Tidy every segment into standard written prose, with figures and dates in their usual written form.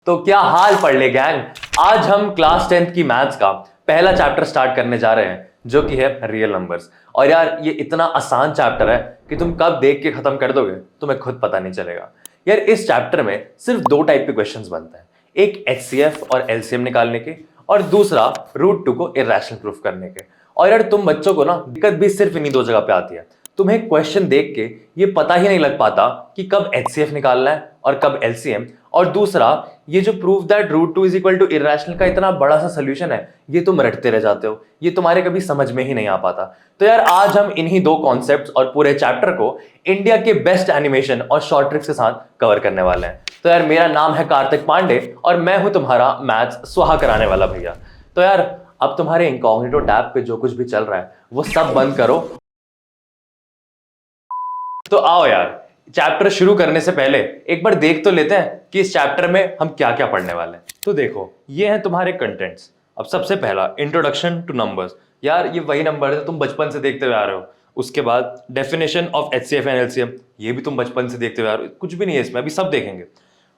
तो क्या हाल पढ़ ले गैंग। आज हम क्लास 10th की मैथ्स का पहला चैप्टर स्टार्ट करने जा रहे हैं जो कि है रियल नंबर्स। और यार ये इतना आसान चैप्टर है कि तुम कब देख के खत्म कर दोगे तुम्हें खुद पता नहीं चलेगा। यार इस चैप्टर में सिर्फ दो टाइप के क्वेश्चंस बनते हैं, एक एचसीएफ और एलसीएम निकालने के और दूसरा रूट टू को इरेशनल प्रूफ करने के। और यार तुम बच्चों को ना दिक्कत भी सिर्फ इन्हीं दो जगह पे आती है, तुम्हें क्वेश्चन देख के ये पता ही नहीं लग पाता कि कब एचसीएफ निकालना है और कब एलसीएम। और दूसरा ये जो proof that root two is equal to irrational का इतना बड़ा सा सोल्यूशन है ये तुम रटते रह जाते हो, ये तुम्हारे कभी समझ में ही नहीं आ पाता। तो यार आज हम इन्हीं दो कॉन्सेप्ट्स और पूरे चैप्टर को इंडिया के बेस्ट एनिमेशन और शॉर्ट ट्रिक्स के साथ कवर करने वाले हैं। तो यार मेरा नाम है कार्तिक पांडे और मैं हूं तुम्हारा मैथ्स स्वाहा कराने वाला भैया। तो यार अब तुम्हारे इनकॉग्निटो टैब पे जो कुछ भी चल रहा है वो सब बंद करो। तो आओ यार चैप्टर शुरू करने से पहले एक बार देख तो लेते हैं कि इस चैप्टर में हम क्या क्या पढ़ने वाले हैं। तो देखो ये हैं तुम्हारे कंटेंट्स। अब सबसे पहला इंट्रोडक्शन टू नंबर्स। यार ये वही नंबर है तुम बचपन से देखते हुए आ रहे हो। उसके बाद definition of HCF and LCM, ये भी तुम बचपन से देखते हुए आ रहे हो, कुछ भी नहीं है इसमें, अभी सब देखेंगे।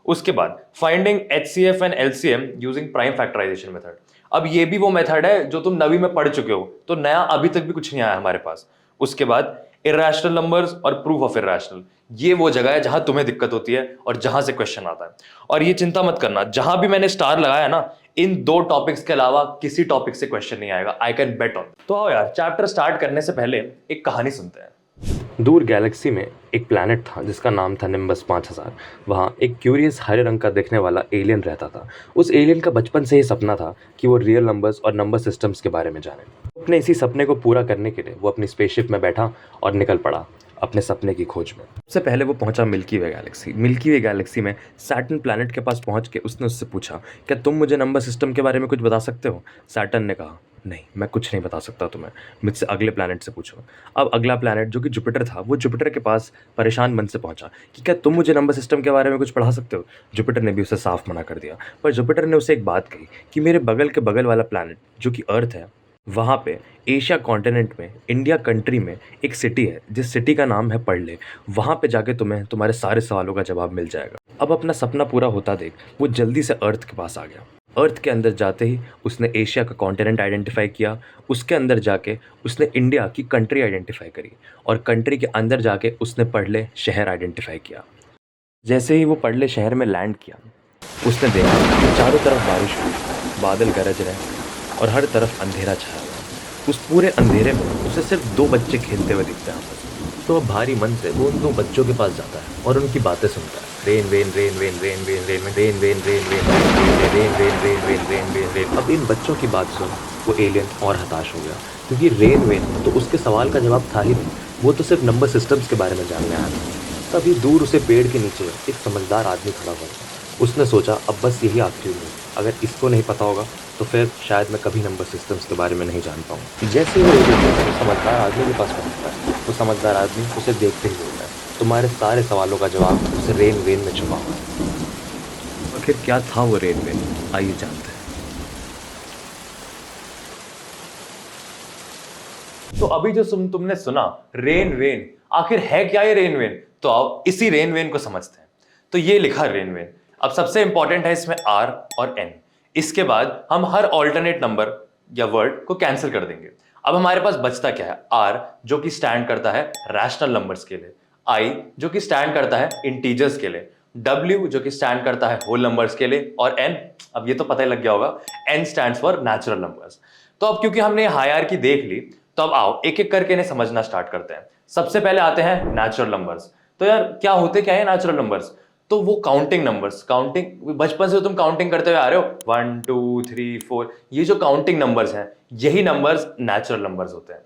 उसके बाद finding HCF and LCM using prime factorisation method. अब ये भी वो मेथड है जो तुम नवी में पढ़ चुके हो, तो नया अभी तक भी कुछ नहीं आया हमारे पास। उसके बाद इरेशनल नंबर्स और प्रूफ ऑफ इरेशनल, ये वो जगह है जहां तुम्हें दिक्कत होती है और जहां से क्वेश्चन आता है। और ये चिंता मत करना, जहां भी मैंने स्टार लगाया ना इन दो टॉपिक्स के अलावा किसी टॉपिक से क्वेश्चन नहीं आएगा, आई कैन बेट ऑन। तो आओ यार चैप्टर स्टार्ट करने से पहले एक कहानी सुनते हैं। दूर गैलेक्सी में एक प्लैनेट था जिसका नाम था निम्बस 5000। वहाँ एक क्यूरियस हरे रंग का दिखने वाला एलियन रहता था। उस एलियन का बचपन से ही सपना था कि वो रियल नंबर्स और नंबर सिस्टम्स के बारे में जाने। अपने इसी सपने को पूरा करने के लिए वो अपनी स्पेसशिप में बैठा और निकल पड़ा अपने सपने की खोज में। सबसे पहले वो पहुंचा मिल्की वे गैलेक्सी। मिल्की वे गैलेक्सी में सैटर्न प्लैनेट के पास पहुंच के उसने उससे पूछा, क्या तुम मुझे नंबर सिस्टम के बारे में कुछ बता सकते हो? सैटर्न ने कहा, नहीं मैं कुछ नहीं बता सकता तुम्हें, मुझसे अगले प्लैनेट से पूछो। अब अगला प्लैनेट जो कि जुपिटर था, वो जुपिटर के पास परेशान मन से पहुंचा कि क्या तुम मुझे नंबर सिस्टम के बारे में कुछ पढ़ा सकते हो? जुपिटर ने भी उसे साफ मना कर दिया। पर जुपिटर ने उसे एक बात कही कि मेरे बगल के बगल वाला प्लैनेट जो कि अर्थ है, वहाँ पे एशिया कॉन्टिनेंट में इंडिया कंट्री में एक सिटी है जिस सिटी का नाम है पर्ले। वहाँ पे जाके तुम्हें तुम्हारे सारे सवालों का जवाब मिल जाएगा। अब अपना सपना पूरा होता देख वो जल्दी से अर्थ के पास आ गया। अर्थ के अंदर जाते ही उसने एशिया का कॉन्टिनेंट आइडेंटिफाई किया। उसके अंदर जाके उसने इंडिया की कंट्री आइडेंटिफाई करी और कंट्री के अंदर जाके उसने पर्ले शहर आइडेंटिफाई किया। जैसे ही वो पर्ले शहर में लैंड किया उसने देखा कि चारों तरफ बारिश हुई, बादल गरज रहे और हर तरफ अंधेरा छाया हुआ। उस पूरे अंधेरे में उसे सिर्फ दो बच्चे खेलते हुए दिखते हैं आपस में। तो अब भारी मन से वो उन दो बच्चों के पास जाता है और उनकी बातें सुनता है। Rain when rain when rain when rain when rain when rain when rain when rain when rain when rain. अब इन बच्चों की बात सुन वो एलियन और हताश हो गया, क्योंकि रेन वेन तो उसके सवाल का जवाब था ही नहीं, वो तो सिर्फ नंबर सिस्टम्स के बारे में जानने आया था। तभी दूर उसे पेड़ के नीचे एक समझदार आदमी खड़ा हुआ था। उसने सोचा अब बस यही आखिरी उम्मीद, अगर इसको नहीं पता होगा तो फिर शायद मैं कभी नंबर सिस्टम्स के बारे में नहीं जान पाऊँ। जैसे ही वो समझदार आदमी के पास पहुँचता है, वो समझदार आदमी उसे देखते ही बोलता है, तुम्हारे सारे सवालों का जवाब उस रेन वेन में छुपा हुआ है। आखिर क्या था वो रेन वेन, आइए जानते हैं। तो अभी जो तुमने सुना रेन वेन, आखिर है क्या ये रेन वेन? तो आओ इसी रेन वेन को समझते हैं। तो ये लिखा रेन वेन। अब सबसे इंपॉर्टेंट है इसमें आर और एन। इसके बाद हम हर ऑल्टरनेट नंबर या वर्ड को कैंसिल कर देंगे। अब हमारे पास बचता क्या है? आर जो कि स्टैंड करता है रैशनल नंबर्स के लिए, आई जो कि स्टैंड करता है इंटीजर्स के लिए, डब्ल्यू जो कि स्टैंड करता है होल नंबर्स के लिए, और एन, अब ये तो पता ही लग गया होगा, N stands for natural numbers. तो अब क्योंकि हमने हायरार्की देख ली तो अब आओ एक एक करके इन्हें समझना स्टार्ट करते हैं। सबसे पहले आते हैं नेचुरल नंबर्स। तो यार क्या होते क्या है नेचुरल नंबर्स? तो वो काउंटिंग नंबर्स, काउंटिंग बचपन से तुम काउंटिंग करते हुए आ रहे हो, 1 2 3 4, ये जो काउंटिंग नंबर्स हैं यही नंबर्स नेचुरल नंबर्स होते हैं।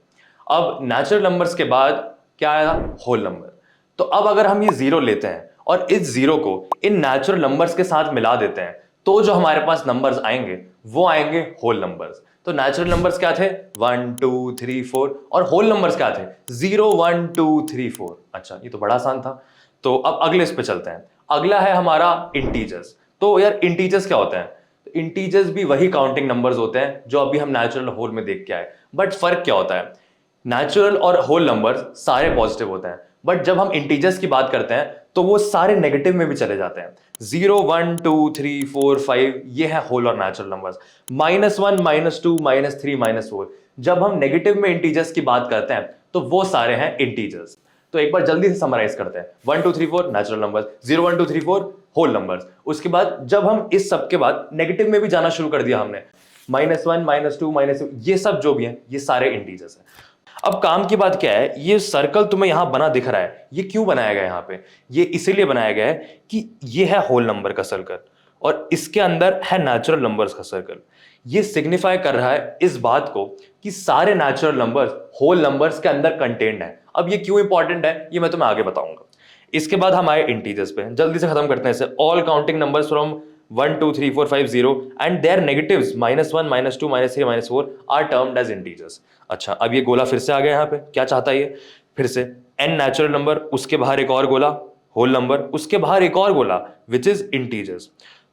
अब नेचुरल नंबर्स के बाद क्या आया? Whole number. तो अब अगर हम ये जीरो लेते हैं और इस जीरो को इन नेचुरल नंबर्स के साथ मिला देते हैं तो जो हमारे पास नंबर्स आएंगे वो आएंगे होल नंबर्स। तो नेचुरल नंबर्स क्या थे? 1 2 3 4, और होल नंबर्स क्या थे? 0 1 2 3 4। अच्छा ये तो बड़ा आसान था। तो अब अगले इस पे चलते हैं। अगला है हमारा इंटीजर्स। तो यार इंटीजर्स क्या होते हैं? इंटीजर्स भी वही काउंटिंग नंबर्स होते हैं जो अभी हम नेचुरल होल में देख के आए, बट फर्क क्या होता है? नेचुरल और होल नंबर्स सारे पॉजिटिव होते हैं, बट जब हम इंटीजर्स की बात करते हैं तो वो सारे नेगेटिव में भी चले जाते हैं। 0 1 2 3 4 5 ये है होल और नेचुरल नंबर्स। -1 -2 -3 -4 जब हम नेगेटिव में इंटीजर्स की बात करते हैं तो वो सारे हैं इंटीजर्स। तो एक बार जल्दी से समराइज करते हैं। 1 2 3 4 नेचुरल नंबर्स, 0 1 2 3 4 होल नंबर्स। उसके बाद जब हम इस सब के बाद नेगेटिव में भी जाना शुरू कर दिया हमने, -1 -2 -2 ये सब जो भी हैं ये सारे इंटीजर्स हैं। अब काम की बात क्या है, ये सर्कल तुम्हें यहां बना दिख रहा है, ये क्यों बनाया गया है यहां पे? ये इसीलिए बनाया गया है कि ये है होल नंबर का सर्कल और इसके अंदर है नेचुरल नंबर्स का सर्कल। ये सिग्निफाई कर रहा है इस बात को कि सारे नेचुरल नंबर्स होल नंबर्स के अंदर कंटेन्ड है। अब ये क्यों इंपॉर्टेंट है ये मैं तुम्हें आगे बताऊंगा। इसके बाद हम आए इंटीजर्स पे, जल्दी से खत्म करते हैं इसे। All counting numbers from 1 2 3 4 5 0 and their negatives -1 -2 -3 -4 are termed as integers. अच्छा, अब ये गोला फिर से आ गया यहाँ पे, क्या चाहता है ये? फिर से n नेचुरल नंबर, उसके बाहर एक और गोला होल नंबर, उसके बाहर एक और गोला विच इज इंटीजर्स।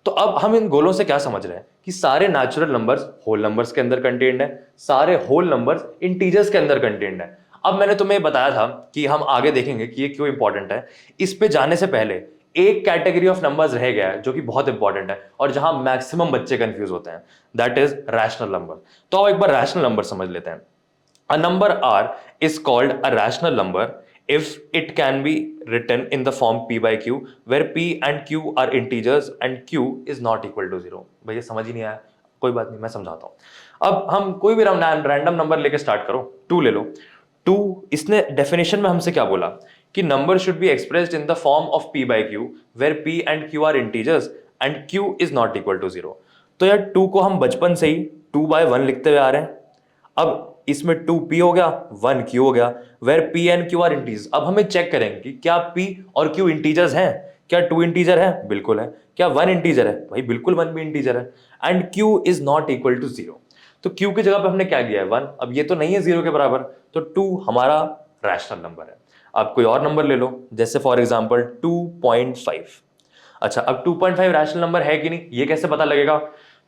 तो अब हम इन गोलों से क्या समझ रहे हैं कि सारे नेचुरल नंबर्स होल नंबर्स के अंदर कंटेन्ड है, सारे होल नंबर्स इंटीजर्स के अंदर कंटेन्ड है। अब मैंने तुम्हें बताया था कि हम आगे देखेंगे कि ये क्यों इंपॉर्टेंट है। इस पे जाने से पहले एक कैटेगरी ऑफ नंबर्स रह गया है जो कि बहुत इंपॉर्टेंट है और जहां मैक्सिमम बच्चे कंफ्यूज होते हैं, दैट इज रैशनल नंबर। तो अब एक बार रैशनल नंबर समझ लेते हैं। A number r is called a rational number if it can be written in the form p by q, where p and q are integers and q is not equal to 0। भैया समझ ही नहीं आया, कोई बात नहीं, मैं समझाता हूं। अब हम कोई भी रैंडम नंबर लेके स्टार्ट करो, 2 ले लो। 2, इसने डेफिनेशन में हमसे क्या बोला कि number should be expressed in the form of p by q, where p and q are integers and q is not equal to 0। तो यार 2 को हम बचपन से ही 2/1 लिखते हुए आ रहे हैं। अब इसमें 2p हो गया, 1q हो गया, where p and q are integers. अब हमें चेक करेंगे कि क्या p और q इंटीजर्स हैं। क्या 2 इंटीजर है? बिल्कुल है। क्या 1 इंटीजर है? भाई बिल्कुल 1 भी इंटीजर है। And q is not equal to 0। तो q की जगह पे हमने क्या दिया है? 1। अब ये तो नहीं है 0 के बराबर, तो 2 हमारा रैशनल नंबर है। अब कोई और नंबर ले लो, जैसे फॉर एग्जाम्पल 2.5। अच्छा, अब 2.5 रैशनल नंबर है कि नहीं ये कैसे पता लगेगा?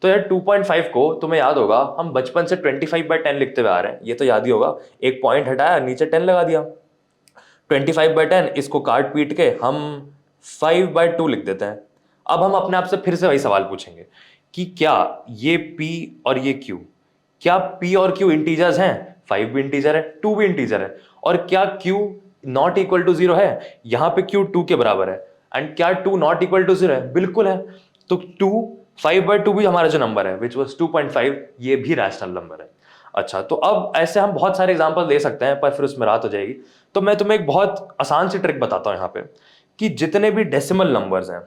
तो यार 2.5 को तुम्हें याद होगा हम बचपन से 25/10 लिखते हुए आ रहे हैं, ये तो याद ही होगा। एक पॉइंट हटाया, नीचे 10 लगा दिया। 25/10 इसको काट पीट के हम 5/2 लिख देते हैं। अब हम अपने आप से फिर से वही सवाल पूछेंगे कि क्या ये p और ये q, क्या p और q इंटीजर्स हैं? 5 भी इंटीजर है, 2 भी इंटीजर है। और क्या q नॉट इक्वल टू 0 है? यहां पे q 2 के बराबर है। एंड क्या 2 नॉट इक्वल टू 0 है? बिल्कुल है। तो 2 5/2 भी हमारा जो नंबर है विच वॉज 2.5, ये भी रैशनल नंबर है। अच्छा, तो अब ऐसे हम बहुत सारे एग्जांपल दे सकते हैं पर फिर उसमें रात हो जाएगी। तो मैं तुम्हें एक बहुत आसान सी ट्रिक बताता हूं यहाँ पे कि जितने भी डेसिमल नंबर्स हैं,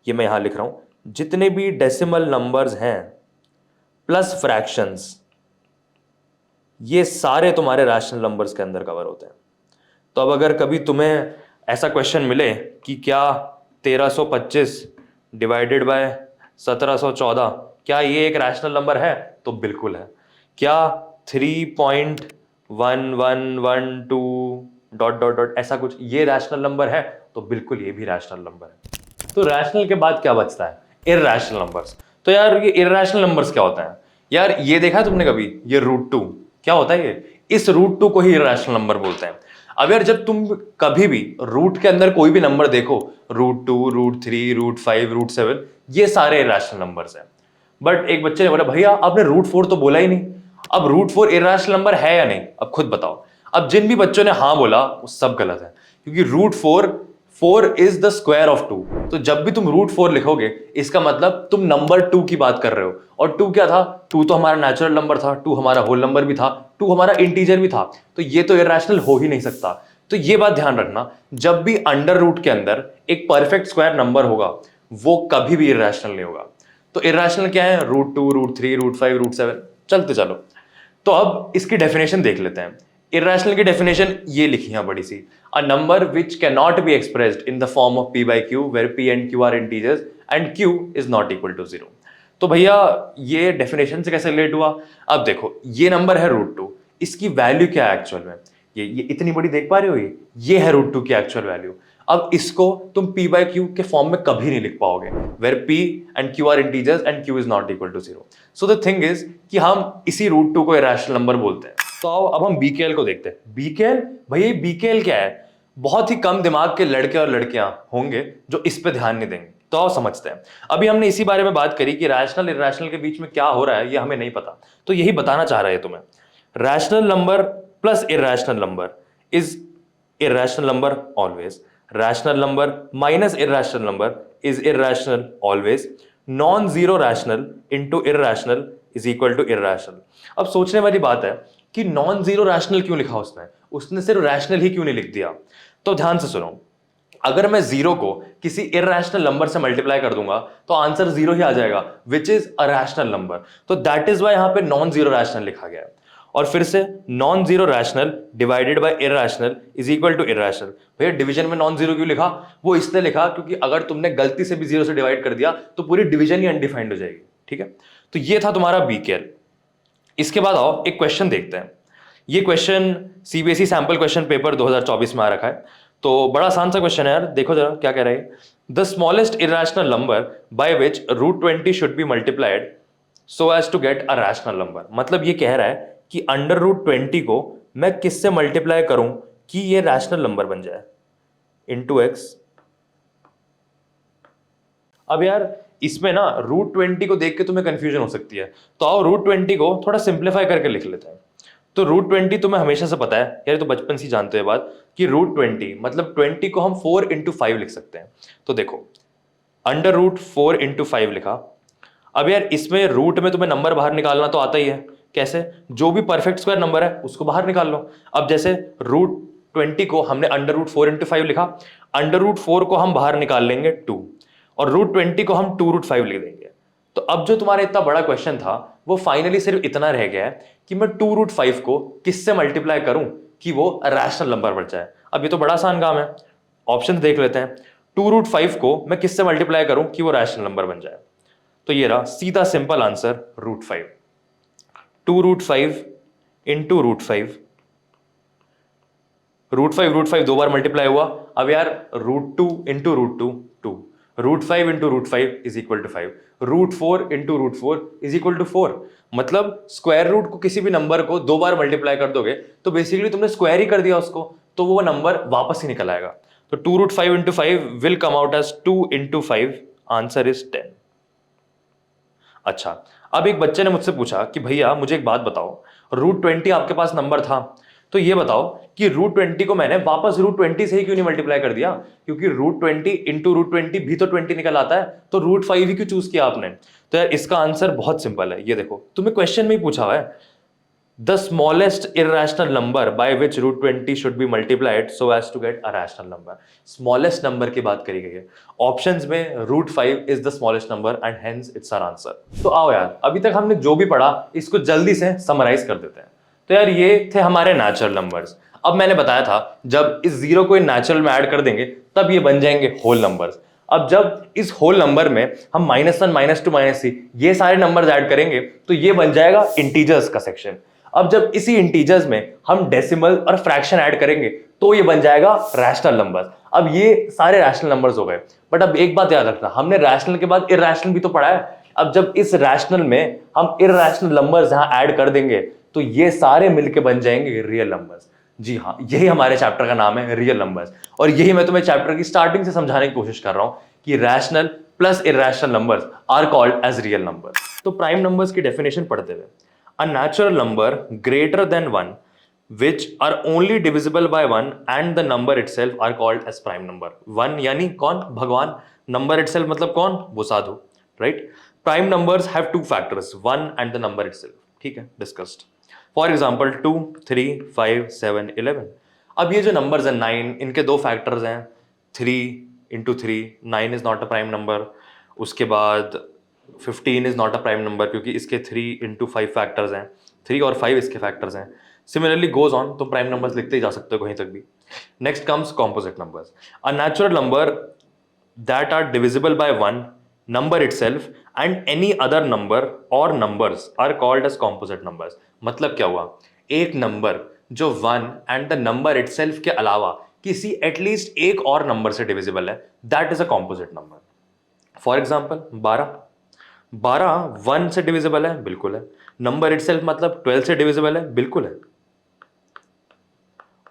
ये मैं यहां लिख रहा हूं, जितने भी डेसिमल नंबर्स हैं प्लस फ्रैक्शंस, ये सारे तुम्हारे रैशनल नंबर्स के अंदर कवर होते हैं। तो अब अगर कभी तुम्हें ऐसा क्वेश्चन मिले कि क्या 1325 डिवाइडेड बाय 1714 क्या ये एक रैशनल नंबर है? तो बिल्कुल है। क्या 3.1112 डॉट डॉट डॉट ऐसा कुछ ये रैशनल नंबर है? तो बिल्कुल ये भी रैशनल नंबर है। तो रैशनल के बाद क्या बचता है? Irrational numbers. तो यार ये इररैशनल नंबर्स क्या होता है? यार ये देखा है तुमने कभी? ये √2 क्या होता है? ये इस √2 को ही इररैशनल नंबर बोलते हैं। अब यार जब तुम कभी भी रूट के अंदर कोई भी नंबर देखो, √2 √3 √5 √7, ये सारे इररैशनल नंबर्स हैं। बट एक बच्चे ने बोला भैया आपने √4 तो बोला ही नहीं। अब √4 इररैशनल नंबर है या नहीं? अब खुद बताओ। अब जिन भी बच्चों ने हाँ बोला वो सब गलत है, क्योंकि √4 इज द स्क्वायर ऑफ 2। तो जब भी तुम √4 लिखोगे इसका मतलब तुम नंबर 2 की बात कर रहे हो। और 2 क्या था? 2 तो हमारा नेचुरल नंबर था, 2 हमारा होल नंबर भी था, 2 हमारा इंटीजर भी था। तो ये तो इररैशनल हो ही नहीं सकता। तो ये बात ध्यान रखना, जब भी अंडर रूट के अंदर एक परफेक्ट स्क्वायर नंबर होगा वो कभी भी इररैशनल नहीं होगा। तो इररैशनल क्या है? √2 √3 √5 √7 चलते चलो। तो अब इसकी डेफिनेशन देख लेते हैं। इररैशनल की डेफिनेशन ये लिखी है बड़ी सी, a number which can not be expressed in the form of p by q, where p and q are integers and q is not equal to 0। तो भैया ये डेफिनेशन से कैसे रिलेट हुआ? अब देखो ये नंबर है √2, इसकी वैल्यू क्या है एक्चुअल में? ये इतनी बड़ी देख पा रहे हो? ये है √2 की एक्चुअल वैल्यू। अब इसको तुम p by q के फॉर्म में कभी नहीं लिख पाओगे, where p and q are integers and q is not equal to 0। So the thing is कि हम इसी √2 को इररैशनल नंबर बोलते हैं। तो अब हम BKL को देखते हैं। BKL, भैया BKL क्या है? बहुत ही कम दिमाग के लड़के और लड़कियां होंगे जो इस पे ध्यान नहीं देंगे। तो आओ समझते हैं। अभी हमने इसी बारे में बात करी कि रैशनल इरैशनल के बीच में क्या हो रहा है ये हमें नहीं पता, तो यही बताना चाह रहा है तुम्हें। Rational number plus irrational number is irrational number always, rational number minus irrational number is irrational always, non zero rational into irrational is equal to irrational. अब सोचने वाली बात है कि नॉन जीरो रैशनल क्यों लिखा उसने, उसने सिर्फ रैशनल ही क्यों नहीं लिख दिया। तो ध्यान से सुनो, अगर मैं जीरो को किसी इर्रेशनल नंबर से मल्टीप्लाई कर दूंगा तो आंसर जीरो ही आ जाएगा, विच इज अ रैशनल नंबर। तो दैट इज वाई यहां पे नॉन जीरो रैशनल लिखा गया है। और फिर से non zero rational divided by irrational is equal to irrational. भैया डिवीजन में नॉन जीरो क्यों लिखा, वो इसलिए लिखा क्योंकि अगर तुमने गलती से भी जीरो से डिवाइड कर दिया तो पूरी डिवीजन ही अनडिफाइंड हो जाएगी। ठीक है, तो ये था तुम्हारा बीकेएल। इसके बाद आओ एक क्वेश्चन देखते हैं। ये question CBSE sample question paper 2024 में आ रखा है, तो बड़ा आसान सा क्वेश्चन है यार। देखो जरा क्या कह रहा है। The smallest irrational number by which √20 should be multiplied so as to get a rational number. मतलब ये कह रहा है कि √20 को मैं किससे मल्टीप्लाई करूं कि ये रैशनल नंबर बन जाए, इंटू एक्स। अब यार इसमें ना √20 को देख के तुम्हें कंफ्यूजन हो सकती है, तो आओ √20 को थोड़ा सिंप्लीफाई करके लिख लेते हैं। तो √20 तुम्हें हमेशा से पता है यार, तो बचपन से जानते हो बात कि √20 मतलब 20 को हम 4 इंटू 5 लिख सकते हैं। तो देखो √4 इंटू 5 लिखा। अब यार इसमें रूट में तुम्हें नंबर बाहर निकालना तो आता ही है, कैसे, जो भी परफेक्ट स्क्वायर नंबर है उसको बाहर निकाल लो। अब जैसे √20 को हमने √4 इंटू 5 लिखा, √4 को हम बाहर निकाल लेंगे 2 और √20 को हम 2√5 लिख देंगे। तो अब जो तुम्हारा इतना बड़ा क्वेश्चन था वो फाइनली सिर्फ इतना रह गया है कि मैं 2√5 को किससे मल्टीप्लाई करूं कि वो रैशनल नंबर बन जाए। अब ये तो बड़ा आसान काम है, ऑप्शन देख लेते हैं। 2√5 को मैं किससे मल्टीप्लाई करूं कि वो रैशनल नंबर बन जाए। तो ये रहा सीधा सिंपल आंसर √5। 2√5 इंटू √5, √5 दो बार मल्टीप्लाई हुआ। अब यार √2 into √2 2, √5 into √5 is equal to 5, √4 into √4 is equal to 4। मतलब स्क्वायर रूट को किसी भी नंबर को दो बार मल्टीप्लाई कर दोगे तो बेसिकली तुमने स्क्वायर ही कर दिया उसको, तो वो नंबर वापस ही निकल आएगा। तो 2√5 into 5 will come out as 2 into 5, answer is 10। अच्छा, अब एक बच्चे ने मुझसे पूछा कि भैया मुझे एक बात बताओ, √20 आपके पास नंबर था, तो ये बताओ कि √20 को मैंने वापस √20 से ही क्यों नहीं मल्टीप्लाई कर दिया, क्योंकि √20 इंटू √20 भी तो 20 निकल आता है, तो √5 ही क्यों चूज किया आपने। तो यार इसका आंसर बहुत सिंपल है, ये देखो तुम्हें क्वेश्चन में ही पूछा हुआ है, the smallest irrational number by which √20 should be multiplied so as to get a rational number. Smallest number की बात करी गई है, ऑप्शंस में √5 is the smallest number and hence it's our answer. तो आओ यार अभी तक हमने जो भी पढ़ा इसको जल्दी से समराइज कर देते हैं। तो यार ये थे हमारे नेचुरल नंबर्स। अब मैंने बताया था जब इस जीरो को इन नेचुरल में ऐड कर देंगे तब ये बन जाएंगे होल नंबर्स। अब जब इस होल नंबर में हम -1 -2 -3 ये सारे नंबर्स ऐड करेंगे तो ये बन जाएगा इंटीजर्स का सेक्शन। अब जब इसी इंटीजर्स में हम डेसिमल और फ्रैक्शन ऐड करेंगे तो ये बन जाएगा रैशनल नंबर्स। अब ये सारे रैशनल नंबर्स हो गए, बट अब एक बात याद रखना, हमने रैशनल के बाद इरैशनल भी तो पढ़ा है। अब जब इस रैशनल में हम इरैशनल नंबर्स यहां ऐड कर देंगे तो ये सारे मिलके बन जाएंगे रियल नंबर्स। जी हाँ, यही हमारे चैप्टर का नाम है रियल नंबर्स, और यही मैं तुम्हें चैप्टर की स्टार्टिंग से समझाने की कोशिश कर रहा हूं कि rational plus irrational numbers are called as real numbers. तो प्राइम नंबर्स की डेफिनेशन पढ़ते हुए, a natural number greater than 1 which are only divisible by 1 and the number itself are called as prime number। 1 यानी कौन, भगवान, number itself मतलब कौन, वो साधु, right। prime numbers have two factors, 1 and the number itself। ठीक है, discussed। for example 2 3 5 7 11। अब ये जो numbers हैं 9, इनके दो factors हैं, 3 into 3 9 is not a prime number। उसके बाद 15 is not a prime number क्योंकि इसके 3 into 5 फैक्टर्स हैं, 3 और 5 इसके फैक्टर्स हैं। सिमिलरली गोज ऑन, तो प्राइम नंबर्स लिखते ही जा सकते हो कहीं तक भी। Next comes composite numbers, a natural number that are divisible by 1 number itself and any other number और numbers are called as composite numbers. मतलब क्या हुआ, एक नंबर जो 1 एंड द नंबर इटसेल्फ के अलावा किसी एटलीस्ट एक और नंबर से डिविजिबल है, that is a composite number. For example 12 1 से डिविजिबल है, बिल्कुल है। नंबर इटसेल्फ मतलब 12 से डिविजिबल है, बिल्कुल है।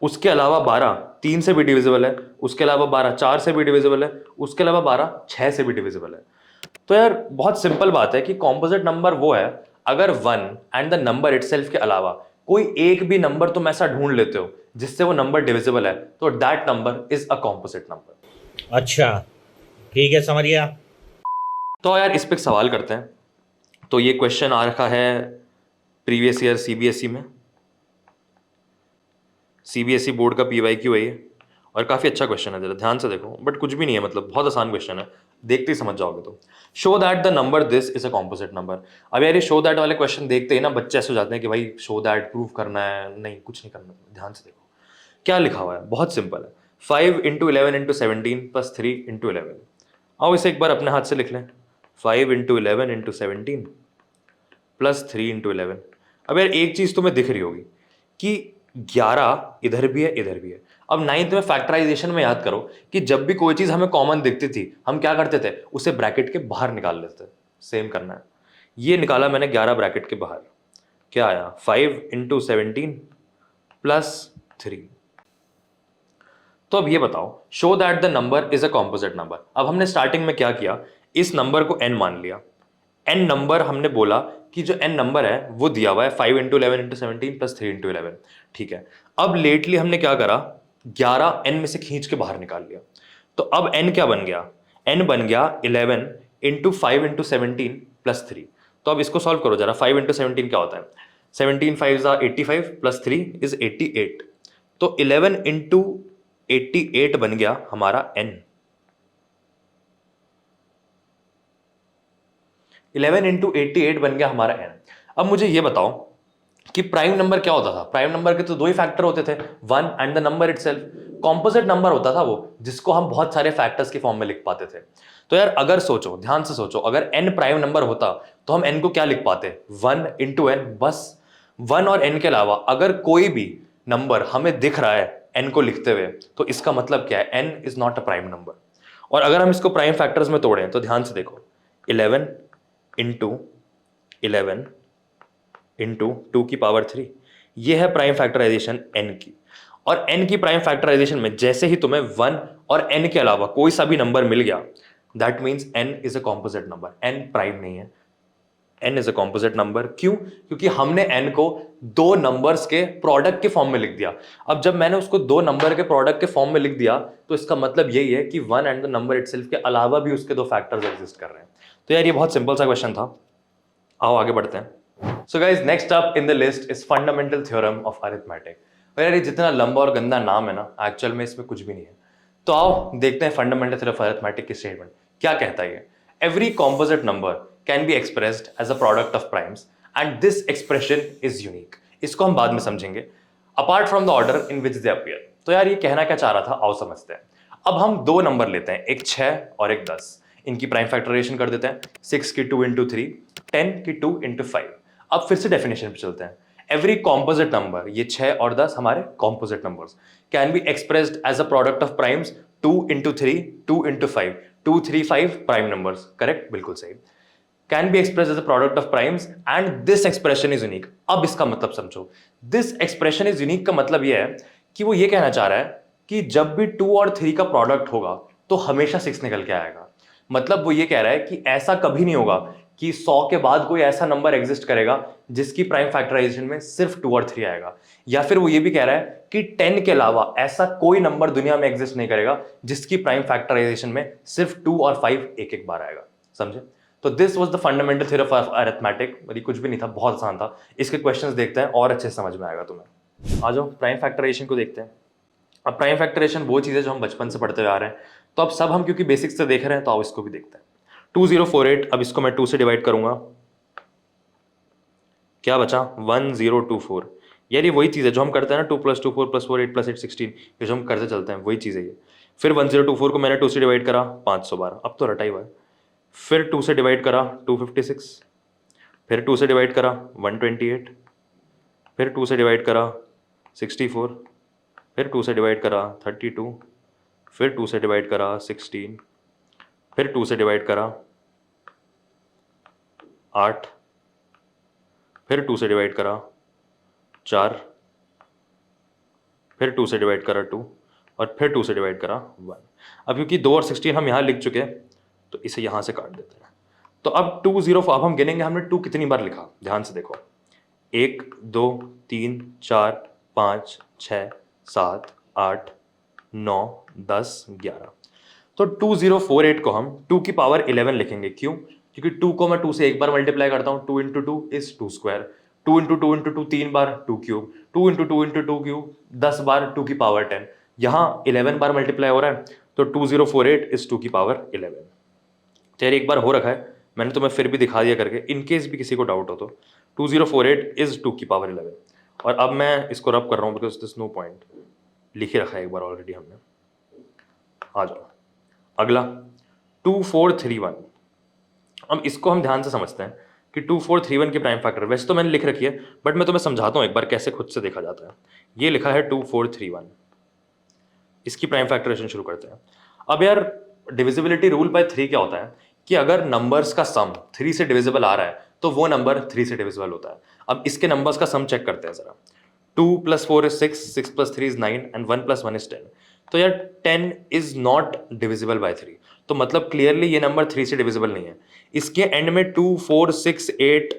उसके अलावा 12 3 से भी डिविजिबल है, उसके अलावा 12 4 से भी डिविजिबल है, उसके अलावा 12 6 से भी डिविजिबल है। तो यार बहुत सिंपल बात है कि कॉम्पोजिट नंबर वो है अगर 1 एंड द नंबर इटसेल्फ के अलावा कोई एक भी नंबर तुम ऐसा ढूंढ लेते हो जिससे वो नंबर डिविजिबल है, तो that number is a composite number. अच्छा, ठीक है, समझ गया। तो यार इस पे एक सवाल करते हैं। तो ये क्वेश्चन आ रखा है प्रीवियस ईयर सीबीएसई में, सीबीएसई बोर्ड का पीवाईक्यू है ये, और काफी अच्छा क्वेश्चन है, जरा ध्यान से देखो, बट कुछ भी नहीं है, मतलब बहुत आसान क्वेश्चन है, देखते ही समझ जाओगे। तो show that the number this is a composite number. अब यार ये शो दैट वाले क्वेश्चन देखते ही ना बच्चे ऐसे हो जाते हैं कि भाई शो दैट प्रूव करना है, नहीं कुछ नहीं करना। ध्यान से देखो क्या लिखा हुआ है, बहुत सिंपल है। 5 इंटू 11 इंटू 17 प्लस 3 इंटू 11। आओ इसे एक बार अपने हाथ से लिख लें। 5 इंटू 11 इंटू 17 प्लस 3 इंटू 11। अब यार एक चीज तुम्हें दिख रही होगी कि 11 इधर भी है इधर भी है। अब नाइन्थ में फैक्टराइजेशन में याद करो कि जब भी कोई चीज हमें कॉमन दिखती थी हम क्या करते थे, उसे ब्रैकेट के बाहर निकाल लेते थे। सेम करना है, ये निकाला मैंने 11 ब्रैकेट के बाहर, क्या आया 5 इंटू 17 प्लस 3। तो अब ये बताओ show that the number is a composite number. अब हमने स्टार्टिंग में क्या किया, इस नंबर को n मान लिया। n नंबर हमने बोला कि जो n नंबर है वो दिया हुआ है 5 इंटू 11 इंटू 17 प्लस 3 इंटू 11। ठीक है, अब लेटली हमने क्या करा, 11 n में से खींच के बाहर निकाल लिया। तो अब n क्या बन गया, n बन गया 11 इंटू 5 इंटू 17 प्लस 3। तो अब इसको सॉल्व करो जरा, 5 इंटू 17 क्या होता है, 17 5 जा 85 प्लस 3 इज 88। तो 11 इंटू 88 बन गया हमारा n। 11 इंटू 88 बन गया हमारा n। अब मुझे ये बताओ कि प्राइम नंबर क्या होता था, प्राइम नंबर के तो दो ही फैक्टर होते थे, 1 and the number itself. Composite number होता था वो जिसको हम बहुत सारे फैक्टर्स के फॉर्म में लिख पाते थे। तो यार अगर सोचो, ध्यान से सोचो, अगर n प्राइम नंबर होता तो हम n को क्या लिख पाते, 1 इंटू n बस। 1 और n के अलावा अगर कोई भी नंबर हमें दिख रहा है n को लिखते हुए, तो इसका मतलब क्या है, n is not a prime number. और अगर हम इसको प्राइम फैक्टर्स में तोड़ें तो ध्यान से देखो, 11 इंटू 11 इंटू 2 की पावर 3, ये है प्राइम फैक्टराइजेशन n की। और n की प्राइम फैक्टराइजेशन में जैसे ही तुम्हें 1 और n के अलावा कोई सा भी नंबर मिल गया, that means n is a composite number, n prime नहीं है, n is a composite number. क्यों, क्योंकि हमने n को दो नंबर्स के प्रोडक्ट के फॉर्म में लिख दिया। अब जब मैंने उसको दो नंबर के प्रोडक्ट के फॉर्म में लिख दिया तो इसका मतलब यही है कि 1 एंड द नंबर इटसेल्फ के अलावा भी उसके दो फैक्टर्स एग्जिस्ट कर रहे हैं। तो यार ये बहुत सिंपल सा क्वेश्चन था, आओ आगे बढ़ते हैं। So guys, next up in the list is fundamental theorem of arithmetic। और यार ये जितना लंबा और गंदा नाम है ना, एक्चुअल में इसमें कुछ भी नहीं है। तो आओ देखते हैं फंडामेंटल थ्योरम ऑफ अरिथमेटिक की स्टेटमेंट क्या कहता है। Every composite number can be expressed as a product of primes and this expression is unique. इसको हम बाद में समझेंगे, apart from the order in which they appear. तो यार ये कहना क्या चाह रहा था, आओ समझते हैं। अब हम दो नंबर लेते हैं, एक 6 और एक 10, इनकी प्राइम फैक्टराइजेशन कर देते हैं। 6 की 2 इंटू 3, 10 की 2 इंटू 5। अब फिर से डेफिनेशन पे चलते हैं। एवरी कॉम्पोजिट नंबर, ये 6 और 10 हमारे composite numbers, can be expressed as a product of primes 2 into 3, 2 into 5, 2 3 5 prime numbers. Correct, बिल्कुल सही। Can be express as a product of primes and this expression is unique. अब इसका मतलब समझो, this expression is unique का मतलब यह है कि वो ये कहना चाह रहा है कि जब भी 2 और 3 का प्रोडक्ट होगा तो हमेशा 6 निकल के आएगा। मतलब वो ये कह रहा है कि ऐसा कभी नहीं होगा कि 100 के बाद कोई ऐसा नंबर एग्जिस्ट करेगा जिसकी प्राइम फैक्टराइजेशन में सिर्फ 2 और 3 आएगा। या फिर वो ये भी कह रहा है कि 10 के अलावा ऐसा कोई नंबर दुनिया में एग्जिस्ट नहीं करेगा जिसकी प्राइम फैक्टराइजेशन में सिर्फ 2 और 5 एक एक बार आएगा। समझे? तो this was the fundamental theorem of arithmetic. कुछ भी नहीं था, बहुत आसान था। इसके क्वेश्चंस देखते हैं और अच्छे से समझ में आएगा तुम्हें। आ जाओ प्राइम फैक्टराइजेशन को देखते हैं। अब प्राइम फैक्टराइजेशन वो चीज़ है जो हम बचपन से पढ़ते हुए आ रहे हैं, तो अब सब हम क्योंकि बेसिक्स से देख रहे हैं तो आओ इसको भी देखते हैं। 2048, अब इसको मैं 2 से डिवाइड करूंगा, क्या बचा 1024। यार ये वही चीज़ है जो हम करते हैं ना, 2 + 2 4 + 4 8 + 8 16, ये जो हम करते चलते हैं वही चीज़ है ये। फिर 1024 को मैंने 2 से डिवाइड करा 512, अब तो रटा ही हुआ है। फिर 2 से डिवाइड करा 256, फिर 2 से डिवाइड करा 128, फिर 2 से डिवाइड करा 64, फिर 2 से डिवाइड करा 32, फिर 2 से डिवाइड करा 16, फिर 2 से डिवाइड करा 8, फिर 2 से डिवाइड करा 4, फिर 2 से डिवाइड करा 2, और फिर 2 से डिवाइड करा 1। अब क्योंकि 2 और 16 हम यहाँ लिख चुके हैं तो इसे यहाँ से काट देते हैं। तो अब 2 0 अब हम गिनेंगे हमने 2 कितनी बार लिखा, ध्यान से देखो, 1 2 3 4 5 6 7 8 9 10 11। तो 2048 को हम 2 की पावर 11 लिखेंगे। क्यों? क्योंकि 2 को मैं 2 से एक बार मल्टीप्लाई करता हूँ, 2 into 2 is 2 square, 2 into 2 into 2 3 bar 2 cube, 2 into 2 into 2 cube 10 बार 2 की पावर 10। यहाँ 11 बार मल्टीप्लाई हो रहा है तो 2048 इज 2 की पावर 11। चलिए एक बार हो रखा है, मैंने तुम्हें फिर भी दिखा दिया करके, इन केस भी किसी को डाउट हो तो 2048 इज 2 की पावर 11। और अब मैं इसको रब कर रहा हूँ बिकॉज दिस नो पॉइंट, लिख ही रखा है एक बार ऑलरेडी हमने। आ जाओ अगला 2431। अब इसको हम ध्यान से समझते हैं कि 2431 की प्राइम फैक्टर वैसे तो मैंने लिख रखी है बट मैं तुम्हें समझाता हूँ एक बार कैसे खुद से देखा जाता है। ये लिखा है 2431, इसकी प्राइम फैक्टराइजेशन शुरू करते हैं। अब यार डिविजिबिलिटी रूल बाय 3 क्या होता है कि अगर नंबर्स का सम 3 से डिविजिबल आ रहा है तो वो नंबर 3 से डिविजिबल होता है। अब इसके नंबर्स का सम चेक करते हैं जरा। 2 + 4 is 6, 6 + 3 is 9 एंड 1 + 1 is 10। तो यार 10 इज नॉट डिविजिबल बाय 3, तो मतलब क्लियरली ये नंबर 3 से डिविजिबल नहीं है। इसके एंड में 2 4 6 8,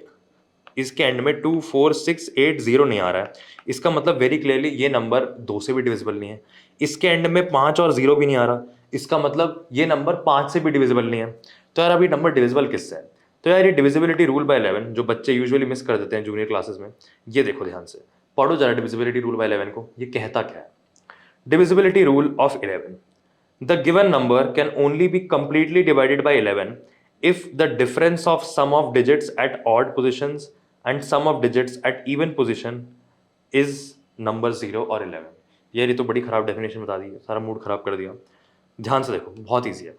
इसके एंड में 2 4 6 8 0 नहीं आ रहा है, इसका मतलब वेरी क्लियरली ये नंबर 2 से भी डिविजिबल नहीं है। इसके एंड में 5 और 0 भी नहीं आ रहा, इसका मतलब ये नंबर 5 से भी डिविजिबल नहीं है। तो यार अभी नंबर डिविजिबल किससे है? तो यार ये डिविजिबिलिटी रूल बाय 11 जो बच्चे यूजुअली मिस कर देते हैं जूनियर क्लासेस में, ये देखो ध्यान से पढ़ो जरा डिविजिबिलिटी रूल बाय 11 को, ये कहता क्या है। Divisibility rule of 11, the given number can only be completely divided by 11 if the difference of sum of digits at odd positions and sum of digits at even position is number 0 और 11। यार ये तो बड़ी खराब definition बता दी है, सारा mood खराब कर दिया। ध्यान से देखो बहुत ईजी है,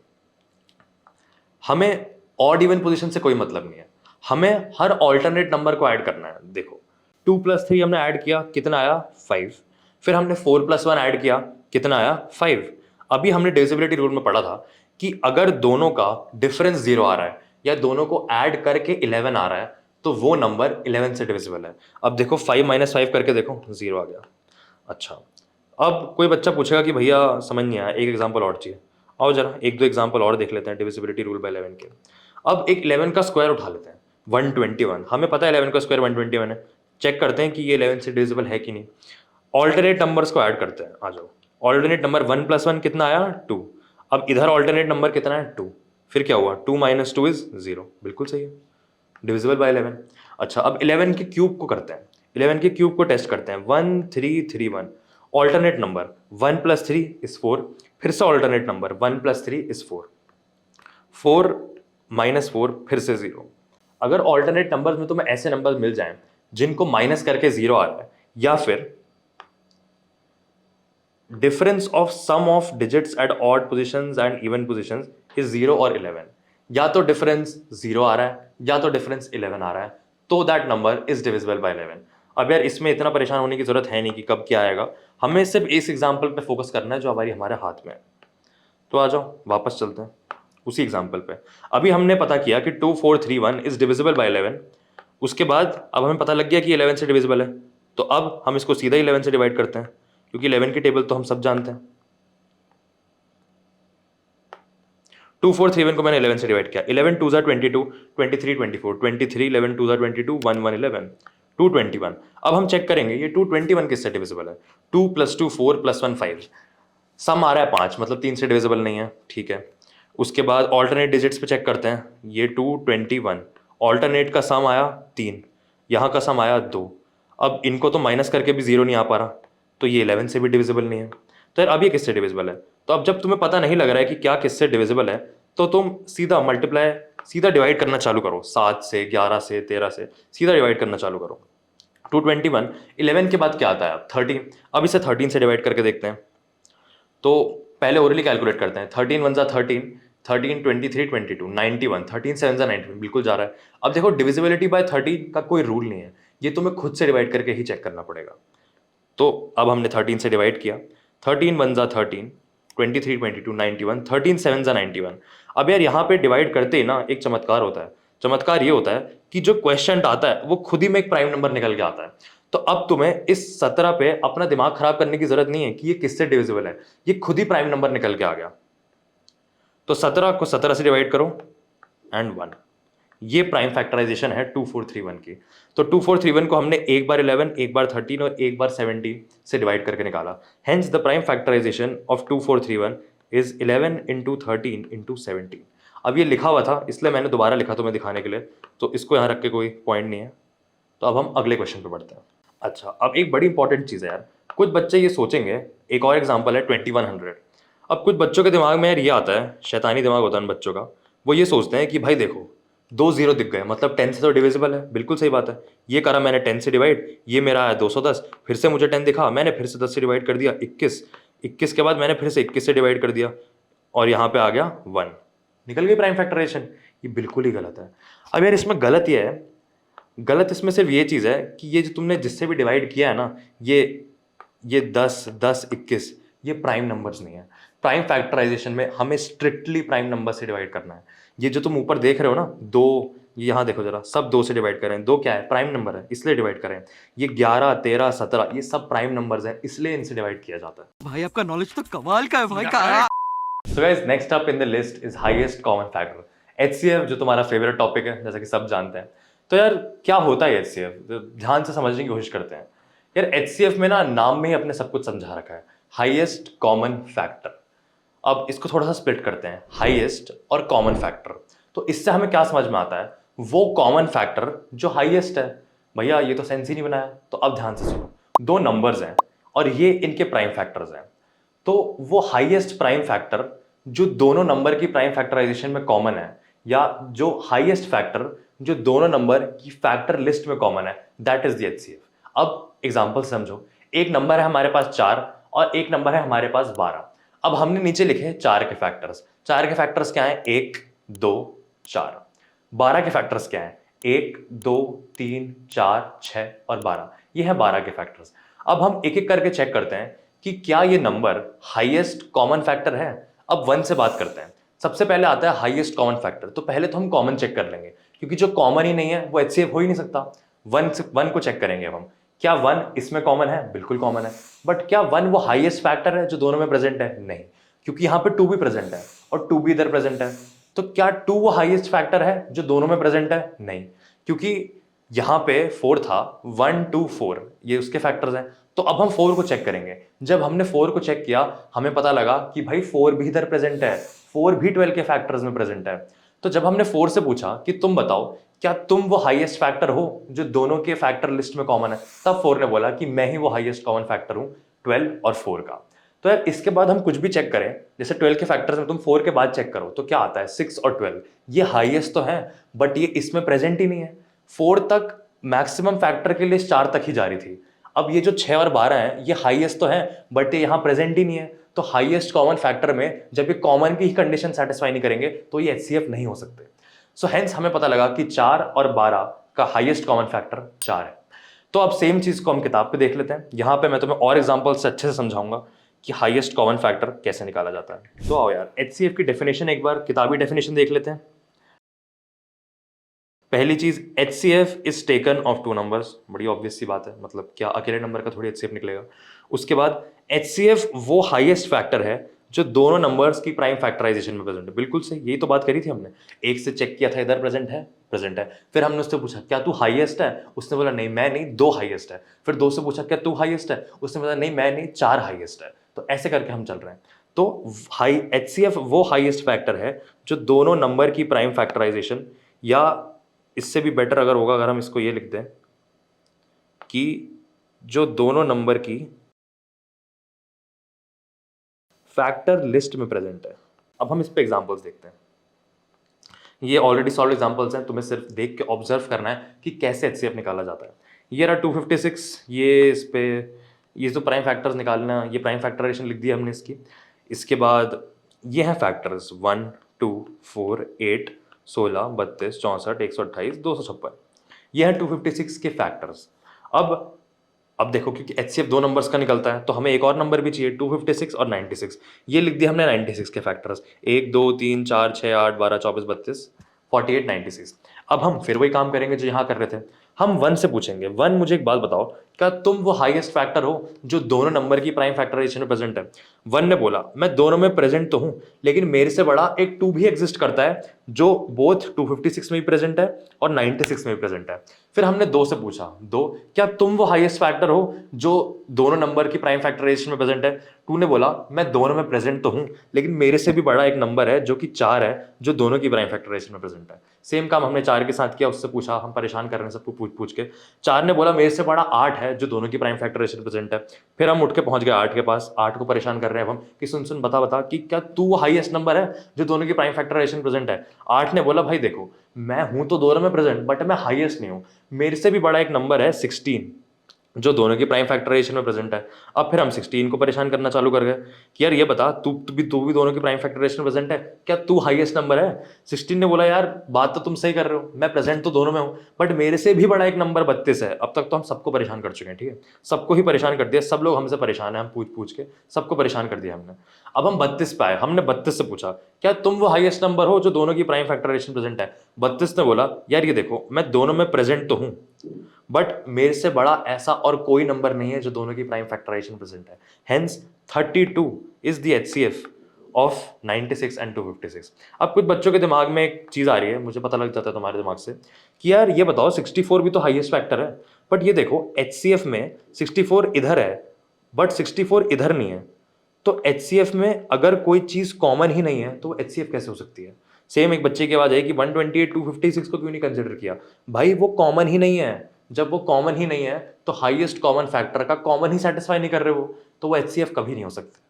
हमें ऑड इवन पोजीशन से कोई मतलब नहीं है, हमें हर ऑल्टरनेट नंबर को ऐड करना है। देखो 2 + 3 हमने ऐड किया, कितना आया 5। फिर हमने 4 + 1 ऐड किया, कितना आया 5। अभी हमने डिविजिबिलिटी रूल में पढ़ा था कि अगर दोनों का डिफरेंस 0 आ रहा है या दोनों को ऐड करके 11 आ रहा है तो वो नंबर 11 से डिविजिबल है। अब देखो 5 - 5 करके देखो 0 आ गया। अच्छा अब कोई बच्चा पूछेगा कि भैया समझ नहीं आया, एक एग्जांपल और चाहिए। आओ जरा एक दो एग्जांपल और देख लेते हैं डिविजिबिलिटी रूल बाय 11 के। अब एक 11 का स्क्वायर उठा लेते हैं 121, हमें पता है 11 का स्क्वायर 121 है। चेक करते हैं कि ये 11 से डिविजिबल है कि नहीं। ऑल्टरनेट नंबर्स को ऐड करते हैं, आ जाओ। ऑल्टरनेट नंबर 1 + 1 कितना आया 2। अब इधर ऑल्टरनेट नंबर कितना है 2, फिर क्या हुआ 2 - 2 इज 0, बिल्कुल सही है, डिविजिबल बाय 11। अच्छा अब 11 के क्यूब को करते हैं, 11 के क्यूब को टेस्ट करते हैं 1331। ऑल्टरनेट नंबर 1 + 3 इज 4, फिर से ऑल्टरनेट नंबर 1 + 3 इज 4, 4 - 4 फिर से 0। अगर ऑल्टरनेट नंबर्स में तुम्हें ऐसे नंबर मिल जाएं जिनको माइनस करके 0 आ रहा है, या फिर difference of sum of digits at odd positions and even positions is 0 और 11, या तो डिफरेंस 0 आ रहा है या तो डिफरेंस 11 आ रहा है, तो that number is divisible by 11। अब यार इसमें इतना परेशान होने की जरूरत है नहीं कि कब क्या आएगा, हमें सिर्फ इस एग्जाम्पल पे फोकस करना है जो हमारे हाथ में है। तो आ जाओ वापस चलते हैं उसी एग्जाम्पल पे। अभी हमने पता किया कि 2431 इज डिविजिबल बाय 11, उसके बाद अब हमें पता लग गया कि 11 से डिविजिबल है, तो अब हम इसको सीधा 11 से डिवाइड करते हैं क्योंकि 11 की टेबल तो हम सब जानते हैं। 2431 को मैंने 11 से डिवाइड किया, 11 2 = 22, 23 24, 23 11 2 = 22, 1 1 11, 221। अब हम चेक करेंगे ये 221 किससे डिविजिबल है। 2 + 2 4 + 1 5, सम आ रहा है 5, मतलब 3 से डिविजिबल नहीं है, ठीक है। उसके बाद ऑल्टरनेट डिजिट्स पे चेक करते हैं, ये 221, ऑल्टरनेट का सम आया 3, यहाँ का सम आया 2। अब इनको तो माइनस करके भी 0 नहीं आ पा रहा, तो ये 11 से भी डिविजिबल नहीं है। तो यार अब ये किससे डिविजिबल है? तो अब जब तुम्हें पता नहीं लग रहा है कि क्या किससे डिविजिबल है, तो तुम सीधा मल्टीप्लाई, सीधा डिवाइड करना चालू करो, 7 से 11 से 13 से सीधा डिवाइड करना चालू करो। 221, 11 के बाद क्या आता है 13, अब इसे 13 से डिवाइड करके देखते हैं। तो पहले ओरली कैलकुलेट करते हैं, 13 1 = 13, 13 23 22 91, 13 7 = 91, बिल्कुल जा रहा है। अब देखो डिविजिबिलिटी बाय 13 का कोई रूल नहीं है, ये तुम्हें खुद से डिवाइड करके ही चेक करना पड़ेगा। तो अब हमने 13 से डिवाइड किया, 13 1 = 13, 23 22 91, 13 7 = 91। अब यार यहाँ पे डिवाइड करते ही ना एक चमत्कार होता है। चमत्कार ये होता है कि जो क्वेश्चन आता है वो खुद ही में एक प्राइम नंबर निकल के आता है। तो अब तुम्हें इस 17 पे अपना दिमाग खराब करने की जरूरत नहीं है कि ये किससे डिविजिबल है, ये खुद ही प्राइम नंबर निकल के आ गया। तो 17 को 17 से डिवाइड करो एंड 1, ये प्राइम फैक्टराइजेशन है 2431 की। तो 2431 को हमने एक बार 11, एक बार 13 और एक बार 17 से डिवाइड करके निकाला। Hence the prime factorisation of 2431 is 11 into 13 into 17। अब ये लिखा हुआ था इसलिए मैंने दोबारा लिखा तुम्हें दिखाने के लिए, तो इसको यहाँ रख के कोई पॉइंट नहीं है। तो अब हम अगले क्वेश्चन पे बढ़ते हैं। अच्छा, अब एक बड़ी इंपॉर्टेंट चीज़ है यार, कुछ बच्चे ये सोचेंगे, एक और एग्जांपल है 2100। अब कुछ बच्चों के दिमाग में यार ये आता है, शैतानी दिमाग होता है उन बच्चों का, वो ये सोचते हैं कि भाई देखो 2 जीरो दिख गए मतलब 10 से तो डिविजिबल है। बिल्कुल सही बात है, ये करा मैंने 10 से डिवाइड, ये मेरा आया 210, फिर से मुझे 10 दिखा, मैंने फिर से 10 से डिवाइड कर दिया 21, 21 के बाद मैंने फिर से 21 से डिवाइड कर दिया और यहाँ पे आ गया 1, निकल गई प्राइम फैक्टराइजेशन। ये बिल्कुल ही गलत है। अब यार इसमें गलत ये है, गलत इसमें सिर्फ ये चीज़ है कि ये जो तुमने जिससे भी डिवाइड किया है ना, ये 10, 10, 21, ये प्राइम नंबर्स नहीं है। प्राइम फैक्टराइजेशन में हमें स्ट्रिक्टली प्राइम नंबर से डिवाइड करना है। ये जो तुम ऊपर देख रहे हो ना 2, ये यहाँ देखो जरा, सब 2 से डिवाइड करें। 2 क्या है, प्राइम नंबर है, इसलिए डिवाइड करें। ये 11, 13, 17 ये सब प्राइम नंबर्स हैं, इसलिए इनसे डिवाइड किया जाता है। भाई आपका नॉलेज तो कमाल का है भाई का। So guys, next up in the list is highest common factor, HCF, जो तुम्हारा फेवरेट टॉपिक है जैसा कि सब जानते हैं। तो यार क्या होता है HCF, तो ध्यान से समझने की कोशिश करते हैं। यार HCF में ना नाम में ही अपने सब कुछ समझा रखा है, हाईएस्ट कॉमन फैक्टर। अब इसको थोड़ा सा स्प्लिट करते हैं, हाईएस्ट और कॉमन फैक्टर। तो इससे हमें क्या समझ में आता है, वो कॉमन फैक्टर जो हाईएस्ट है। भैया ये तो सेंस ही नहीं बनाया। तो अब ध्यान से सुनो, 2 नंबर्स हैं और ये इनके प्राइम फैक्टर्स हैं। तो वो हाईएस्ट प्राइम फैक्टर जो दोनों नंबर की प्राइम फैक्टराइजेशन में कॉमन है, या जो हाईएस्ट फैक्टर जो दोनों नंबर की फैक्टर लिस्ट में कॉमन है, दैट इज द HCF। अब एग्जांपल समझो, एक नंबर है हमारे पास 4 और एक नंबर है हमारे पास 12। अब हमने नीचे लिखे 4 के फैक्टर्स। 4 के फैक्टर्स क्या हैं, 1, 2, 4। 12 के फैक्टर्स क्या हैं, 1, 2, 3, 4, 6 और 12। ये है 12 के फैक्टर्स। अब हम एक एक करके चेक करते हैं कि क्या ये नंबर हाईएस्ट कॉमन फैक्टर है। अब 1 से बात करते हैं। सबसे पहले आता है हाईएस्ट कॉमन फैक्टर। तो पहले तो हम कॉमन चेक कर लेंगे, क्योंकि जो कॉमन ही नहीं है वो HCF हो ही नहीं सकता। 1 को चेक करेंगे अब हम, क्या 1 इसमें कॉमन है, बिल्कुल कॉमन है। बट क्या 1 वो हाईएस्ट फैक्टर है जो दोनों में प्रेजेंट है, नहीं, क्योंकि यहाँ पे 2 भी प्रेजेंट है और 2 भी इधर प्रेजेंट है। तो क्या 2 वो हाईएस्ट फैक्टर है जो दोनों में प्रेजेंट है, नहीं, क्योंकि यहाँ पे 4 था, 1, 2, 4 ये उसके फैक्टर्स हैं। तो अब हम 4 को चेक करेंगे। जब हमने 4 को चेक किया हमें पता लगा कि भाई 4 भी इधर प्रेजेंट है, 4 भी 12 के फैक्टर्स में प्रेजेंट है। तो जब हमने 4 से पूछा कि तुम बताओ क्या तुम वो हाईएस्ट फैक्टर हो जो दोनों के फैक्टर लिस्ट में कॉमन है, तब 4 ने बोला कि मैं ही वो हाईएस्ट कॉमन फैक्टर हूं 12 और 4 का। तो यार इसके बाद हम कुछ भी चेक करें, जैसे 12 के फैक्टर्स में तुम 4 के बाद चेक करो तो क्या आता है, 6 और 12। ये हाईएस्ट तो है बट ये इसमें प्रेजेंट ही नहीं है। 4 तक मैक्सिमम फैक्टर की लिस्ट 4 तक ही जा रही थी। अब ये जो 6 और 12 हैं ये हाईएस्ट तो है बट ये यहाँ प्रेजेंट ही नहीं है। तो हाईएस्ट कॉमन फैक्टर में जब ये कॉमन की ही कंडीशन सेटिस्फाई नहीं करेंगे तो ये HCF नहीं हो सकते। सो हेंस हमें पता लगा कि 4 और 12 का हाईएस्ट कॉमन फैक्टर 4 है। तो अब सेम चीज को हम किताब पे देख लेते हैं। यहाँ पे मैं तुम्हें और एग्जांपल से अच्छे से समझाऊंगा कि हाईएस्ट कॉमन फैक्टर कैसे निकाला जाता है। तो आओ यार HCF की डेफिनेशन एक बार किताबी डेफिनेशन देख लेते हैं। पहली चीज, HCF is taken of 2 numbers. बड़ी ऑब्वियस सी बात है, मतलब क्या अकेले नंबर का थोड़ी HCF निकलेगा। उसके बाद HCF वो हाईएस्ट फैक्टर है जो दोनों नंबर्स की प्राइम फैक्टराइजेशन में प्रेजेंट है। बिल्कुल सही, यही तो बात करी थी हमने। एक से चेक किया था इधर प्रेजेंट है, प्रेजेंट है। फिर हमने उससे पूछा क्या तू हाईएस्ट है, उसने बोला नहीं मैं नहीं, 2 हाईएस्ट है। फिर 2 से पूछा क्या तू हाईएस्ट है, उसने बोला नहीं मैं नहीं, 4 हाईएस्ट है। तो ऐसे करके हम चल रहे हैं। तो HCF वो हाईएस्ट फैक्टर है जो दोनों नंबर की प्राइम फैक्टराइजेशन, या इससे भी बेटर अगर होगा अगर हम इसको ये लिख दें कि जो दोनों नंबर की फैक्टर लिस्ट में प्रेजेंट है। अब हम इस पे एग्जांपल्स देखते हैं। ये ऑलरेडी सॉल्व एग्जांपल्स हैं, तुम्हें सिर्फ देख के ऑब्जर्व करना है कि कैसे HCF निकाला जाता है। ये रहा 256, ये इस पे ये जो प्राइम फैक्टर्स निकालना, ये प्राइम फैक्टराइजेशन लिख दी हमने इसकी। इसके बाद ये हैं फैक्टर्स 1, 2, 4, 8, 16, 32, 64, 128, 256। ये हैं 256 के फैक्टर्स। अब देखो क्योंकि HCF 2 नंबर्स का निकलता है तो हमें एक और नंबर भी चाहिए, 256 और 96। ये लिख दिया हमने 96 के फैक्टर्स, 1, 2, 3, 4, 6, 8, 12, 24, 32, 48, 96। अब हम फिर वही काम करेंगे जो यहाँ कर रहे थे। हम वन से पूछेंगे, वन मुझे एक बात बताओ, क्या तुम वो हाईएस्ट फैक्टर हो जो दोनों नंबर की प्राइम फैक्टराइजेशन में प्रेजेंट है? वन ने बोला मैं दोनों में प्रेजेंट तो हूं, लेकिन मेरे से बड़ा एक टू भी एग्जिस्ट करता है जो बोथ 256 में भी प्रेजेंट है और 96 में भी प्रेजेंट है। फिर हमने दो से पूछा, दो क्या तुम वो हाईएस्ट फैक्टर हो जो दोनों नंबर की प्राइम फैक्टराइजेशन में प्रेजेंट है? टू ने बोला मैं दोनों में प्रेजेंट तो हूं, लेकिन मेरे से भी बड़ा एक नंबर है जो कि 4 है, जो दोनों की प्राइम फैक्टराइजेशन में प्रेजेंट है। सेम काम हमने 4 के साथ किया, उससे पूछा, हम परेशान कर रहे हैं सबको पूछ पूछ के। 4 ने बोला मेरे से बड़ा 8 है जो दोनों की प्राइम फैक्टराइजेशन प्रेजेंट है। फिर हम उठ के पहुंच गए 8 के पास, 8 को परेशान कर रहे हैं अब हम कि सुन सुन बता बता कि क्या तू वो हाईएस्ट नंबर है जो दोनों की प्राइम फैक्टराइजेशन प्रेजेंट है? 8 ने बोला भाई देखो मैं हूं तो दोनों में प्रेजेंट, बट मैं हाईएस्ट नहीं हूं, मेरे से भी बड़ा एक नंबर है 16 जो दोनों की प्राइम फैक्टराइजेशन में प्रेजेंट है। अब फिर हम 16 को परेशान करना चालू कर गए कि यार ये बता तू भी दोनों की प्राइम फैक्टराइजेशन में प्रेजेंट है, क्या तू हाईएस्ट नंबर है? 16 ने बोला यार बात तो तुम सही कर रहे हो, मैं प्रेजेंट तो दोनों में हूं, बट मेरे से भी बड़ा एक नंबर 32 है। अब तक तो हम सबको परेशान कर चुके हैं, ठीक है, सबको ही परेशान कर दिया, सब लोग हमसे परेशान है, हम पूछ पूछ के सबको परेशान कर दिया हमने। अब हम 32 पे आए, हमने 32 से पूछा क्या तुम वो हाईएस्ट नंबर हो जो दोनों की प्राइम फैक्टराइजेशन प्रेजेंट है? 32 ने बोला यार ये देखो मैं दोनों में प्रेजेंट तो हूं, बट मेरे से बड़ा ऐसा और कोई नंबर नहीं है जो दोनों की प्राइम फैक्टराइजेशन प्रेजेंट है। Hence 32 is the HCF of 96 and 256। अब कुछ बच्चों के दिमाग में एक चीज आ रही है, मुझे पता लग जाता है तुम्हारे दिमाग से, कि यार ये बताओ 64 भी तो हाईएस्ट फैक्टर है, बट ये देखो एचसीएफ में 64 इधर है बट 64 इधर नहीं है, तो एचसीएफ में अगर कोई चीज कॉमन ही नहीं है तो एचसीएफ कैसे हो सकती है? सेम एक बच्चे की आवाज आई कि 128 256 को क्यों नहीं कंसिडर किया? भाई वो कॉमन ही नहीं है, जब वो कॉमन ही नहीं है तो हाईएस्ट कॉमन फैक्टर का कॉमन ही सेटिस्फाई नहीं कर रहे वो, तो वो एचसीएफ कभी नहीं हो सकते।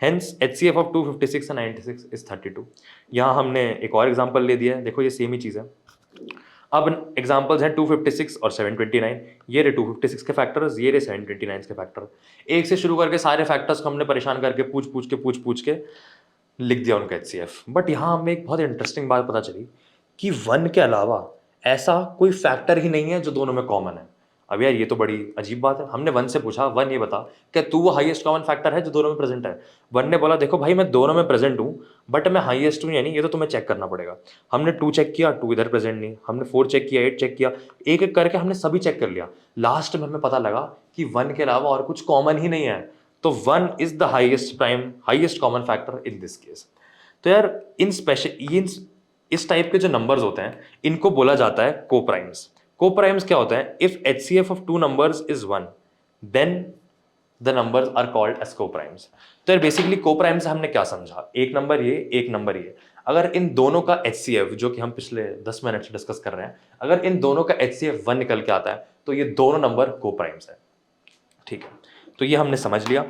Hence HCF of 256 and 96 is 32। यहाँ हमने एक और एग्जांपल ले दिया है, देखो ये सेम ही चीज है। अब एग्जांपल्स हैं 256 और 729। ये रहे 256 के फैक्टर्स, ये रहे 729 के फैक्टर। एक से शुरू करके सारे फैक्टर्स को हमने परेशान करके पूछ के लिख दिया उनका एचसीएफ। बट यहाँ हमें एक बहुत इंटरेस्टिंग बात पता चली कि वन के अलावा ऐसा कोई फैक्टर ही नहीं है जो दोनों में कॉमन है। अब यार ये तो बड़ी अजीब बात है। हमने वन से पूछा, वन ये बता क्या तू वो हाईएस्ट कॉमन फैक्टर है जो दोनों में प्रेजेंट है? वन ने बोला देखो भाई मैं दोनों में प्रेजेंट हूँ, बट मैं हाईएस्ट हूँ या नहीं ये तो तुम्हें चेक करना पड़ेगा। हमने 2 चेक किया, 2 इधर प्रेजेंट नहीं, हमने 4 चेक किया, 8 चेक किया, एक एक करके हमने सभी चेक कर लिया। लास्ट में हमें पता लगा कि वन के अलावा और कुछ कॉमन ही नहीं है, तो one is the highest common factor in this case. तो यार इस टाइप के जो नंबर्स होते हैं इनको बोला जाता है कोप्राइम्स। कोप्राइम्स क्या होता है? If HCF of two numbers is 1 then the numbers are called as coprimes. तो यार बेसिकली कोप्राइम से हमने क्या समझा? एक नंबर ये, एक नंबर ये, अगर इन दोनों का एचसीएफ, जो कि हम पिछले 10 मिनट से डिस्कस कर रहे हैं, अगर इन दोनों का एचसीएफ 1 निकल के आता है तो ये दोनों नंबर कोप्राइम्स है। ठीक है, तो ये हमने समझ लिया।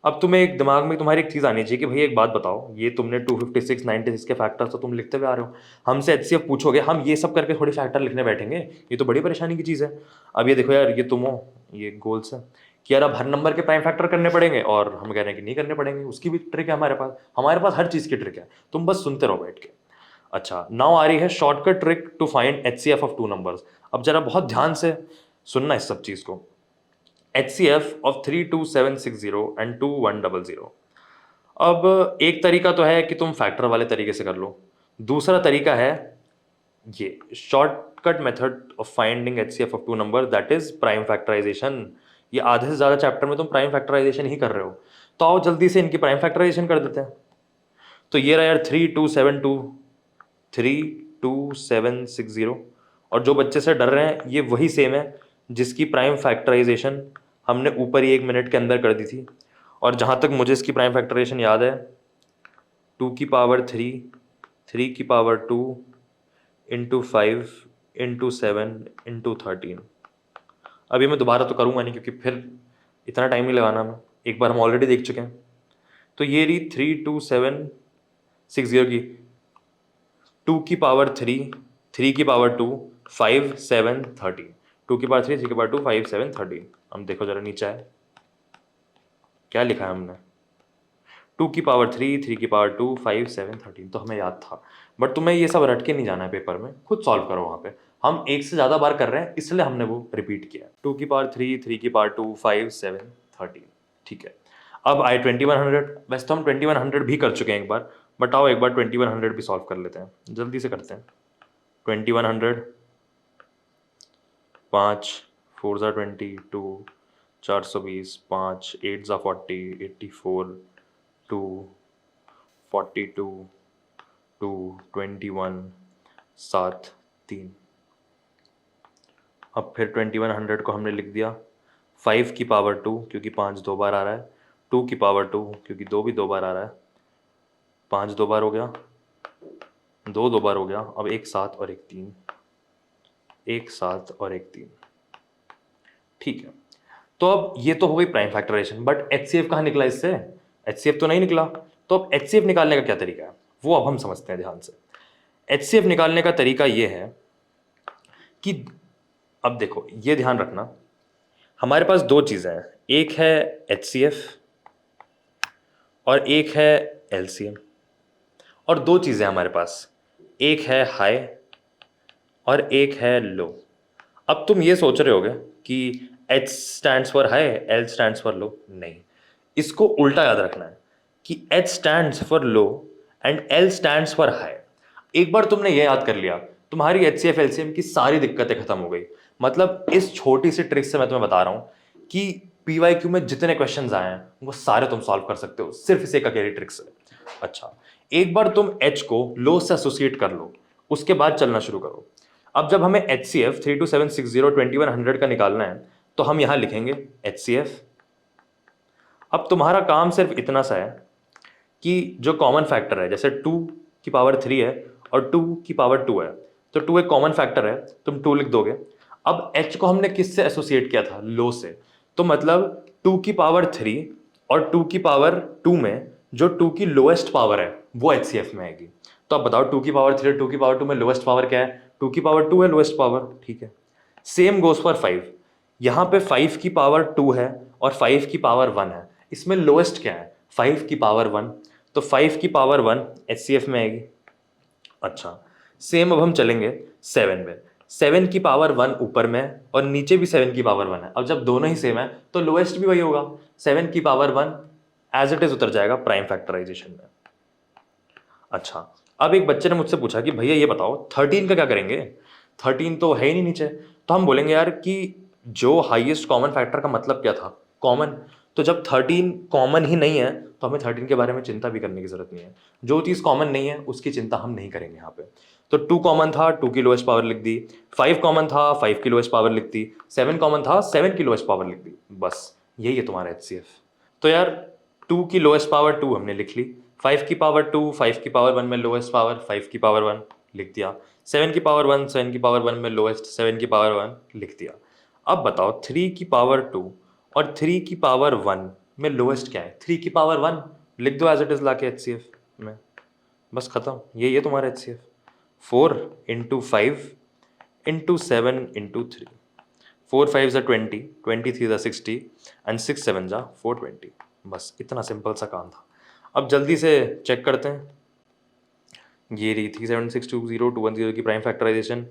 अब तुम्हें एक दिमाग में तुम्हारी एक चीज आनी चाहिए कि भाई एक बात बताओ, ये तुमने 256 96 के फैक्टर्स तो तुम लिखते हुए आ रहे हो, हमसे एचसीएफ पूछोगे, हम ये सब करके थोड़ी फैक्टर लिखने बैठेंगे? ये तो बड़ी परेशानी की चीज है। अब ये देखो यार, ये तुम हो, ये गोल्स है कि यार अब हर नंबर के प्राइम फैक्टर करने पड़ेंगे, और हम कह रहे हैं कि नहीं करने पड़ेंगे, उसकी भी ट्रिक है हमारे पास हर चीज की ट्रिक है, तुम बस सुनते रहो बैठ के। अच्छा, नाउ आ रही है shortcut trick to find HCF of two numbers. अब जरा बहुत ध्यान से सुनना इस सब चीज को। HCF of 32760 and 2100। अब एक तरीका तो है कि तुम फैक्टर वाले तरीके से कर लो, दूसरा तरीका है ये shortcut method of finding HCF of two number, that is prime factorisation. ये आधे से ज्यादा चैप्टर में तुम प्राइम फैक्टराइजेशन ही कर रहे हो, तो आओ जल्दी से इनकी प्राइम फैक्टराइजेशन कर देते हैं। तो ये रहा यार 3260, और जो बच्चे से डर रहे हैं ये वही सेम है जिसकी प्राइम फैक्टराइजेशन हमने ऊपर ही 1 मिनट के अंदर कर दी थी। और जहाँ तक मुझे इसकी प्राइम फैक्टराइजेशन याद है, 2 की पावर 3, 3 की पावर 2 इंटू 5 इंटू 7 इंटू 13। अभी मैं दोबारा तो करूँगा नहीं क्योंकि फिर इतना टाइम नहीं लगाना मैं, एक बार हम ऑलरेडी देख चुके हैं। तो ये रही 32760 की 2 की पावर 3, 3 की पावर 2, 5 7 13, 2 की पावर 3, 3 की पावर 2, 5 7 13। हम देखो जरा नीचे है क्या लिखा है हमने, 2 की पावर 3, 3 की पावर 2, 5 7 13, तो हमें याद था। बट तुम्हें ये सब रट के नहीं जाना है पेपर में, खुद सॉल्व करो वहाँ पे। हम एक से ज़्यादा बार कर रहे हैं इसलिए हमने वो रिपीट किया। 2 की पावर 3, 3 की पावर 2, 5 7 13। ठीक है, अब आए 2100। वैसे तो हम 2100 भी कर चुके हैं एक बार, बट आओ एक बार 2100 भी सॉल्व कर लेते हैं, जल्दी से करते हैं। 2100 5 4 ज़ा 20, 2 420, 5 8 ज़ा 40, 84, 2 42, 2 21, 7 3। अब फिर 2100 को हमने लिख दिया 5 की पावर 2 क्योंकि 5 दो बार आ रहा है, 2 की पावर 2 क्योंकि 2 भी दो बार आ रहा है, 5 दो बार हो गया, 2 दो बार हो गया, अब एक 7 और एक 3, एक 7 और एक 3। ठीक है, तो अब ये तो हो गई प्राइम फैक्टराइजेशन, बट HCF कहाँ निकला इससे? HCF तो नहीं निकला। तो अब HCF निकालने का क्या तरीका है वो अब हम समझते हैं ध्यान से। HCF निकालने का तरीका ये है कि अब देखो, ये ध्यान रखना, हमारे पास दो चीज़ें हैं, एक है HCF और एक है LCM, और दो चीज़ें हमारे पास, एक है हाई और एक है लो। अब तुम ये सोच रहे होगे कि H stands for high, L stands for low. नहीं, इसको उल्टा याद रखना है कि H stands for low and L stands for high. एक बार तुमने ये याद कर लिया, तुम्हारी HCF LCM की सारी दिक्कतें खत्म हो गई। मतलब इस छोटी सी ट्रिक से मैं तुम्हें बता रहा हूँ कि PYQ में जितने क्वेश्चंस आए हैं वो सारे तुम सॉल्व कर सकते हो सिर्फ इस एक अकेली ट्रिक से। अच्छा, एक बार तुम H को लो से एसोसिएट कर लो, उसके बाद चलना शुरू करो। अब जब हमें HCF 32760 2100 का निकालना है तो हम यहां लिखेंगे HCF। अब तुम्हारा काम सिर्फ इतना सा है कि जो कॉमन फैक्टर है, जैसे 2 की पावर 3 है और 2 की पावर 2 है, तो 2 एक कॉमन फैक्टर है, तुम 2 लिख दोगे। अब H को हमने किससे एसोसिएट किया था? लो से। तो मतलब 2 की पावर 3 और 2 की पावर 2 में जो 2 की लोएस्ट पावर है वो HCF में आएगी। तो अब बताओ 2 की पावर 3 और 2 की पावर 2 में लोएस्ट पावर क्या है? 2 की पावर 2 है लोएस्ट पावर, ठीक है। सेम गोज फॉर 5, यहाँ पे 5 की पावर 2 है और 5 की पावर 1 है, इसमें लोएस्ट क्या है? 5 की पावर 1, तो 5 की पावर 1 HCF में आएगी। अच्छा, सेम अब हम चलेंगे 7 में, 7 की पावर 1 ऊपर में और नीचे भी 7 की पावर 1 है। अब जब दोनों ही सेम है तो लोएस्ट भी वही होगा, 7 की पावर 1 एज इट इज उतर जाएगा प्राइम फैक्टराइजेशन में। अच्छा, अब एक बच्चे ने मुझसे पूछा कि भैया ये बताओ 13 का क्या करेंगे? 13 तो है ही नहीं नीचे। तो हम बोलेंगे यार कि जो हाईएस्ट कॉमन फैक्टर का मतलब क्या था? कॉमन। तो जब 13 कॉमन ही नहीं है तो हमें 13 के बारे में चिंता भी करने की जरूरत नहीं है। जो चीज़ कॉमन नहीं है उसकी चिंता हम नहीं करेंगे यहाँ पे। तो 2 कॉमन था, 2 की लोएस्ट पावर लिख दी, 5 कॉमन था, 5 की लोएस्ट पावर लिख दी, 7 कॉमन था, 7 की लोएस्ट पावर लिख दी, बस यही है तुम्हारा HCF। तो यार 2 की लोएस्ट पावर 2 हमने लिख ली, 5 की पावर 2, 5 की पावर 1 में लोएस्ट पावर 5 की पावर 1 लिख दिया, 7 की पावर 1, 7 की पावर 1 में लोएस्ट 7 की पावर 1 लिख दिया। अब बताओ 3 की पावर 2 और 3 की पावर 1 में लोएस्ट क्या है? 3 की पावर 1 लिख दो एज इट इज लाके HCF में, बस खत्म। ये तुम्हारा HCF। 4 इंटू 5 इंटू 7 इंटू 3, 4 5 ज़ा 20, 23 ज़ा 60 एंड 6 7 ज़ा 420। बस इतना सिंपल सा काम था। अब जल्दी से चेक करते हैं, ये रही 37620 210 की प्राइम फैक्टराइजेशन।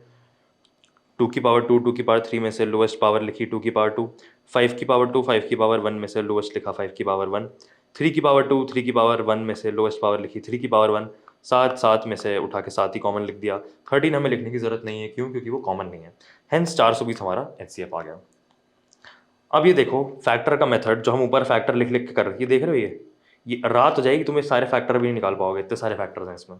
2 की पावर 2, 2 की पावर 3 में से लोएस्ट पावर लिखी 2 की पावर 2, 5 की पावर 2, 5 की पावर 1 में से लोएस्ट लिखा 5 की पावर 1, 3 की पावर 2, 3 की पावर 1 में से लोएस्ट पावर लिखी 3 की पावर 1, 7 में से उठा के 7 ही कॉमन लिख दिया। 13 हमें लिखने की जरूरत नहीं है, क्यों? क्योंकि वो कॉमन नहीं है। हेंस 420 हमारा HCF आ गया। अब ये देखो फैक्टर का मेथड, जो हम ऊपर फैक्टर लिख लिख के कर रहे हैं, ये देख रहे हो, ये रात हो जाएगी तुम्हें सारे फैक्टर भी नहीं निकाल पाओगे, इतने सारे फैक्टर्स हैं इसमें।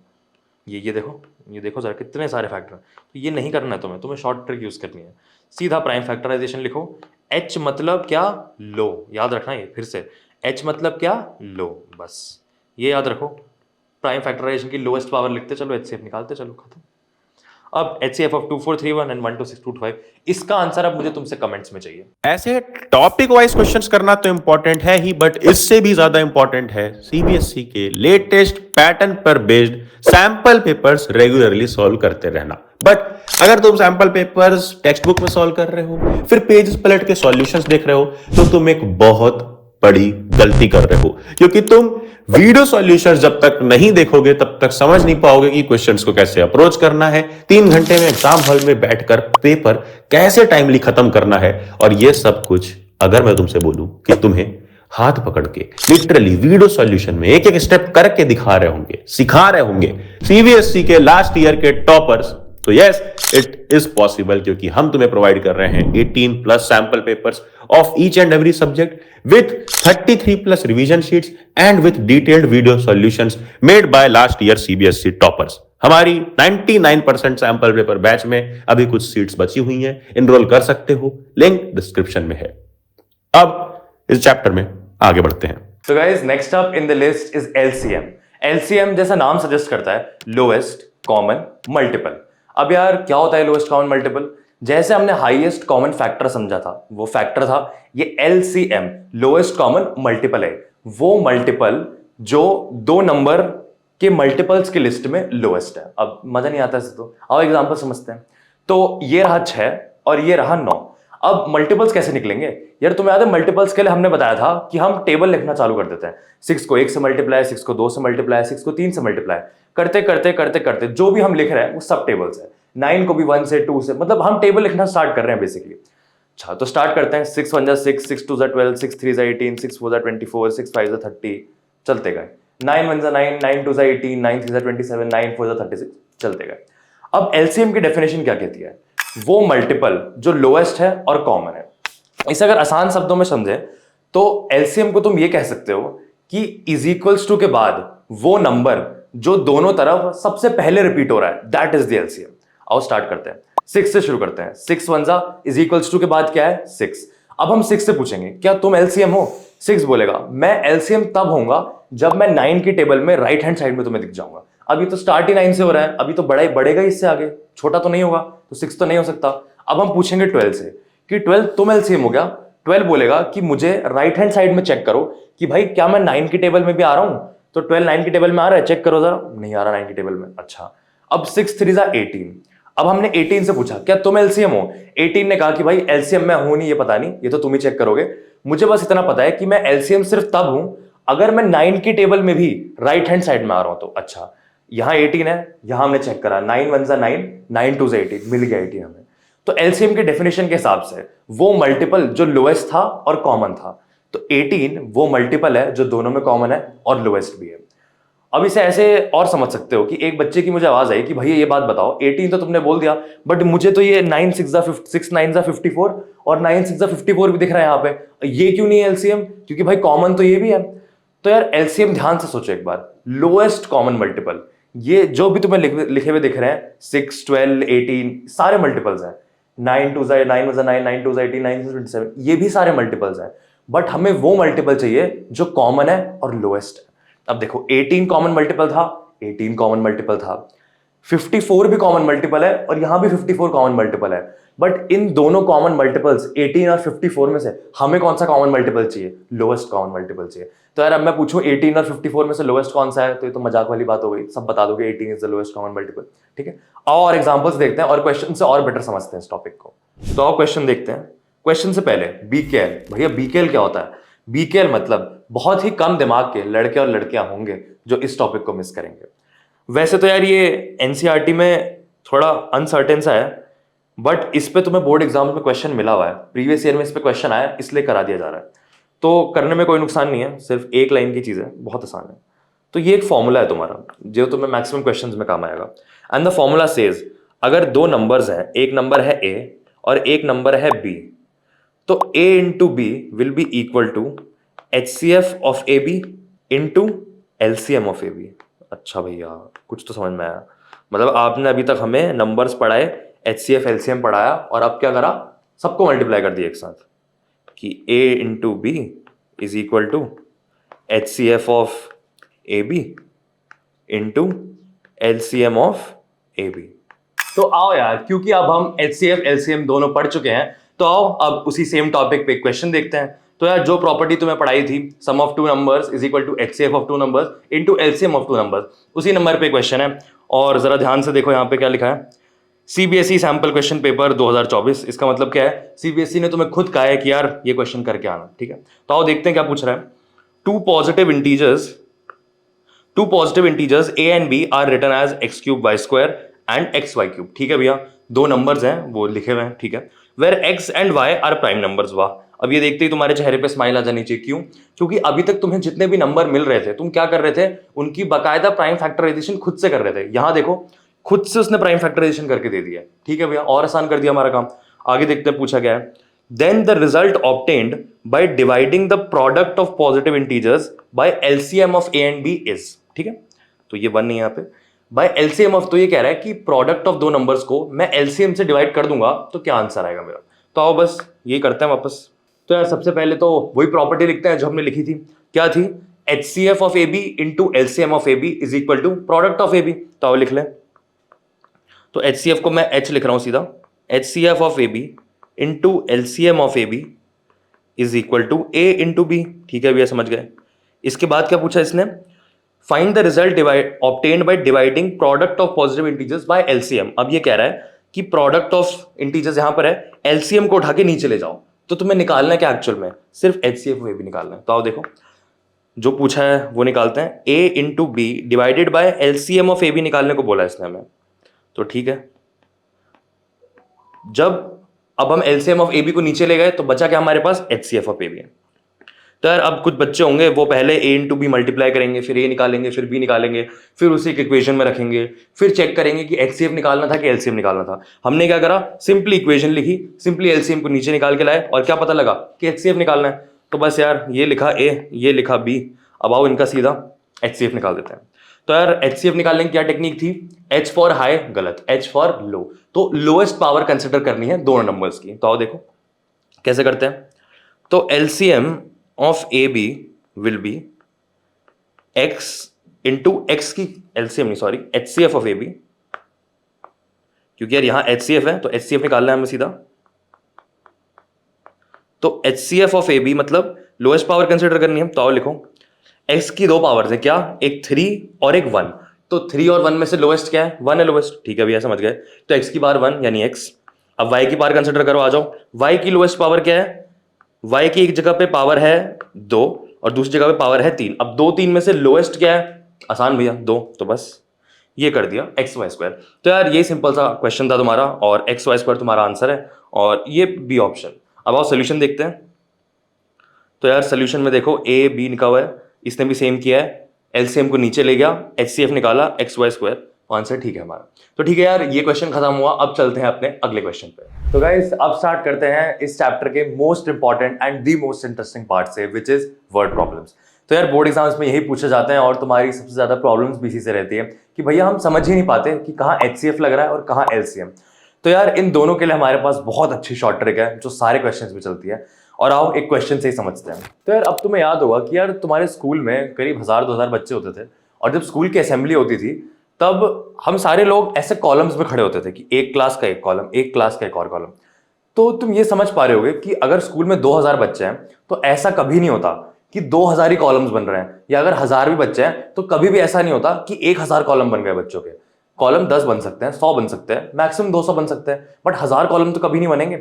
ये देखो जरा कितने सारे फैक्टर। तो ये नहीं करना है तुम्हें शॉर्ट ट्रिक यूज करनी है। सीधा प्राइम फैक्टराइजेशन लिखो। H मतलब क्या? लो। याद रखना ये फिर से, H मतलब क्या? लो। बस ये याद रखो। प्राइम फैक्टराइजेशन की लोएस्ट पावर लिखते चलो, HCF निकालते चलो, खत्म। अब HCF ऑफ 2431 एंड 12625, इसका आंसर अब मुझे तुमसे कमेंट्स में चाहिए। ऐसे टॉपिक वाइज क्वेश्चंस करना तो इंपॉर्टेंट है ही, बट इससे भी ज्यादा इंपॉर्टेंट है CBSE के लेटेस्ट पैटर्न पर based sample papers regularly solve करते रहना। बट अगर तुम सैंपल पेपर्स टेक्स्ट बुक में सॉल्व कर रहे हो, फिर पेजेस पलट के सॉल्यूशंस देख रहे हो, तो तुम एक बहुत बड़ी गलती कर रहे हो, क्योंकि तुम वीडियो सॉल्यूशंस जब तक नहीं देखोगे तब तक समझ नहीं पाओगे कि क्वेश्चंस को कैसे अप्रोच करना है, 3 घंटे में एग्जाम हॉल में बैठकर पेपर कैसे टाइमली खत्म करना है। और ये सब कुछ अगर मैं तुमसे बोलूं कि तुम्हें हाथ पकड़ के लिटरली वीडियो सॉल्यूशन में एक एक स्टेप करके दिखा रहे होंगे, सिखा रहे होंगे CBSE के लास्ट ईयर के टॉपर्स तो यस, इट इज पॉसिबल, क्योंकि हम तुम्हें प्रोवाइड कर रहे हैं 18 plus sample papers of each and every subject with 33 plus revision sheets and with detailed video solutions made by last year CBSE toppers. हमारी 99% sample paper batch में अभी कुछ सीट्स बची हुई हैं, एनरोल कर सकते हो, लिंक डिस्क्रिप्शन में है। अब इस चैप्टर में आगे बढ़ते हैं। So guys, next up in the list is LCM. LCM जैसा नाम सजेस्ट करता है, लोएस्ट कॉमन मल्टीपल। अब यार क्या होता है लोएस्ट कॉमन मल्टीपल? जैसे हमने हाईएस्ट कॉमन फैक्टर समझा था, वो फैक्टर था ये LCM, लोएस्ट कॉमन मल्टीपल है। वो मल्टीपल जो दो नंबर के मल्टीपल्स की लिस्ट में लोएस्ट है। अब मजा नहीं आता इसे तो आओ एग्जांपल समझते हैं। तो ये रहा 6 और ये रहा 9। अब मल्टीपल्स कैसे निकलेंगे यार? तुम्हें याद है मल्टीपल्स के लिए हमने बताया था कि हम टेबल लिखना चालू कर देते हैं। 6 को 1 से मल्टीप्लाई, 6 को 2 से मल्टीप्लाई, 6 को 3 से मल्टीप्लाई करते करते करते करते जो भी हम लिख रहे हैं वो सब टेबल्स है। 9 को भी 1 से 2 से, मतलब हम टेबल लिखना स्टार्ट कर रहे हैं बेसिकली। अच्छा तो स्टार्ट करते हैं। 6 1 6, 6 2 12, 6 3 18, 6 4 24, 6 5 30, चलते गए। 9 1 9, 9 2 18, 9 3 27, 9 4 36, चलते गए। अब एलसीएम की डेफिनेशन क्या कहती है? वो मल्टीपल जो लोएस्ट है और कॉमन है। इसे अगर आसान शब्दों में समझे तो एलसीएम को तुम ये कह सकते हो कि इज इक्वल्स टू के बाद वो नंबर जो दोनों तरफ सबसे पहले रिपीट हो रहा है, दैट इज द एलसीएम। आओ स्टार्ट करते हैं, 6 से शुरू करते हैं। 6 1 इज इक्वल्स टू के बाद क्या है? 6। अब हम 6 से पूछेंगे क्या तुम एलसीएम हो? 6 बोलेगा मैं एलसीएम तब होऊंगा जब मैं 9 की टेबल में राइट हैंड साइड में तुम्हें दिख जाऊंगा। अभी तो स्टार्ट ही 9 से हो रहा है, अभी तो बड़ा ही बढ़ेगा इससे आगे, छोटा तो नहीं होगा, तो 6 तो नहीं हो सकता। अब हम पूछेंगे 12 से कि 12 तुम एलसीएम हो गया? 12 बोलेगा कि मुझे राइट हैंड साइड में चेक करो कि भाई क्या मैं 9 की टेबल में भी आ रहा हूं। तो 12 9 की टेबल में आ रहा है, चेक करो जरा। नहीं आ रहा 9 की टेबल में। अच्छा अब 6 3 18। अब हमने 18 से पूछा क्या तुम एलसीएम हो? 18 ने कहा कि भाई एलसीएम मैं हूं नहीं, ये पता नहीं, ये तो तुम ही चेक करोगे। मुझे बस इतना पता है कि मैं एलसीएम सिर्फ तब हूं अगर मैं 9 की टेबल में भी राइट हैंड साइड में आ रहा हूं। तो अच्छा यहां 18 है, यहां हमने चेक करा 9 1 9, 9 2 18, मिल गया 18 हमें। तो एलसीएम के डेफिनेशन के हिसाब से वो मल्टीपल जो लोएस्ट था और कॉमन था। तो 18 वो मल्टीपल है जो दोनों में कॉमन है और लोएस्ट भी है। अब इसे ऐसे और समझ सकते हो कि एक बच्चे की मुझे आवाज आई कि भैया ये बात बताओ, 18 तो तुमने बोल दिया बट मुझे तो ये 9 6 9 54 और 9 6 54 भी दिख रहा है यहाँ पे, ये क्यों नहीं है एलसीएम? क्योंकि भाई कॉमन तो ये भी है। तो यार एलसीएम ध्यान से सोचो एक बार, लोएस्ट कॉमन मल्टीपल, ये जो भी तुम्हें लिखे हुए दिख रहे हैं 6 12 18 सारे मल्टीपल्स हैं। 9 2 9 9 9 2 18, 9 27, ये भी सारे मल्टीपल्स हैं। बट हमें वो मल्टीपल चाहिए जो कॉमन है और लोएस्ट है। अब देखो 18 कॉमन मल्टीपल था, 18 कॉमन मल्टीपल था, 54 भी कॉमन मल्टीपल है और यहां भी 54 कॉमन मल्टीपल है। बट इन दोनों कॉमन मल्टीपल्स 18 और 54 में से हमें कौन सा कॉमन मल्टीपल चाहिए? लोएस्ट कॉमन मल्टीपल चाहिए। तो यार अब मैं पूछूं 18 और 54 में से लोएस्ट कौन सा है, तो ये तो मजाक वाली बात हो गई, सब बता दोगे 18 is the lowest common multiple. ठीक है, और एग्जांपल्स देखते हैं और क्वेश्चन से और बेटर समझते हैं इस टॉपिक को। तो आओ क्वेश्चन देखते हैं। क्वेश्चन से पहले बीकेएल, भैया बीकेएल क्या होता है? बीकेएल मतलब बहुत ही कम दिमाग के लड़के और लड़कियां होंगे जो इस टॉपिक को मिस करेंगे। वैसे तो यार ये एनसीईआरटी में थोड़ा अनसर्टेन सा है, बट इस पे तुम्हें बोर्ड एग्जाम में क्वेश्चन मिला हुआ है, प्रीवियस ईयर में इस पे क्वेश्चन आया इसलिए करा दिया जा रहा है। तो करने में कोई नुकसान नहीं है, सिर्फ एक लाइन की चीज है, बहुत आसान है। तो ये एक फॉर्मूला है तुम्हारा जो तुम्हें मैक्सिमम क्वेश्चंस में काम आएगा। एंड द फॉर्मूला सेज अगर दो नंबर्स हैं, एक नंबर है ए और एक नंबर है बी, तो a into B will be equal to HCF of A B into LCM of A B. अच्छा भैया कुछ तो समझ में आया, मतलब आपने अभी तक हमें नंबर्स पढ़ाए, HCF LCM पढ़ाया और अब क्या करा, सबको मल्टीप्लाई कर दिया एक साथ कि a into B is equal to HCF of A B into LCM of A B. तो आओ यार, क्योंकि अब हम HCF LCM दोनों पढ़ चुके हैं, तो आओ अब उसी सेम टॉपिक पे क्वेश्चन देखते हैं। तो यार जो प्रॉपर्टी तुम्हें पढ़ाई थी, sum of two numbers is equal to HCF of two numbers into LCM of two numbers, उसी नंबर पे क्वेश्चन है। और जरा ध्यान से देखो यहाँ पे क्या लिखा है, सीबीएसई सैंपल क्वेश्चन पेपर 2024। इसका मतलब क्या है, सीबीएसई ने तुम्हें खुद कहा है कि यार ये क्वेश्चन करके आना। ठीक है, तो आओ देखते हैं क्या पूछ रहा है। Two positive integers a and b are written as x cube y square and xy cube. ठीक है भैया, दो नंबर्स हैं वो लिखे हुए हैं। ठीक है, where x and y are prime numbers. वाह, अब ये देखते ही तुम्हारे चेहरे पे स्माइल आ जानी चाहिए। क्यों? क्योंकि अभी तक तुम्हें जितने भी नंबर मिल रहे थे, तुम क्या कर रहे थे, उनकी बाकायदा प्राइम फैक्टराइजेशन खुद से कर रहे थे। यहां देखो खुद से उसने प्राइम फैक्टराइजेशन करके दे दिया। ठीक है भैया, और आसान कर दिया हमारा काम। आगे देखते हैं पूछा गया है, then the result obtained by dividing the product of positive integers by LCM of A and B is. ठीक है, तो ये वन नहीं यहाँ पे, बाय एलसीएम ऑफ, तो ये कह रहा है कि प्रोडक्ट ऑफ दो नंबर्स को मैं एलसीएम से डिवाइड कर दूंगा तो क्या आंसर आएगा मेरा। तो आओ बस यही करते हैं वापस। तो यार सबसे पहले तो वही प्रॉपर्टी लिखते हैं जो हमने लिखी थी, क्या थी, HCF of A B into LCM of A B is equal to product of A B. तो आओ लिख लें। तो HCF को मैं H लिख रहा हूं सीधा, HCF of A B into LCM of A B is equal to A into B. ठीक है भैया, समझ गए। इसके बाद क्या पूछा इसने, find the result obtained by dividing product of positive integers by LCM. अब ये कह रहा है कि प्रोडक्ट ऑफ इंटीजर्स यहां पर है, एलसीएम को उठा के नीचे ले जाओ। तो तुम्हें निकालना है क्या एक्चुअल में, सिर्फ HCF ऑफ ए बी निकालना है। तो आओ देखो जो पूछा है वो निकालते हैं, A into B divided by LCM of A B निकालने को बोला इसने हमें। तो ठीक है, जब अब हम एलसीएम ऑफ ए बी को नीचे ले गए तो बचा क्या हमारे पास, HCF ऑफ ए बी है। तो यार अब कुछ बच्चे होंगे वो पहले ए इंटू बी मल्टीप्लाई करेंगे, फिर ए निकालेंगे, फिर बी निकालेंगे, फिर उसे एक इक्वेशन में रखेंगे, फिर चेक करेंगे कि HCF निकालना था कि एलसीएम निकालना था। हमने क्या करा, सिंपली इक्वेशन लिखी, सिंपली एलसीएम को नीचे निकाल के लाए और क्या पता लगा कि HCF निकालना है। तो बस यार ये लिखा ए, ये लिखा बी, अब आओ इनका सीधा HCF निकाल देते हैं। तो यार HCF निकालने की क्या टेक्निक थी, H फॉर हाई गलत, H फॉर लो, तो लोएस्ट पावर कंसिडर करनी है दोनों नंबर्स की। तो आओ देखो कैसे करते हैं। तो LCM of A B will be x into X की एलसीएम नहीं sorry HCF of A B, क्योंकि यार यहां HCF है तो HCF निकालना है हमें सीधा। तो HCF ऑफ ए बी मतलब लोएस्ट पावर कंसिडर करनी है। तो आओ लिखो, x की दो पावर्स है क्या, एक 3 और एक 1। तो 3 और 1 में से लोएस्ट क्या है, 1 है लोएस्ट। ठीक है भैया, समझ गए। तो x की पावर 1 यानी x। अब y की पावर कंसिडर करो, आ जाओ। y की लोएस्ट पावर क्या है, y की एक जगह पे पावर है 2 और दूसरी जगह पे पावर है 3। अब 2 3 में से लोएस्ट क्या है, आसान भैया 2। तो बस ये कर दिया XY²। तो यार ये सिंपल सा क्वेश्चन था तुम्हारा और XY² तुम्हारा आंसर है और ये बी ऑप्शन। अब आओ सोल्यूशन देखते हैं। तो यार सोल्यूशन में देखो ए बी लिखा हुआ है, इसने भी सेम किया है, एलसीएम को नीचे ले गया, HCF निकाला, XY², आंसर ठीक है हमारा। तो ठीक है यार, ये क्वेश्चन खत्म हुआ। अब चलते हैं अपने अगले क्वेश्चन पे। तो गाइस अब स्टार्ट करते हैं इस चैप्टर के most important and the most interesting part से, विच इज वर्ड प्रॉब्लम्स। तो यार बोर्ड एग्जाम्स में यही पूछे जाते हैं और तुम्हारी सबसे ज्यादा प्रॉब्लम्स भी इसी से रहती है कि भैया हम समझ ही नहीं पाते कि कहाँ HCF लग रहा है और कहाँ LCM। तो यार इन दोनों के लिए हमारे पास बहुत अच्छी शॉर्ट ट्रिक है जो सारे क्वेश्चंस में चलती है। और आओ एक क्वेश्चन से ही समझते हैं। तो यार अब तुम्हें याद होगा कि यार तुम्हारे स्कूल में करीब 1000-2000 बच्चे होते थे और जब स्कूल की असेंबली होती थी तब हम सारे लोग ऐसे कॉलम्स में खड़े होते थे कि एक क्लास का एक कॉलम, एक क्लास का एक और कॉलम। तो तुम ये समझ पा रहे होगे कि अगर स्कूल में 2000 बच्चे हैं तो ऐसा कभी नहीं होता कि 2000 ही कॉलम्स बन रहे हैं, या अगर 1000 भी बच्चे हैं तो कभी भी ऐसा नहीं होता कि 1000 कॉलम बन गए बच्चों के। कॉलम 10 बन सकते हैं, 100 बन सकते हैं, मैक्सिमम 200 बन सकते हैं, बट 1000 कॉलम तो कभी नहीं बनेंगे।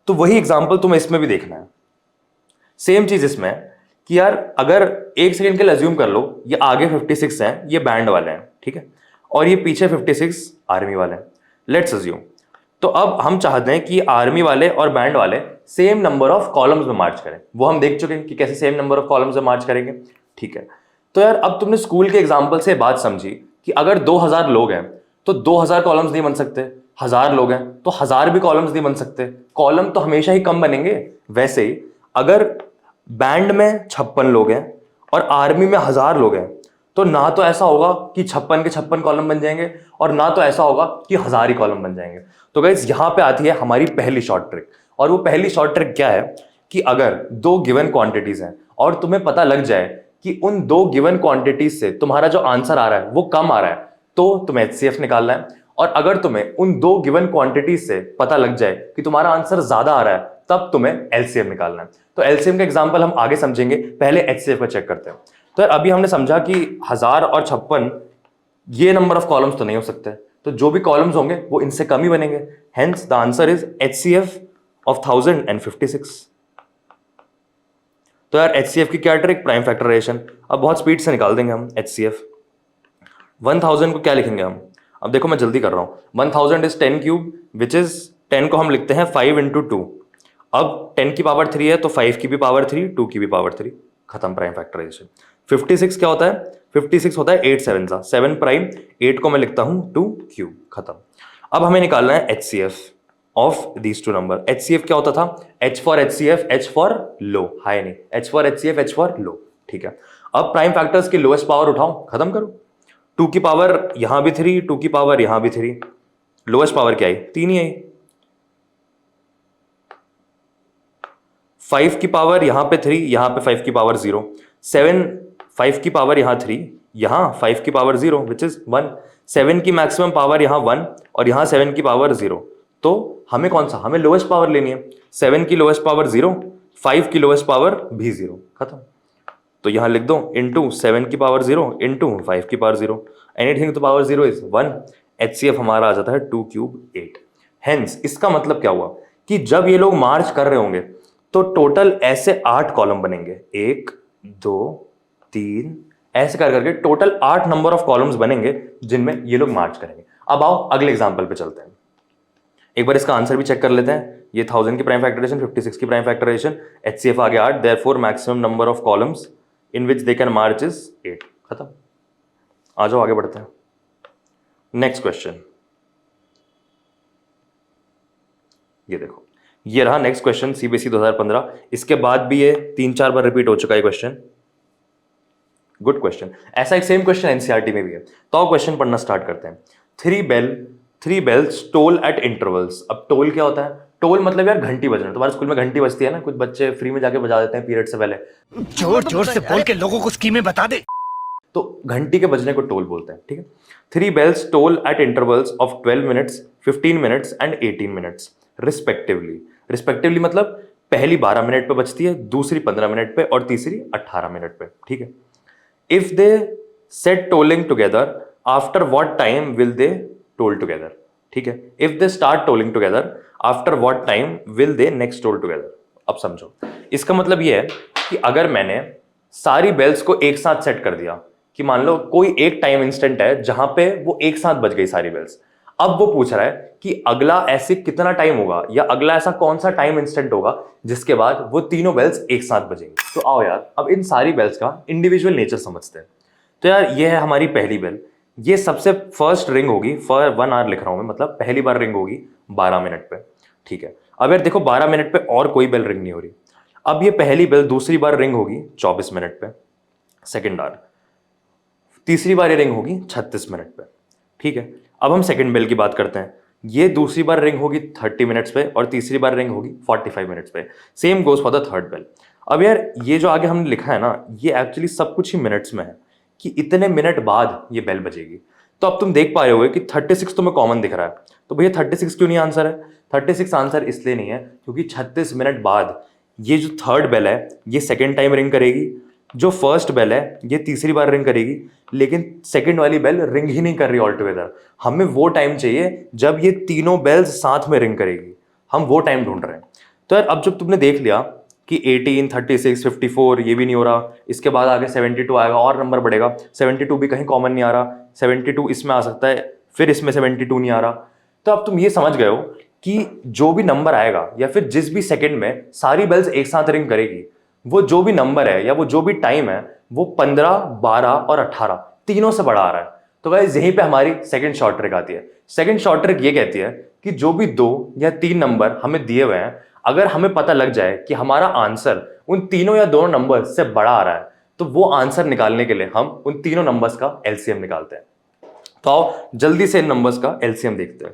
तो वही एग्जाम्पल तुम्हें इसमें भी देखना है। सेम चीज इसमें कि यार अगर एक सेकंड के लिए अज्यूम कर लो ये आगे 56 हैं, ये बैंड वाले हैं, ठीक है, और ये पीछे 56 आर्मी वाले हैं, लेट्स अज्यूम। तो अब हम चाहते हैं कि आर्मी वाले और बैंड वाले सेम नंबर ऑफ कॉलम्स में मार्च करें। वो हम देख चुके हैं कि कैसे सेम नंबर ऑफ कॉलम्स में मार्च करेंगे, ठीक है। तो यार अब तुमने स्कूल के एग्जाम्पल से बात समझी कि अगर 2000 लोग हैं तो 2000 कॉलम्स नहीं बन सकते, 1000 लोग हैं तो 1000 भी कॉलम्स नहीं बन सकते, कॉलम तो हमेशा ही कम बनेंगे। वैसे ही अगर बैंड में 56 लोग हैं और आर्मी में 1000 लोग हैं तो ना तो ऐसा होगा कि 56 के 56 कॉलम बन जाएंगे और ना तो ऐसा होगा कि 1000 ही कॉलम बन जाएंगे। तो गाइस यहां पे आती है हमारी पहली शॉर्ट ट्रिक, और वो पहली शॉर्ट ट्रिक क्या है कि अगर दो गिवन क्वांटिटीज हैं और तुम्हें पता लग जाए कि उन दो गिवन क्वांटिटीज से तुम्हारा जो आंसर आ रहा है वो कम आ रहा है तो तुम्हें HCF निकालना है, और अगर तुम्हें उन दो गिवन क्वांटिटीज से पता लग जाए कि तुम्हारा आंसर ज्यादा आ रहा है तब तुम्हें LCM निकालना है। तो LCM का एग्जांपल हम आगे समझेंगे, पहले HCF को चेक करते हैं। तो अभी हमने समझा कि 1000 और 56 ये नंबर ऑफ कॉलम्स तो नहीं हो सकते, तो जो भी कॉलम्स होंगे वो इनसे कम ही बनेंगे, hence the answer is HCF of 1056। तो यार HCF की क्या ट्रिक, प्राइम फैक्टराइजेशन। अब बहुत स्पीड से निकाल देंगे हम HCF। 1000 को क्या लिखेंगे हम, अब देखो मैं जल्दी कर रहा हूं, 1000 इज 10 क्यूब विच इज 10 को हम लिखते हैं 5 इंटू 2। अब 10 की पावर 3 है तो 5 की भी पावर 3, 2 की भी पावर 3, खत्म प्राइम फैक्टराइजेशन। 56 क्या होता है, 56 होता है 8 7 सा 7 प्राइम, 8 को मैं लिखता हूं 2 क्यूब, खत्म। अब हमें निकालना है HCF of these two number. HCF क्या होता था? H for HCF, H for low, high नहीं, H for HCF, H for low, ठीक है। अब प्राइम फैक्टर्स की लोएस्ट पावर उठाओ, खत्म करो। 2 की पावर यहां भी 3, 2 की पावर यहां भी 3, लोएस्ट पावर क्या आई? 3 ही आई। 5 की पावर यहां पे 3, यहां पे 5 की पावर 0, 7 5 की पावर यहां 3, यहां 5 की पावर 0 विच इज 1, 7 की मैक्सिमम पावर यहां 1 और यहां 7 की पावर 0। तो हमें कौन सा? हमें लोएस्ट पावर लेनी है। 7 की लोएस्ट पावर 0, 5 की लोएस्ट पावर भी 0, खत्म। तो यहां लिख दो इनटू 7 की पावर 0 इनटू 5 की power 0, anything to power 0 is 1। HCF हमारा आ जाता है 2 क्यूब 8। हेंस इसका मतलब क्या हुआ कि जब ये लोग मार्च कर रहे होंगे तो टोटल ऐसे 8 कॉलम बनेंगे, 1 2 3 ऐसे कर करके टोटल 8 नंबर ऑफ कॉलम्स बनेंगे जिनमें ये लोग मार्च करेंगे। अब आओ अगले एग्जांपल पे चलते हैं, एक बार इसका आंसर भी चेक कर लेते हैं। ये 1000 की प्राइम फैक्टराइजेशन, 56 की प्राइम फैक्टराइजेशन, HCF आ गया 8, therefore maximum number of columns in which they can March is 8, खत्म। आ जाओ आगे बढ़ते हैं। नेक्स्ट क्वेश्चन, ये देखो, ये रहा नेक्स्ट क्वेश्चन CBSE 2015। इसके बाद भी ये 3-4 बार रिपीट हो चुका है क्वेश्चन। Good question. ऐसा एक सेम क्वेश्चन NCERT में भी है। तो आओ क्वेश्चन पढ़ना स्टार्ट करते हैं। 3 bells toll at intervals। अब टोल क्या होता है? टोल मतलब यार घंटी बजना। तुम्हारे स्कूल में घंटी बजती है ना, कुछ बच्चे फ्री में जाके बजा देते हैं पीरियड से पहले। जोर जोर से बोल के लोगों को स्कीमें बता दे। तो घंटी के बजने को टोल बोलते हैं, ठीक है। 3 bells toll at intervals of 12 minutes, 15 minutes and 18 minutes respectively. Respectively मतलब पहली 12 मिनट पे बजती है, दूसरी 15 मिनट पे और तीसरी 18 मिनट पे, ठीक है। If they set tolling together after what time will they toll together, ठीक है। If they start tolling together after what time will they next toll together. अब समझो, इसका मतलब यह है कि अगर मैंने सारी बेल्स को एक साथ सेट कर दिया, कि मान लो कोई एक टाइम इंस्टेंट है जहां पे वो एक साथ बज गई सारी बेल्स, अब वो पूछ रहा है कि अगला ऐसे कितना टाइम होगा या अगला ऐसा कौन सा टाइम इंस्टेंट होगा जिसके बाद वो तीनों बेल्स एक साथ बजेंगी। तो आओ यार अब इन सारी बेल्स का इंडिविजुअल नेचर समझते हैं। तो यार ये है हमारी पहली बेल, ये सबसे फर्स्ट रिंग होगी, फॉर 1 आवर लिख रहा हूं मैं, मतलब पहली बार रिंग होगी 12 मिनट पे, ठीक है। अब यार देखो 12 मिनट पे और कोई बेल रिंग नहीं हो रही। अब ये पहली बेल दूसरी बार रिंग होगी 24 मिनट पे, सेकेंड आवर। तीसरी बार ये रिंग होगी 36 मिनट पे, ठीक है। अब हम सेकंड बेल की बात करते हैं, ये दूसरी बार रिंग होगी 30 मिनट्स पे और तीसरी बार रिंग होगी 45 मिनट्स पे। Same goes for the third bell. अब यार ये जो आगे हमने लिखा है ना, ये एक्चुअली सब कुछ ही मिनट्स में है कि इतने मिनट बाद ये बेल बजेगी। तो अब तुम देख पा रहे होगे कि 36 तुम्हें कॉमन दिख रहा है, तो भैया 36 क्यों नहीं आंसर है? 36 आंसर इसलिए नहीं है क्योंकि 36 मिनट बाद ये जो थर्ड बेल है ये सेकेंड टाइम रिंग करेगी, जो फर्स्ट बेल है ये तीसरी बार रिंग करेगी, लेकिन सेकंड वाली बेल रिंग ही नहीं कर रही ऑल टुगेदर। हमें वो टाइम चाहिए जब ये तीनों बेल्स साथ में रिंग करेगी, हम वो टाइम ढूंढ रहे हैं। तो यार अब जब तुमने देख लिया कि 18, 36, 54 ये भी नहीं हो रहा, इसके बाद आगे 72 आएगा और नंबर बढ़ेगा, 72 भी कहीं कॉमन नहीं आ रहा, 72 इसमें आ सकता है, फिर इसमें 72 नहीं आ रहा। तो अब तुम ये समझ गए हो कि जो भी नंबर आएगा या फिर जिस भी सेकंड में सारी बेल्स एक साथ रिंग करेगी, वो जो भी नंबर है या वो जो भी टाइम है वो 15, 12 और 18 तीनों से बड़ा आ रहा है। तो गाइस यहीं पे हमारी सेकंड शॉर्ट ट्रिक आती है। सेकंड शॉर्ट ट्रिक ये कहती है कि जो भी 2 या 3 नंबर हमें दिए हुए हैं, अगर हमें पता लग जाए कि हमारा आंसर उन तीनों या दोनों नंबर से बड़ा आ रहा है, तो वो आंसर निकालने के लिए हम उन तीनों नंबर्स का LCM निकालते हैं। तो आओ जल्दी से इन नंबर्स का LCM देखते हैं।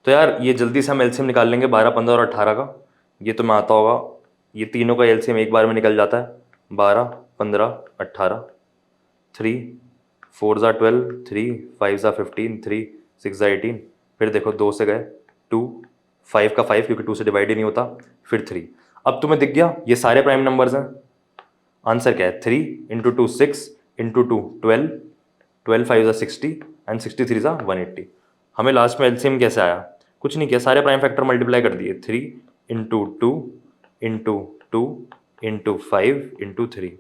तो यार ये जल्दी से हम LCM निकाल लेंगे 12, 15 और 18 का। ये तुम्हें आता होगा, ये तीनों का LCM एक बार में निकल जाता है, 12, 15, 18, 3, 4 ज़ा 12, 3, 5 ज़ा 15, 3, 6 ज़ा 18, फिर देखो 2 से गए 2, 5 का 5 क्योंकि 2 से डिवाइड ही नहीं होता, फिर 3। अब तुम्हें दिख गया ये सारे प्राइम नंबर्स हैं। आंसर क्या है? 3 × 2 6 × 2 12, 12 5 ज़ा 60 एंड 63 ज़ा 180। हमें लास्ट में LCM कैसे आया? कुछ नहीं किया, सारे प्राइम फैक्टर मल्टीप्लाई कर दिए, 3 × 2 × 2 × 5 × 3,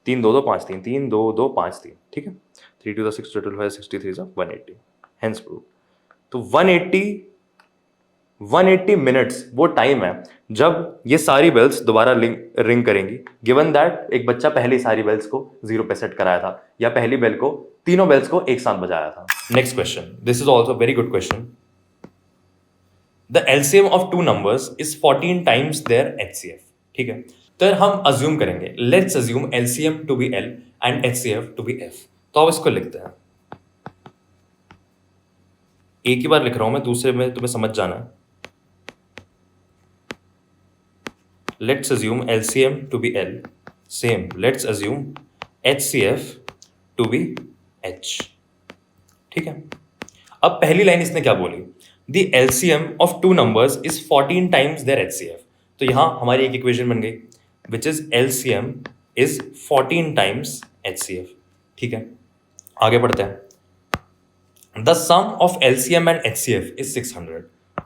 3 2 2 5 3, 3 2 2 5 3, ठीक है। 3 2 6 12 5 63 180, हेंस प्रूव। तो 180 मिनट्स वो टाइम है जब ये सारी बेल्स दोबारा रिंग करेंगी, गिवन दैट एक बच्चा पहले ही सारी बेल्स को 0 पे सेट कराया था या पहली बेल को, तीनों बेल्स को एक साथ बजाया था। Next question, this is also very good question. The LCM of two numbers is 14 times their HCF. ठीक है, तो हम अज्यूम करेंगे, let's assume LCM to be L and HCF to be F. तो अब इसको लिखते हैं, एक ही बार लिख रहा हूं मैं, दूसरे में तुम्हें समझ जाना है। Let's assume LCM to be L. Same. Let's assume HCF to be H. ठीक है, अब पहली लाइन इसने क्या बोली? The LCM of two numbers is 14 times their HCF. तो यहां हमारी एक इक्वेशन बन गई, which is LCM is 14 times HCF. ठीक है, आगे बढ़ते हैं। The sum of LCM and HCF is 600.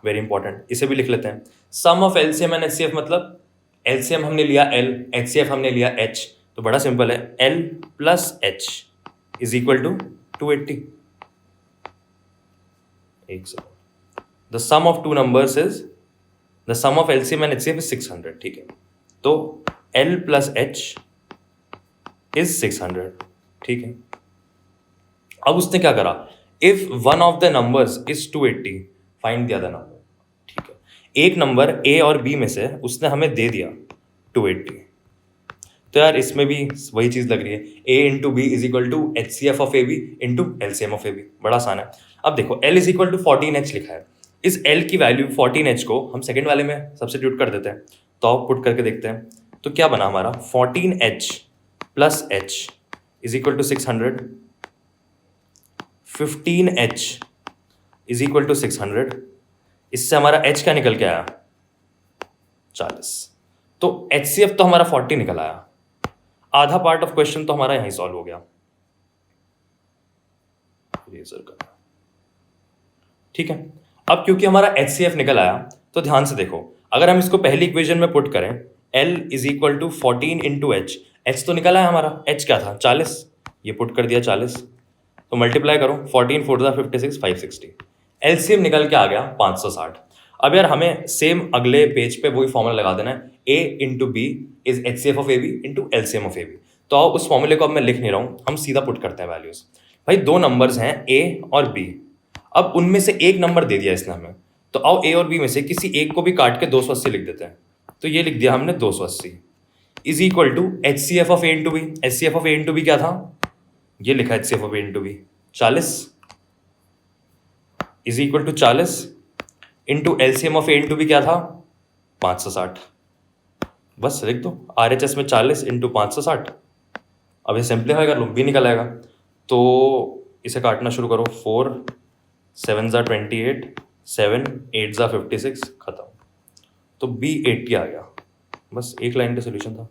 Very important. इसे भी लिख लेते हैं। Sum of LCM and HCF मतलब LCM हमने लिया L, HCF हमने लिया H, तो बड़ा सिंपल है, L plus H is equal to 280। एक second, the sum of two numbers is, the sum of LCM and HCF is 600। ठीक है, तो L प्लस H इज 600। ठीक है, अब उसने क्या करा, if one of the numbers is 280 find the other number. एक नंबर ए और बी में से उसने हमें दे दिया 280, तो यार इसमें भी वही चीज लग रही है, A into B is equal to HCF of A B into LCM of A B. बड़ा आसान है। अब देखो L is equal to 14H लिखा है, इस L की वैल्यू 14H को हम सेकेंड वाले में सब्स्टिट्यूट कर देते हैं, तो आप पुट करके देखते हैं, तो क्या बना हमारा 14H plus H is equal to 600, 15H is equal to 600, इससे हमारा H क्या निकल के आया 40, तो HCF तो हमारा 40 निकल आया। आधा पार्ट ऑफ क्वेश्चन तो हमारा यहीं सॉल्व हो गया। ठीक है, अब क्योंकि हमारा HCF निकल आया, तो ध्यान से देखो, अगर हम इसको पहली इक्वेशन में पुट करें, L is equal to 14 into H, H तो निकला है हमारा, H क्या था 40, ये पुट कर दिया 40, तो मल्टीप्लाई करो, 14 4 56 560, LCM निकल के आ गया 560। अब यार हमें सेम अगले पेज पे वही फॉर्मूला लगा देना है, A into B is HCF of A B into LCM of A B. तो आओ उस फॉर्मूले को अब मैं लिख नहीं रहा हूँ, हम सीधा पुट करते हैं वैल्यूज। भाई दो नंबर्स हैं A और B, अब उनमें से एक नंबर दे दिया इसने हमें, तो आओ A और B में से किसी एक को भी काट के 280 लिख देते हैं। तो ये लिख दिया हमने 280 is equal to HCF of A into B. HCF of A into B क्या था, ये लिखा HCF of A into B 40 is equal to 40 into LCM of A into B क्या था 560। बस लिख दो RHS में 40 इंटू 560। अब ये सिंप्लीफाई कर लो, बी निकल आएगा, तो इसे काटना शुरू करो, 4 7 ज़ा 28, 7 8 ज़ा 56, खत्म। तो B 80 आ गया, बस एक लाइन का सोल्यूशन था।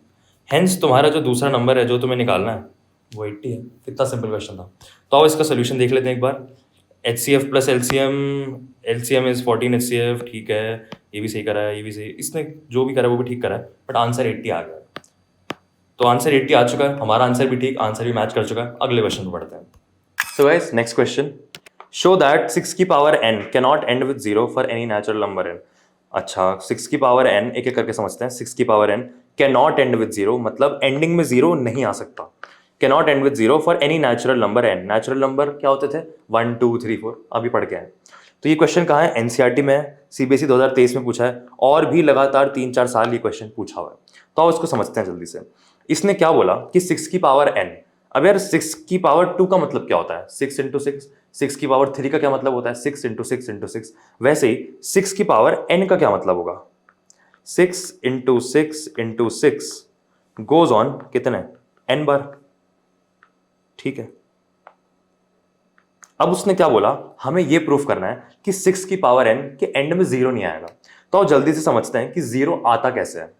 हेंस तुम्हारा जो दूसरा नंबर है जो तुम्हें निकालना है वो 80 है। कितना सिंपल क्वेश्चन था। तो आओ इसका सोल्यूशन देख लेते हैं एक बार। HCF plus LCM is 14 HCF, ठीक है, ये भी सही करा है, ये भी सही, इसने जो भी करा है वो भी ठीक करा है, बट आंसर 80 आ गया। तो आंसर 80 आ चुका है, हमारा आंसर भी ठीक, आंसर भी मैच कर चुका है। अगले क्वेश्चन पे बढ़ते हैं। So guys, next question, show that 6 की power n can not and with 0 for any natural number n। अच्छा, 6 की पावर n एक एक करके समझते हैं। 6 की power n can not and with 0 मतलब एंडिंग में 0 नहीं आ सकता। Can not and with 0 for any natural number n। Natural number क्या होते थे 1 2 3 4, अभी पढ़ के आए। तो ये क्वेश्चन कहाँ है, NCERT में, CBSE 2023 में पूछा है, और भी लगातार 3-4 साल ये क्वेश्चन पूछा हुआ है। तो आओ इसको समझते हैं जल्दी से। इसने क्या बोला कि 6 की पावर n। अब यार 6 की पावर 2 का मतलब क्या होता है 6 इंटू 6, 6 की पावर 3 का क्या मतलब होता है 6 इंटू 6 इंटू 6। वैसे ही 6 की पावर n का क्या मतलब होगा 6 इंटू 6 इंटू 6 गोज ऑन कितने n बार। ठीक है, अब उसने क्या बोला, हमें यह प्रूफ करना है कि 6 की पावर n के एंड में 0 नहीं आएगा। तो आप जल्दी से समझते हैं कि 0 आता कैसे है।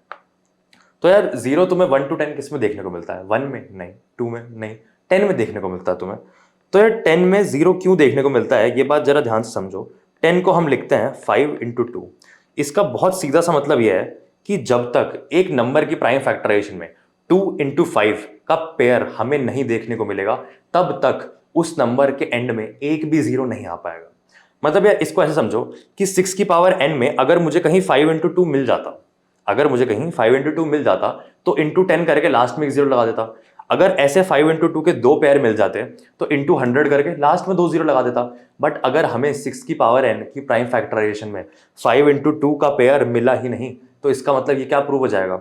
तो यार 0 तुम्हें 1 to 10 किस में देखने को मिलता है, 1 में नहीं, 2 में नहीं, 10 में देखने को मिलता है तुम्हें। तो यार 10 में 0 क्यों देखने को मिलता है, ये बात जरा ध्यान से समझो। 10 को हम लिखते हैं 5 इंटू 2। इसका बहुत सीधा सा मतलब यह है कि जब तक एक नंबर की प्राइम फैक्टराइजेशन में 2 इंटू 5 का पेयर हमें नहीं देखने को मिलेगा, तब तक उस नंबर के एंड में एक भी 0 नहीं आ पाएगा। मतलब यार इसको ऐसे समझो कि 6 की पावर n में अगर मुझे कहीं 5 इंटू 2 मिल जाता, अगर मुझे कहीं 5 इंटू 2 मिल जाता तो इंटू 10 करके लास्ट में एक जीरो लगा देता। अगर ऐसे 5 इंटू 2 के दो पेयर मिल जाते तो इंटू 100 करके लास्ट में 2 जीरो लगा देता। बट अगर हमें 6 की पावर n की प्राइम फैक्टराइजेशन में 5 इंटू 2 का पेयर मिला ही नहीं, तो इसका मतलब ये क्या प्रूव हो जाएगा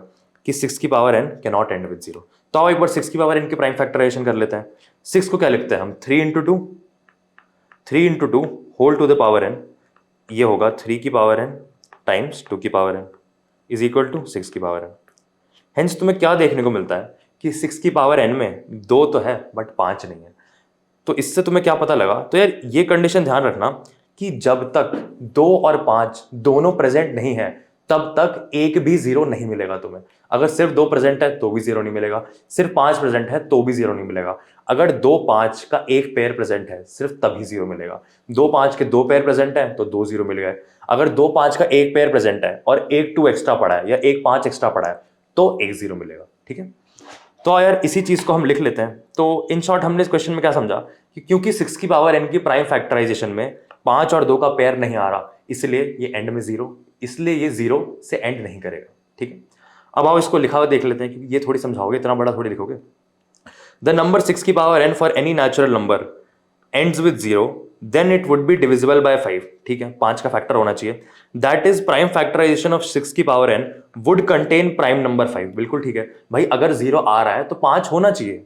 कि 6 की power n can not and with zero. तो आओ एक बार 6 की पावर n की प्राइम फैक्टराइजेशन कर लेते हैं। 6 को क्या लिखते हैं हम, 3 into 2, 3 into 2 whole to the power n, ये होगा 3 की पावर n टाइम्स 2 की power n is equal to 6 की पावर n। हेंस तुम्हें क्या देखने को मिलता है कि 6 की पावर n में 2 तो है बट 5 नहीं है। तो इससे तुम्हें क्या पता लगा, तो यार ये कंडीशन ध्यान रखना कि जब तक 2 और 5 दोनों प्रेजेंट नहीं है तब तक एक भी जीरो नहीं मिलेगा तुम्हें। अगर सिर्फ 2 प्रेजेंट है तो भी जीरो नहीं मिलेगा, सिर्फ 5 प्रेजेंट है तो भी जीरो नहीं मिलेगा। अगर 2 5 का एक पेयर प्रेजेंट है सिर्फ तभी जीरो मिलेगा। 2 5 के 2 पेयर प्रेजेंट है तो 2 जीरो मिल गए। अगर 2 5 का एक पेयर प्रेजेंट है और एक 2 एक्स्ट्रा पड़ा है या एक 5 एक्स्ट्रा पड़ा है तो एक जीरो मिलेगा। ठीक है, तो यार इसी चीज को हम लिख लेते हैं। तो इन शॉर्ट हमने इस क्वेश्चन में क्या समझा कि क्योंकि 6 की पावर n की प्राइम फैक्टराइजेशन में 5 और 2 का पेयर नहीं आ रहा, इसलिए ये एंड में जीरो, इसलिए ये जीरो से एंड नहीं करेगा। ठीक है, अब आओ इसको लिखा हुआ देख लेते हैं क्योंकि ये थोड़ी समझाओगे, इतना बड़ा थोड़ी लिखोगे। द नंबर 6 की power n for any natural number ends with zero then it would be divisible by 5। ठीक है, 5 का फैक्टर होना चाहिए। That is prime factorisation of 6 की power n would contain prime number 5। बिल्कुल ठीक है भाई, अगर जीरो आ रहा है तो 5 होना चाहिए।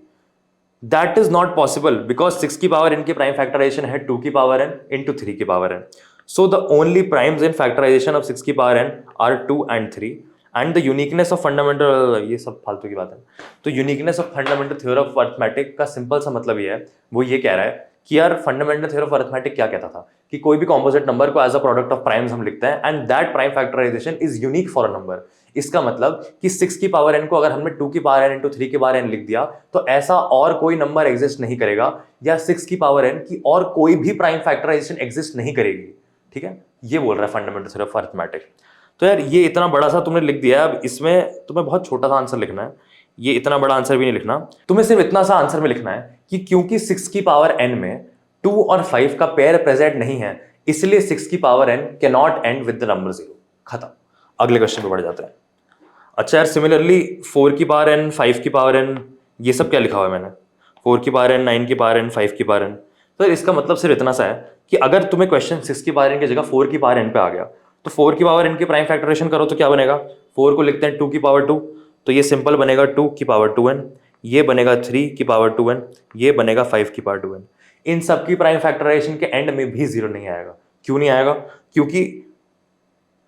That is not possible because 6 की पावर n की प्राइम फैक्टराइजेशन है 2 की पावर n इंटू 3 की power n। So the only primes in factorization of 6 की power n are 2 and 3 and the uniqueness of fundamental, ये सब फालतू की बात है। तो uniqueness of fundamental theorem of arithmetic का सिंपल सा मतलब ये है, वो ये कह रहा है कि यार फंडामेंटल थ्योरम ऑफ अरिथमेटिक क्या कहता था कि कोई भी कॉम्पोजिट नंबर को as a product of primes हम लिखते हैं and that prime factorisation is unique for a number. इसका मतलब कि 6 की पावर n को अगर हमने 2 की पावर n इंटू 3 की पावर n लिख दिया तो ऐसा और कोई नंबर एग्जिस्ट नहीं करेगा, या 6 की पावर n की और कोई भी प्राइम फैक्टराइजेशन एग्जिस्ट नहीं करेगी। ठीक है, ये बोल रहा है फंडामेंटल थ्योरम ऑफ अरिथमेटिक। तो यार ये इतना बड़ा सा तुमने लिख दिया है, अब इसमें तुम्हें बहुत छोटा सा आंसर लिखना है। ये इतना बड़ा आंसर भी नहीं लिखना, तुम्हें सिर्फ इतना सा आंसर में लिखना है कि क्योंकि 6 की पावर n में 2 और 5 का पेयर प्रेजेंट नहीं है इसलिए 6 की power n can not and with the number zero. खत्म, अगले क्वेश्चन पे बढ़ जाते हैं। अच्छा यार, सिमिलरली 4 की पावर n, 5 की पावर n, ये सब क्या लिखा हुआ है मैंने, 4 की पावर n, 9 की पावर n, 5 की पावर n। तो इसका मतलब सिर्फ इतना सा है कि अगर तुम्हें क्वेश्चन 6 की पावर n की जगह 4 की पावर n पे आ गया तो 4 की पावर n की प्राइम फैक्टराइजेशन करो तो क्या बनेगा, 4 को लिखते हैं 2 की पावर 2, तो ये सिंपल बनेगा 2 की पावर 2n, ये बनेगा 3 की पावर 2n, ये बनेगा 5 की पावर 2n। इन सब की प्राइम फैक्टराइजेशन के एंड में भी जीरो नहीं आएगा। क्यों नहीं आएगा, क्योंकि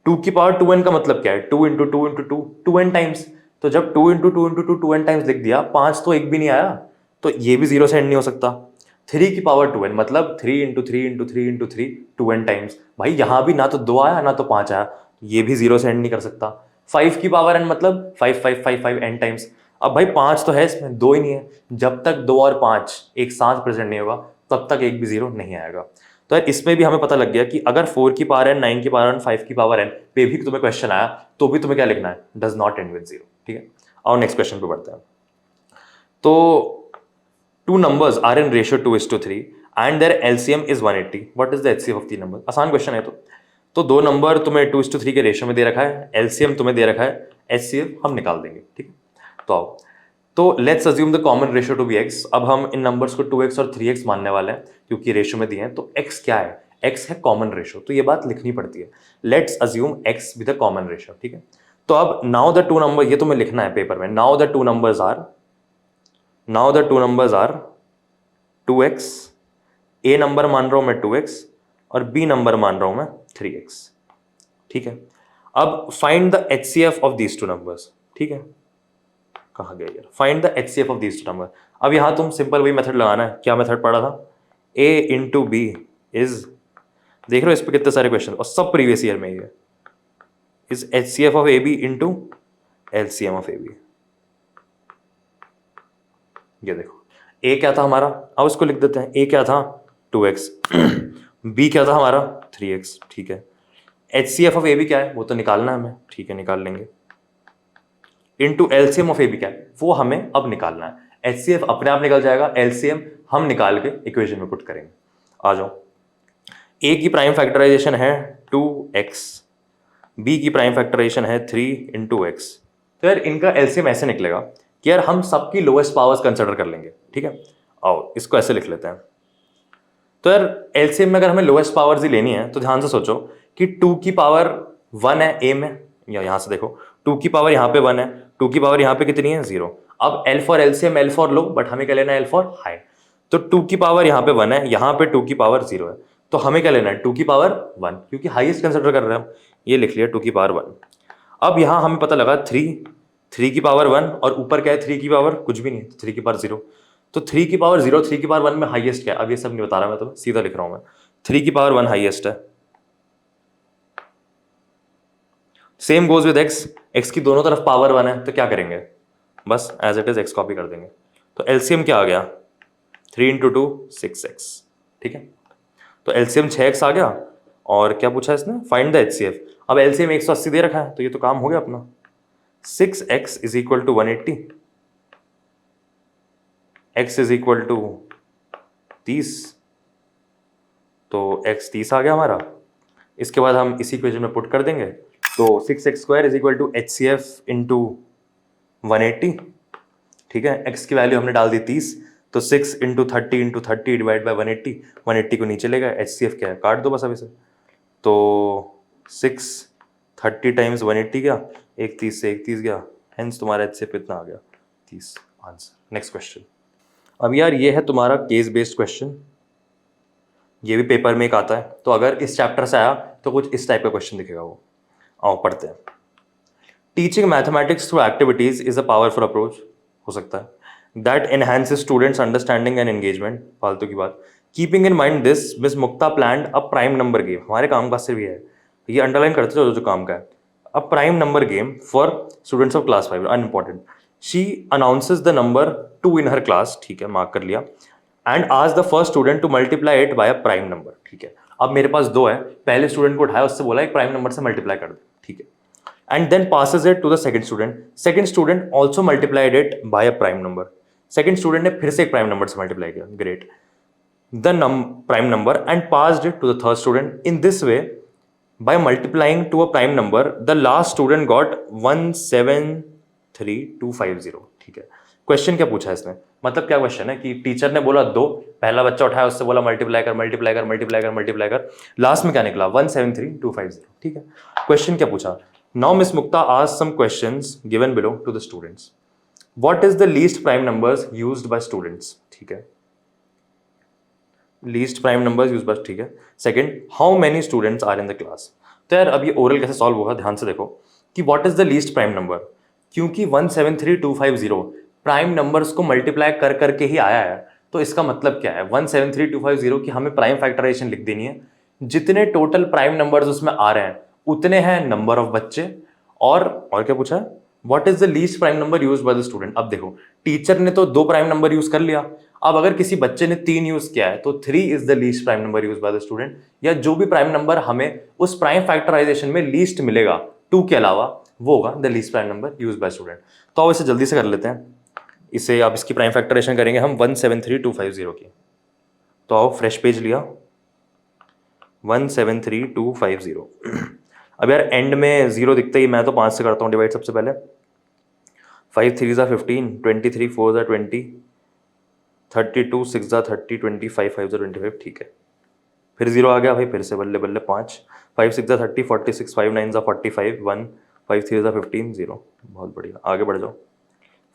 2 की पावर 2n का मतलब क्या है, 2 इंटू 2 इंटू 2 2n टाइम्स। तो जब 2 इंटू 2 इंटू 2 2n टाइम्स लिख दिया, 5 तो एक भी नहीं आया, तो ये भी जीरो से एंड नहीं हो सकता। 3 की पावर 2n मतलब 3 into 3 into 3 into 3 2n times, भाई यहां भी ना तो 2 आया ना तो 5 आया, ये भी जीरो से एंड नहीं कर सकता। 5 की पावर n मतलब 5 5 5 5 n टाइम्स। अब भाई 5 तो है इसमें, 2 ही नहीं है। जब तक 2 और 5 एक साथ प्रेजेंट नहीं होगा तब तक एक भी जीरो नहीं आएगा। तो यार इसमें भी हमें पता लग गया कि अगर 4 की पावर n, 9 की पावर n, 5 की पावर n पे भी तुम्हें क्वेश्चन आया तो भी तुम्हें क्या लिखना है, does not and with zero. ठीक है, और नेक्स्ट क्वेश्चन पे बढ़ते हैं। तो 2 numbers are in ratio 2:3 and their LCM is 180. What is the HCF of the number? आसान क्वेश्चन है। तो 2 नंबर तुम्हें 2:3 के रेशियो में दे रखा है, LCM तुम्हें दे रखा है, HCF हम निकाल देंगे। ठीक है, तो आओ, तो let's assume the common ratio to be x। अब हम इन नंबर्स को 2x और 3x मानने वाले हैं क्योंकि रेशियो में दिए हैं। तो x क्या है, x है कॉमन रेशियो, तो ये बात लिखनी पड़ती है। Let's assume x with a common ratio. ठीक है, तो अब नाउ द 2 नंबर, ये तुम्हें लिखना है पेपर में, now the 2 numbers are 2x, a number मान रहा हूं मैं 2x और b नंबर मान रहा हूं मैं 3x। ठीक है, अब find the HCF of these 2 numbers. ठीक है, कहाँ गया यार, find the HCF of these 2 number. अब यहां तुम सिंपल वही मेथड लगाना है, क्या मेथड पढ़ा था, a इंटू बी इज, देख रहे हो इस पे कितने सारे क्वेश्चन और सब प्रीवियस ईयर में ही है, is HCF of AB into LCM of AB। ये देखो a क्या था हमारा, अब इसको लिख देते हैं, a क्या था 2x, b क्या था हमारा 3x। ठीक है, HCF ऑफ AB क्या है वो तो निकालना है हमें, ठीक है निकाल लेंगे, इंटू LCM ऑफ AB क्या है वो हमें अब निकालना है। HCF अपने आप निकल जाएगा, LCM हम निकाल के इक्वेशन में पुट करेंगे। आ जाओ, a की प्राइम फैक्टराइजेशन है 2x, b की प्राइम फैक्टराइजेशन है 3 इंटू एक्स। तो यार इनका एलसीएम ऐसे निकलेगा कि यार हम सबकी लोएस्ट पावर्स कंसिडर कर लेंगे, ठीक है। आओ इसको ऐसे लिख लेते हैं। तो यार एलसीएम में अगर हमें लोएस्ट पावर्स ही लेनी है तो ध्यान से सोचो कि 2 की पावर 1 है ए में, या यहां से देखो 2 की पावर यहां पे 1 है, 2 की पावर यहां पे कितनी है 0। अब L for LCM L for low, but हमें क्या लेना है एल फॉर हाई। तो 2 की पावर यहां पे 1 है, यहां पे 2 की पावर 0 है, तो हमें क्या लेना है 2 की पावर 1, क्योंकि हाईएस्ट कंसिडर कर रहे हैं हम। ये लिख लिया 2 की पावर 1। अब यहां हमें पता लगा 3 की पावर 1 और ऊपर क्या है 3 की पावर कुछ भी नहीं, 3 की पावर 0। तो 3 की पावर 0, 3 की पावर 1 में हाईएस्ट क्या है, अब ये सब नहीं बता रहा मैं तुम्हें, सीधा लिख रहा हूं मैं। 3 की पावर 1 हाईएस्ट है। Same goes with x, x की दोनों तरफ पावर 1 है, तो क्या करेंगे बस as it is x copy कर देंगे। तो एलसीएम क्या आ गया 3 इंटू 2 6x, ठीक है। तो एलसीएम 6x आ गया। और क्या पूछा इसने, फाइंड द एचसीएफ। अब एलसीएम 180 दे रखा है, तो ये तो काम हो गया अपना। 6x is equal to 180, x is equal to 30, तो x 30 आ गया हमारा। इसके बाद हम इसी इक्वेशन में पुट कर देंगे, तो 6x square is equal to HCF into 180, ठीक है। x की वैल्यू हमने डाल दी 30, तो 6 इंटू 30 डिवाइड बाई 180 को नीचे लेगा। HCF क्या है, काट दो बस अब इसे। तो 6 30 टाइम्स 180 गया, 31 से 31 गया, हेंस तुम्हारा HCF इतना आ गया 30। आंसर। Next question. अब यार ये है तुम्हारा केस बेस्ड क्वेश्चन, ये भी पेपर में एक आता है। तो अगर इस चैप्टर से आया तो कुछ इस टाइप का क्वेश्चन दिखेगा वो। आओ पढ़ते हैं। Teaching mathematics through activities is a powerful approach, हो सकता है, that enhances students understanding and engagement. फालतू की बात। Keeping in mind this, miss Mukta planned a prime number game. हमारे काम का सिर्फ ये है, ये अंडरलाइन करते चलो जो काम का है। अ prime number game for students of class 5, unimportant. She announces the number 2 in her class, ठीक है, मार्क कर लिया। एंड आज the first student to multiply it by a prime number, ठीक है। अब मेरे पास 2 है, पहले स्टूडेंट को उठाया, उससे बोला एक प्राइम नंबर से मल्टीप्लाई कर दे, ठीक है। And then passes it to the second student also multiplied it by a prime number. Second student ने फिर से एक प्राइम नंबर से मल्टीप्लाई किया, great, the prime number and passed it to the third student. In this way, by multiplying to a prime number, the last student got 173250, ठीक है। Question क्या पूछा है इसने, मतलब क्या क्वेश्चन है कि टीचर ने बोला 2, पहला बच्चा उठाया, उससे बोला मल्टीप्लाई कर, लास्ट में क्या निकला 173250, ठीक है। क्वेश्चन क्या पूछा, now miss Mukta asked some questions given below to the students. What is the least prime numbers used by students, ठीक है, लीस्ट प्राइम नंबर्स यूज बस, ठीक है। Second, how many students are in the class. तो यार अब ये oral कैसे सॉल्व होगा, ध्यान से देखो कि what is the least prime number, क्योंकि 173250 प्राइम नंबर्स को मल्टीप्लाई कर करके ही आया है, तो इसका मतलब क्या है 173250 की हमें प्राइम फैक्टराइजेशन लिख देनी है। जितने टोटल प्राइम नंबर्स उसमें आ रहे हैं उतने हैं नंबर ऑफ बच्चे। और क्या पूछा है, what is the least prime number use by the student. अब देखो टीचर ने तो 2 प्राइम नंबर यूज कर लिया, अब अगर किसी बच्चे ने 3 यूज किया है तो 3 is the least prime number use by the student, या जो भी प्राइम नंबर हमें उस प्राइम फैक्टराइजेशन में लीस्ट मिलेगा 2 के अलावा, वो होगा the least prime number use by student. तो अब इसे जल्दी से कर लेते हैं, इसे अब इसकी प्राइम फैक्टराइजेशन करेंगे हम 173250 की। तो आओ फ्रेश पेज लिया, 173250। अब यार एंड में 0 दिखते ही मैं तो 5 से करता हूँ डिवाइड। सबसे पहले 5 3 ज़ा 15, 23 4 ज़ा 20, 32 6 ज़ा 30, 25 5 ज़ा 25, ठीक है। फिर 0 आ गया भाई, फिर से बल्ले बल्ले 5, 5 6 ज़ा 30, 46 5 9 ज़ा 45 1, 5 3 ज़ा 15 0। बहुत बढ़िया, आगे बढ़ जाओ।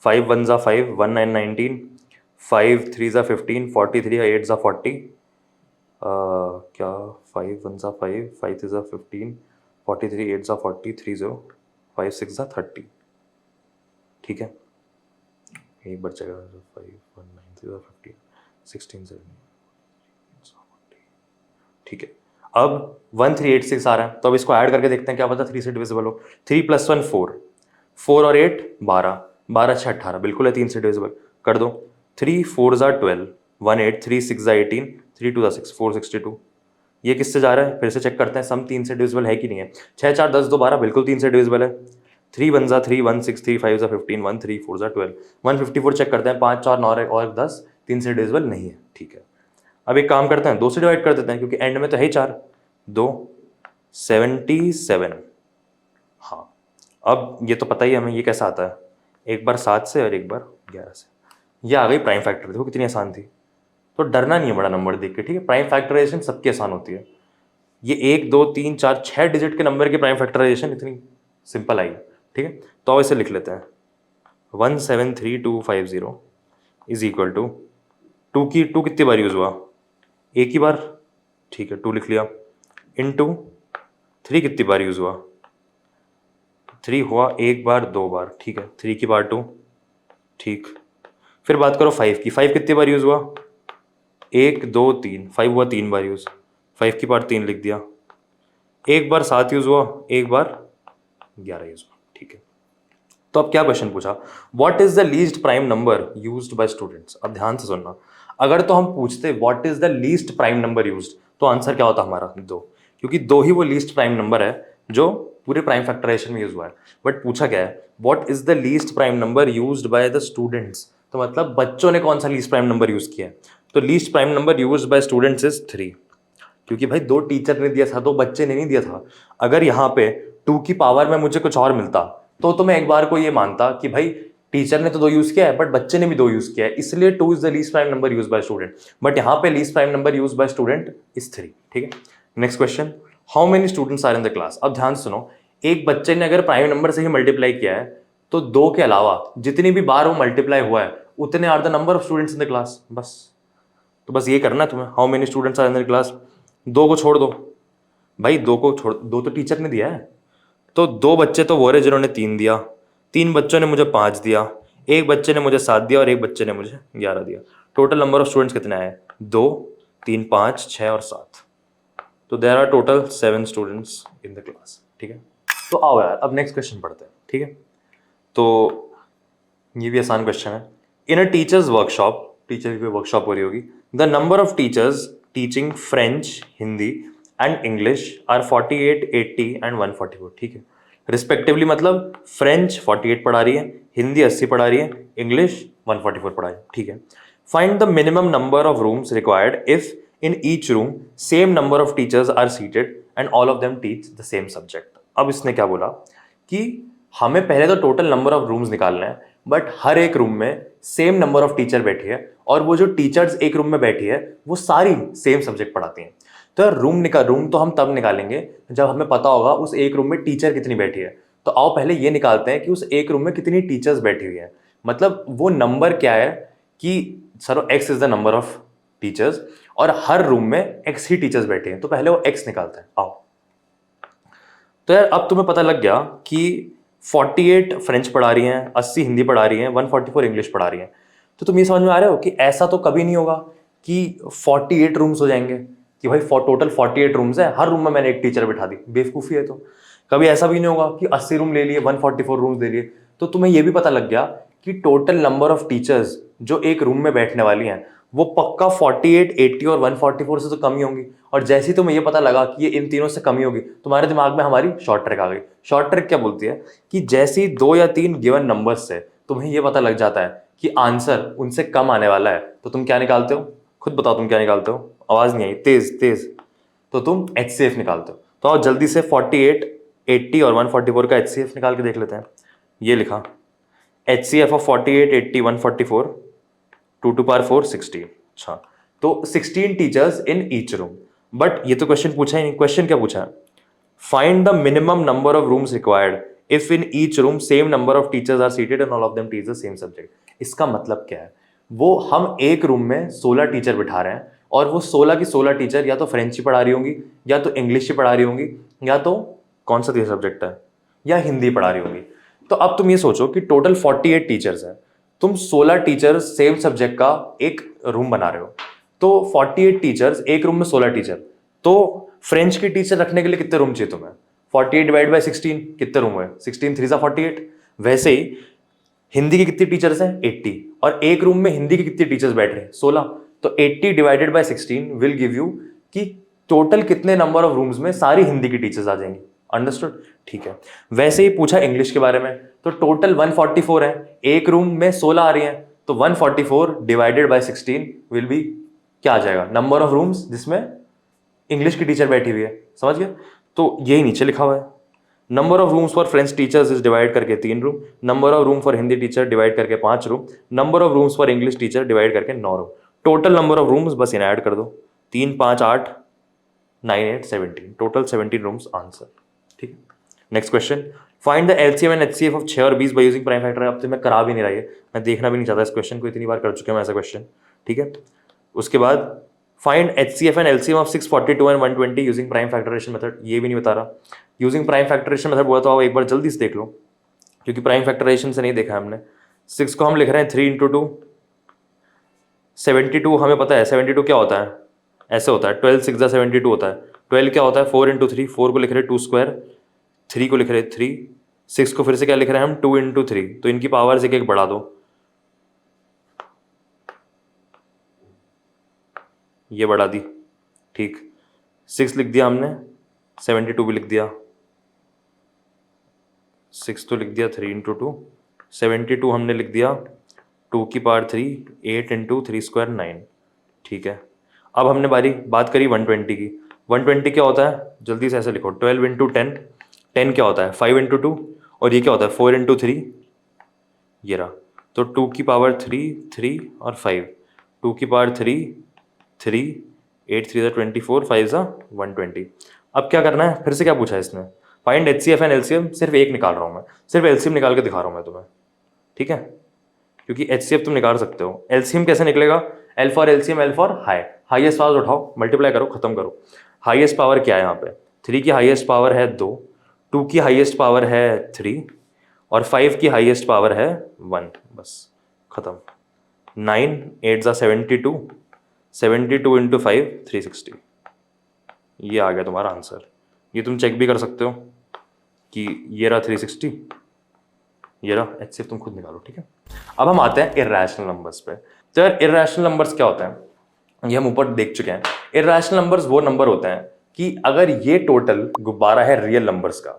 5 1 ज़ा 5, 1 9 19, 5 3 ज़ा 15, 43 8 ज़ा 40, क्या 5 1 ज़ा 5, 5 3 ज़ा 15, 43 8 ज़ा 40, 30, 5 6 ज़ा 30, ठीक है। एक बार चलेगा, 5 1 9 3 ज़ा 15, 16 7 ठीक है। अब 1386 आ रहा है, तो अब इसको ऐड करके देखते हैं क्या पता 3 से डिविजिबल हो। 3 + 1 4, 4 और 8 12, 12 6 18, बिल्कुल है 3 से डिविजिबल, कर दो। 3 4 ज़ा 12, 1 8, 3 6 ज़ा 18, 3 2 ज़ा 6, 462। ये किससे जा रहा है, फिर से चेक करते हैं सम 3 से डिविजिबल है कि नहीं है। 6 4 10 2 12, बिल्कुल 3 से डिविजिबल है। 3 1 ज़ा 3, 1 6 3, 5 ज़ा 15, 1 3 4 ज़ा 12, 154 चेक करते हैं, 5 4 9 और 10, 3 से डिविजिबल नहीं है, ठीक है। अब एक काम करते हैं, 2 से डिवाइड कर देते हैं, क्योंकि एंड में तो है ही 4, 2 77, हाँ, अब ये तो पता ही है हमें ये कैसा आता है, एक बार 7 से और एक बार 11 से। ये आ गई प्राइम फैक्टर, देखो कितनी आसान थी। तो डरना नहीं है बड़ा नंबर देख के, ठीक है। प्राइम फैक्टराइजेशन सबकी आसान होती है। ये 1 2 3 4 6 डिजिट के नंबर की प्राइम फैक्टराइजेशन इतनी सिंपल आई, ठीक है। तो अब इसे लिख लेते हैं, 173250 इज इक्वल टू 2 कितनी बार यूज हुआ, एक ही बार, ठीक है, 2 लिख लिया, इनटू 3 कितनी बार यूज हुआ, 3 हुआ एक बार 2 बार, ठीक है, 3 की बार 2, ठीक। फिर बात करो 5 की, 5 कितनी बार यूज हुआ, 1 2 3, 5 हुआ 3 बार यूज, 5 की बार 3 लिख दिया, एक बार 7 यूज हुआ, एक बार 11 यूज हुआ, ठीक है। तो अब क्या क्वेश्चन पूछा, what is the least prime number used by students. अब ध्यान से सुनना, अगर तो हम पूछते what is the least prime number used, तो आंसर क्या होता हमारा 2, क्योंकि 2 ही वो लीस्ट प्राइम नंबर है जो पूरे प्राइम फैक्टराइजेशन में यूज हुआ है। बट पूछा क्या है, what is the least prime number used by the students, तो मतलब बच्चों ने कौन सा लीस्ट प्राइम नंबर यूज किया है। तो least prime number used by students is 3, क्योंकि भाई 2 टीचर ने दिया था, 2 बच्चे ने नहीं दिया था। अगर यहाँ पे 2 की पावर में मुझे कुछ और मिलता तो मैं एक बार को ये मानता कि भाई टीचर ने तो 2 यूज किया है बट बच्चे ने भी 2 यूज किया है, इसलिए 2 is the least prime number use by student. But यहाँ पे least prime number use by student is 3, ठीक है। Next question, how many students are in the class. अब ध्यान सुनो, एक बच्चे ने अगर प्राइम नंबर से ही मल्टीप्लाई किया है तो 2 के अलावा जितनी भी बार वो मल्टीप्लाई हुआ है उतने are the number of students in the class, बस। तो बस ये करना है तुम्हें, how many students are in the class. 2 को छोड़ दो भाई, 2 को छोड़, 2 तो टीचर ने दिया है, तो 2 बच्चे तो वो रहे जिन्होंने 3 दिया, 3 बच्चों ने मुझे 5 दिया, एक बच्चे ने मुझे 7 दिया और एक बच्चे ने मुझे 11 दिया। टोटल नंबर ऑफ स्टूडेंट्स कितने आए, 2 3 5 6 और 7, तो there are total 7 students in the class, ठीक है। तो आओ यार अब नेक्स्ट क्वेश्चन पढ़ते हैं, ठीक है। तो ये भी आसान क्वेश्चन है। In a teachers workshop, teacher की वर्कशॉप हो रही होगी, the number of teachers teaching French, Hindi and English are 48 80 and 144, ठीक है, रिस्पेक्टिवली। मतलब फ्रेंच 48 पढ़ा रही है, हिंदी 80 पढ़ा रही है, इंग्लिश 144 पढ़ा रही है, ठीक है। Find the minimum number of rooms required if in each room same number of teachers are seated and all of them teach the same subject. अब इसने क्या बोला कि हमें पहले तो टोटल नंबर ऑफ रूम्स निकालना है, बट हर एक रूम में सेम नंबर ऑफ टीचर बैठी है और वो जो टीचर्स एक रूम में बैठी है वो सारी सेम सब्जेक्ट पढ़ाती हैं। तो रूम तो हम तब निकालेंगे जब हमें पता होगा उस एक रूम में टीचर कितनी बैठी है। तो आओ पहले ये निकालते हैं कि उस एक रूम में कितनी टीचर्स बैठी हुई है। मतलब वो नंबर क्या है कि sir x is the number of teachers और हर रूम में एक्स ही टीचर्स बैठे हैं, तो पहले वो एक्स निकालते हैं। आओ, तो यार अब तुम्हें पता लग गया कि 48 फ्रेंच पढ़ा रही हैं, 80 हिंदी पढ़ा रही हैं, 144 इंग्लिश पढ़ा रही हैं। तो तुम ये समझ में आ रहे हो कि ऐसा तो कभी नहीं होगा कि 48 रूम्स हो जाएंगे कि भाई टोटल 48 रूम्स है, हर रूम में मैंने एक टीचर बिठा दी, बेवकूफ़ी है। तो कभी ऐसा भी नहीं होगा कि 80 रूम ले लिए, 144 रूम्स ले लिए। तो तुम्हें ये भी पता लग गया कि टोटल नंबर ऑफ टीचर्स जो एक रूम में बैठने वाली हैं वो पक्का 48 80 और 144 से तो कम ही होंगी। और जैसे ही तुम्हें ये पता लगा कि ये इन तीनों से कम ही होगी, तुम्हारे दिमाग में हमारी शॉर्ट ट्रिक आ गई। शॉर्ट ट्रिक क्या बोलती है कि जैसे ही 2 या 3 गिवन नंबर्स से तुम्हें ये पता लग जाता है कि आंसर उनसे कम आने वाला है, तो तुम क्या निकालते हो, खुद बताओ तुम क्या निकालते हो। आवाज नहीं आई, तेज तेज। तो तुम HCF निकालते हो। तो आओ जल्दी से 48 80 और 144 का HCF निकाल के देख लेते हैं। ये लिखा HCF ऑफ 48 80 144 2 2 पावर 4 16। अच्छा, तो 16 teachers in each room. But ये तो क्वेश्चन पूछा ही नहीं। क्वेश्चन क्या पूछा है, find the minimum number of rooms required if in each room same number of teachers are seated and all of them teach the same subject. इसका मतलब क्या है, वो हम एक रूम में 16 टीचर बिठा रहे हैं और वो 16 की 16 टीचर या तो फ्रेंच ही पढ़ा रही होंगी, या तो इंग्लिश ही पढ़ा रही होंगी, या तो कौन सा तीसरा सब्जेक्ट है, या हिंदी पढ़ा रही होंगी। तो अब तुम ये सोचो कि टोटल 48 टीचर्स हैं, तुम 16 टीचर्स सेम सब्जेक्ट का एक रूम बना रहे हो, तो 48 टीचर्स एक रूम में 16 टीचर, तो फ्रेंच की टीचर रखने के लिए कितने रूम चाहिए तुम्हें, 48 डिवाइड बाय 16 कितने रूम हुए, 16 3 48। वैसे ही हिंदी की कितनी टीचर्स हैं 80, और एक रूम में हिंदी की कितनी टीचर्स बैठ रहे हैं 16, तो 80 divided by 16 will give you कि टोटल कितने नंबर ऑफ रूम्स में सारी हिंदी की टीचर्स आ जाएंगी। अंडरस्टूड, ठीक है। वैसे ही पूछा इंग्लिश के बारे में, तो टोटल 144 है, एक रूम में 16 आ रही हैं, तो 144 डिवाइडेड बाय 16 विल बी क्या आ जाएगा, नंबर ऑफ रूम्स जिसमें इंग्लिश की टीचर बैठी हुई है। समझ गए, तो यही नीचे लिखा हुआ है। Number of rooms for French teachers is divide करके 3 room, number of room for Hindi teacher divide करके 5 room, number of rooms for English teacher divide करके 9 room. Total number of rooms बस इन्हें ऐड कर दो, 3 5 8 9 8 17, टोटल 17 रूम्स आंसर। ठीक है, next question, find the LCM and HCF of 6 और 20 by using prime factor. अब तो मैं करा भी नहीं रहा है, मैं देखना भी नहीं चाहता इस क्वेश्चन को, इतनी बार कर चुके हैं ऐसा क्वेश्चन। ठीक है, उसके बाद find HCF and LCM of 642 and 120 using prime factorisation method. ये भी नहीं बता रहा, यूजिंग प्राइम फैक्टराइजेशन मेथड बोला तो आप एक बार जल्दी से देख लो, क्योंकि प्राइम फैक्टराइजेशन से नहीं देखा हमने। 6 को हम लिख रहे हैं 3 × 2, 72 हमें पता है 72 क्या होता है, ऐसे होता है 12 6 72 होता है। 12 क्या होता है 4 × 3, 4 को लिख रहे हैं 2 स्क्वायर, 3 को लिख रहे हैं 3, 6 को फिर से क्या लिख रहे हैं हम 2 × 3, तो इनकी पावर्स एक एक बढ़ा दो, ये बढ़ा दी। ठीक, 6 लिख दिया हमने, 72 भी लिख दिया, 6 तो लिख दिया 3 × 2, 72 हमने लिख दिया 2 की पावर 3, 8 × 3 स्क्वायर 9। ठीक है, अब हमने बात करी 120 की। 120 क्या होता है, जल्दी से ऐसे लिखो, 12 × 10, 10 क्या होता है 5 × 2, और ये क्या होता है 4 × 3, ये रहा, तो 2 की पावर 3 3 और 5, 2 की पावर 3 3, 8 3 24, 5 120। अब क्या करना है, फिर से क्या पूछा है इसने, फाइंड एचसीएफ एंड एलसीएम। सिर्फ एक निकाल रहा हूँ मैं, सिर्फ एलसीएम निकाल के दिखा रहा हूँ मैं तुम्हें। ठीक है, क्योंकि एचसीएफ तुम निकाल सकते हो, एलसीएम कैसे निकलेगा, L for LCM, L for highest power उठाओ, मल्टीप्लाई करो, खत्म करो। हाईएस्ट पावर क्या है यहाँ पे, 3 की हाईएस्ट पावर है 2, 2 की हाईएस्ट पावर है 3, और 5 की हाईएस्ट पावर है 1, बस खत्म। 9 8 72, 72 × 5 360, ये आ गया तुम्हारा आंसर। ये तुम चेक भी कर सकते हो कि ये रहा 360, ये रहा एचसीएफ, तुम खुद निकालो। ठीक है, अब हम आते हैं इर्रेशनल नंबर्स पे। तो यार इर्रेशनल नंबर्स क्या होते हैं, ये हम ऊपर देख चुके हैं। इर्रेशनल नंबर्स वो नंबर होते हैं कि अगर ये टोटल गुब्बारा है रियल नंबर्स का,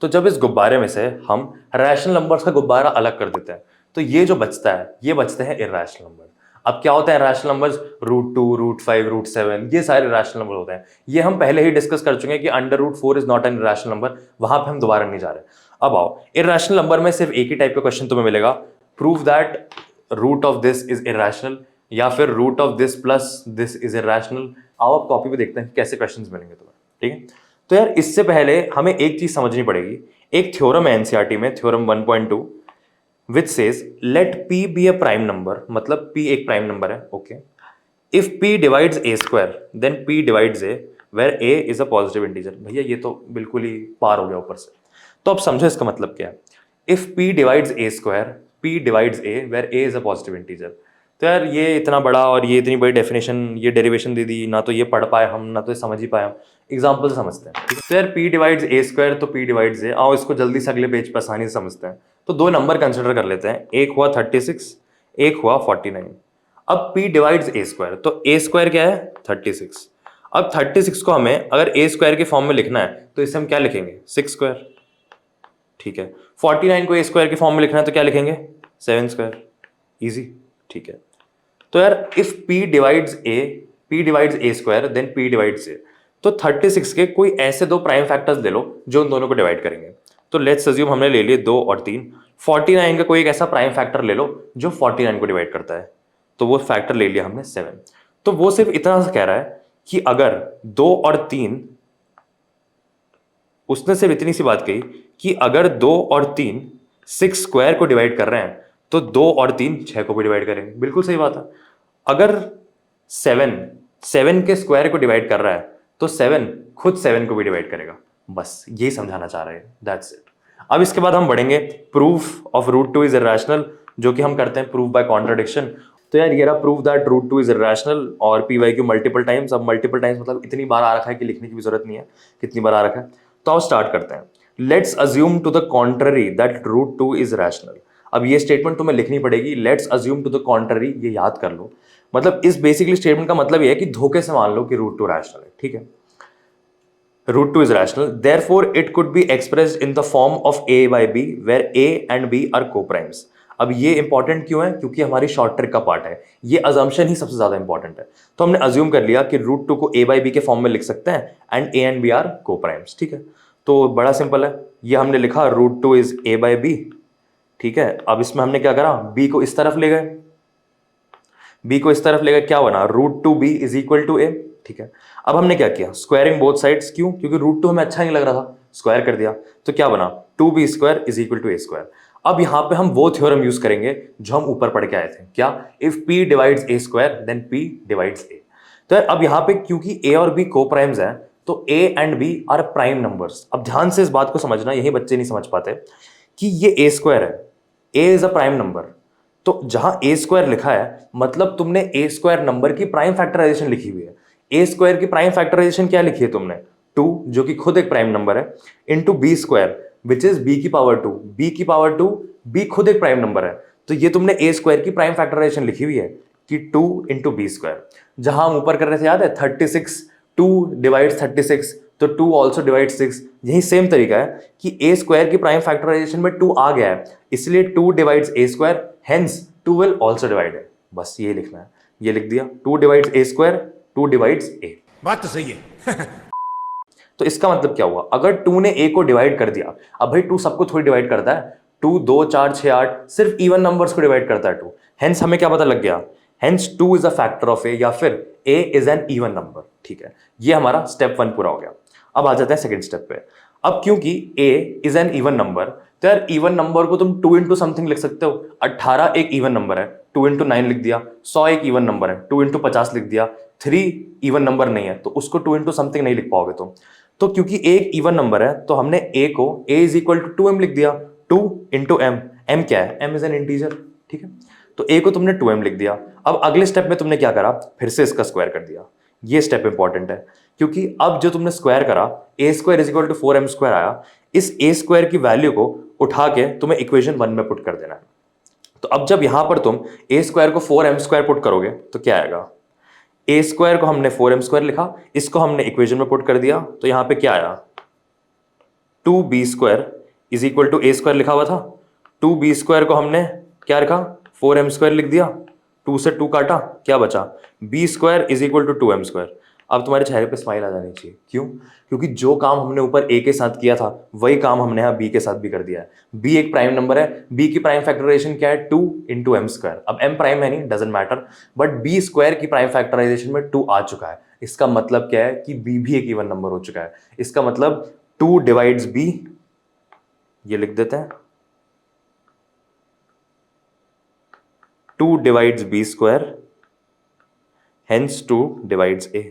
तो जब इस गुब्बारे में से हम रैशनल नंबर्स का गुब्बारा अलग कर देते हैं, तो ये जो बचता है ये बचते हैं इर्रेशनल नंबर। अब क्या होता है रैशनल नंबर्स, √2 √5 √7, ये सारे रैशनल नंबर होते हैं। ये हम पहले ही डिस्कस कर चुके हैं कि √4 is not an irrational number, वहां पे हम दोबारा नहीं जा रहे। अब आओ, इर्रेशनल नंबर में सिर्फ एक ही टाइप का क्वेश्चन तुम्हें मिलेगा, prove that root of this is irrational, या फिर root of this plus this is irrational. आओ अब कॉपी पे देखते हैं कैसे क्वेश्चंस मिलेंगे तुम्हें। ठीक है, तो यार इससे पहले हमें एक चीज समझनी पड़ेगी। एक थ्योरम है एनसीईआरटी में, theorem 1.2, which says let p be a prime number, मतलब p एक प्राइम नंबर है। Okay, if p divides a square then p divides a where a is a positive integer। भैया ये तो बिल्कुल ही पार हो गया ऊपर से। तो अब समझो इसका मतलब क्या है, if p divides a square p divides a where a is a positive integer। तो यार ये इतना बड़ा और ये इतनी बड़ी डेफिनेशन, ये डेरिवेशन दे दी, ना तो ये पढ़ पाए हम, ना तो ये समझ ही पाए हम, एग्जाम्पल से समझते हैं। तो यार p डिवाइड्स a स्क्वायर तो p डिवाइड्स a, आओ इसको जल्दी से अगले पेज पर आसानी से समझते हैं। तो दो नंबर कंसिडर कर लेते हैं, एक हुआ 36, एक हुआ 49। अब p डिवाइड्स a स्क्वायर, तो a स्क्वायर क्या है 36। अब 36 को हमें अगर a स्क्वायर के फॉर्म में लिखना है तो इसे हम क्या लिखेंगे 6 स्क्वायर। ठीक है, 49 को a स्क्वायर के फॉर्म में लिखना है तो क्या लिखेंगे 7 स्क्वायर। इजी। ठीक है, तो यार if p divides a square then p divides a, तो 36 के कोई ऐसे दो प्राइम फैक्टर्स ले लो जो उन दोनों को डिवाइड करेंगे। तो लेट्स अज्यूम हमने ले लिए 2 और 3। 49 का कोई एक ऐसा प्राइम फैक्टर ले लो जो 49 को डिवाइड करता है, तो वो फैक्टर ले लिया हमने 7। तो वो सिर्फ इतना सा कह रहा है कि अगर 2 और 3, उसने सिर्फ इतनी सी बात कही कि अगर 2 और 3 6 स्क्वायर को डिवाइड कर रहे हैं तो 2 और 3 6 को भी डिवाइड करेंगे। बिल्कुल सही बात है। अगर 7 के स्क्वायर को डिवाइड कर रहा है तो 7 खुद 7 को भी डिवाइड करेगा। बस यही समझाना चाह रहे हैं, दैट्स इट। अब इसके बाद हम बढ़ेंगे प्रूफ ऑफ √2 इज इर्रेशनल, जो कि हम करते हैं प्रूफ बाय कॉन्ट्रडिक्शन। तो यार ये रहा प्रूफ दैट √2 इज इर्रेशनल और PYQ मल्टीपल टाइम्स। अब मल्टीपल टाइम्स मतलब इतनी बार आ रखा है कि लिखने की भी जरूरत नहीं है कितनी बार आ रखा है। तो अब स्टार्ट करते हैं। Let's assume to the contrary that √2 is rational. अब ये स्टेटमेंट तुम्हें लिखनी पड़ेगी, let's assume to the contrary, ये याद कर लो। मतलब इस बेसिकली स्टेटमेंट का मतलब ये है कि धोखे से मान लो कि √2 रैशनल है। ठीक है, √2 is rational, therefore it could be expressed in the form of a by b where a and b are co-primes। अब ये इंपॉर्टेंट क्यों है, क्योंकि हमारी शॉर्ट ट्रिक का पार्ट है। ये अजम्पशन ही सबसे ज्यादा इंपॉर्टेंट है। तो हमने अज्यूम कर लिया कि √2 को a by b के फॉर्म में लिख सकते हैं and a and b are co-primes। ठीक है, तो बड़ा सिंपल है, ये हमने लिखा √2 इज a बाय b, ठीक है। अब इसमें हमने क्या करा, b को इस तरफ ले गए, b को इस तरफ ले गए, क्या बना √2b is equal to a, ठीक है। अब हमने क्या किया, स्क्वायरिंग बोथ साइड्स, क्यों, क्योंकि √2 हमें अच्छा नहीं लग रहा था, स्क्वायर कर दिया, तो क्या बना 2b² is equal to a²। अब यहां पे हम वो थ्योरम यूज करेंगे जो हम ऊपर पढ़ के आए थे, क्या, if p divides a² then p divides a। तो यार अब यहां पे क्योंकि a और b को प्राइम्स हैं, तो a and b are prime numbers. अब ध्यान से इस बात को समझना, यही बच्चे नहीं समझ पाते कि ये a² है, a is a prime number, तो जहां a² लिखा है मतलब तुमने a² नंबर की प्राइम फैक्टराइजेशन लिखी हुई है। a² की प्राइम फैक्टराइजेशन क्या लिखी है तुमने, 2, जो कि खुद एक प्राइम नंबर है, into b² which is b की पावर 2, b की पावर 2, b खुद एक प्राइम नंबर है, तो ये तुमने a² की प्राइम फैक्टराइजेशन लिखी हुई है कि 2 इंटू b²। जहां हम ऊपर कर रहे थे याद है 36, 2 डिवाइड्स 36, तो 2 ऑल्सो डिवाइड्स 6। यही सेम तरीका है कि a² की प्राइम फैक्टराइजेशन में 2 आ गया है, इसलिए 2 divides a², hence 2 will also divide है, बस ये लिखना है, ये लिख दिया 2 डिवाइड्स a², 2 डिवाइड्स a। बात तो सही है। तो इसका मतलब क्या हुआ, अगर 2 ने a को डिवाइड कर दिया, अब भाई 2 सबको थोड़ी डिवाइड करता है, 2, 2, 4, 6, 8 सिर्फ इवन नंबर्स को डिवाइड करता है 2, हेंस हमें क्या पता लग गया, hence 2 is a factor of a, या फिर a is an even number, ठीक है। ये हमारा स्टेप 1 पूरा हो गया। अब आ जाते हैं सेकंड स्टेप पे। अब क्योंकि a is an even number, तो यार इवन नंबर को तुम 2 इंटू समथिंग लिख सकते हो। 18 एक इवन नंबर है, 2 इंटू 9 लिख दिया। 100 एक इवन नंबर है, 2 इंटू 50 लिख दिया। 3 इवन नंबर नहीं है, तो उसको 2 इंटू समथिंग नहीं लिख पाओगे तुम। तो क्योंकि एक इवन नंबर है, तो हमने a को a is equal to 2m लिख दिया। 2 इंटू m, m क्या है, m इज एन इंटीजर, ठीक है। तो a को तुमने 2m लिख दिया। अब अगले स्टेप में तुमने क्या करा, फिर से इसका स्क्वायर कर दिया। ये स्टेप इंपॉर्टेंट है, क्योंकि अब जो तुमने स्क्वायर करा, a² is equal to 4m² आया, इस a² की वैल्यू को उठा के तुम्हें इक्वेशन 1 में पुट कर देना है। तो अब जब यहां पर तुम a² को 4m² पुट करोगे तो क्या आएगा, a² को हमने 4m² लिखा, इसको हमने इक्वेशन में पुट कर दिया, तो यहां पे क्या आया 2b² is equal to a² लिखा हुआ था। 2b² को हमने क्या रखा, 4m² लिख दिया, 2 से 2 काटा, क्या बचा b² is equal to 2m²। अब तुम्हारे चेहरे पे स्माइल आ जानी चाहिए, क्यों, क्योंकि जो काम हमने ऊपर a के साथ किया था वही काम हमने यहाँ b के साथ भी कर दिया है। b एक प्राइम नंबर है, b की प्राइम फैक्टराइजेशन क्या है 2 इंटू m²। अब m प्राइम है नहीं, डजेंट मैटर, बट b² की प्राइम फैक्टराइजेशन में 2 आ चुका है। इसका मतलब क्या है कि b भी एक इवन नंबर हो चुका है। इसका मतलब 2 डिवाइड्स b, ये लिख देते हैं 2 divides b², hence 2 divides a,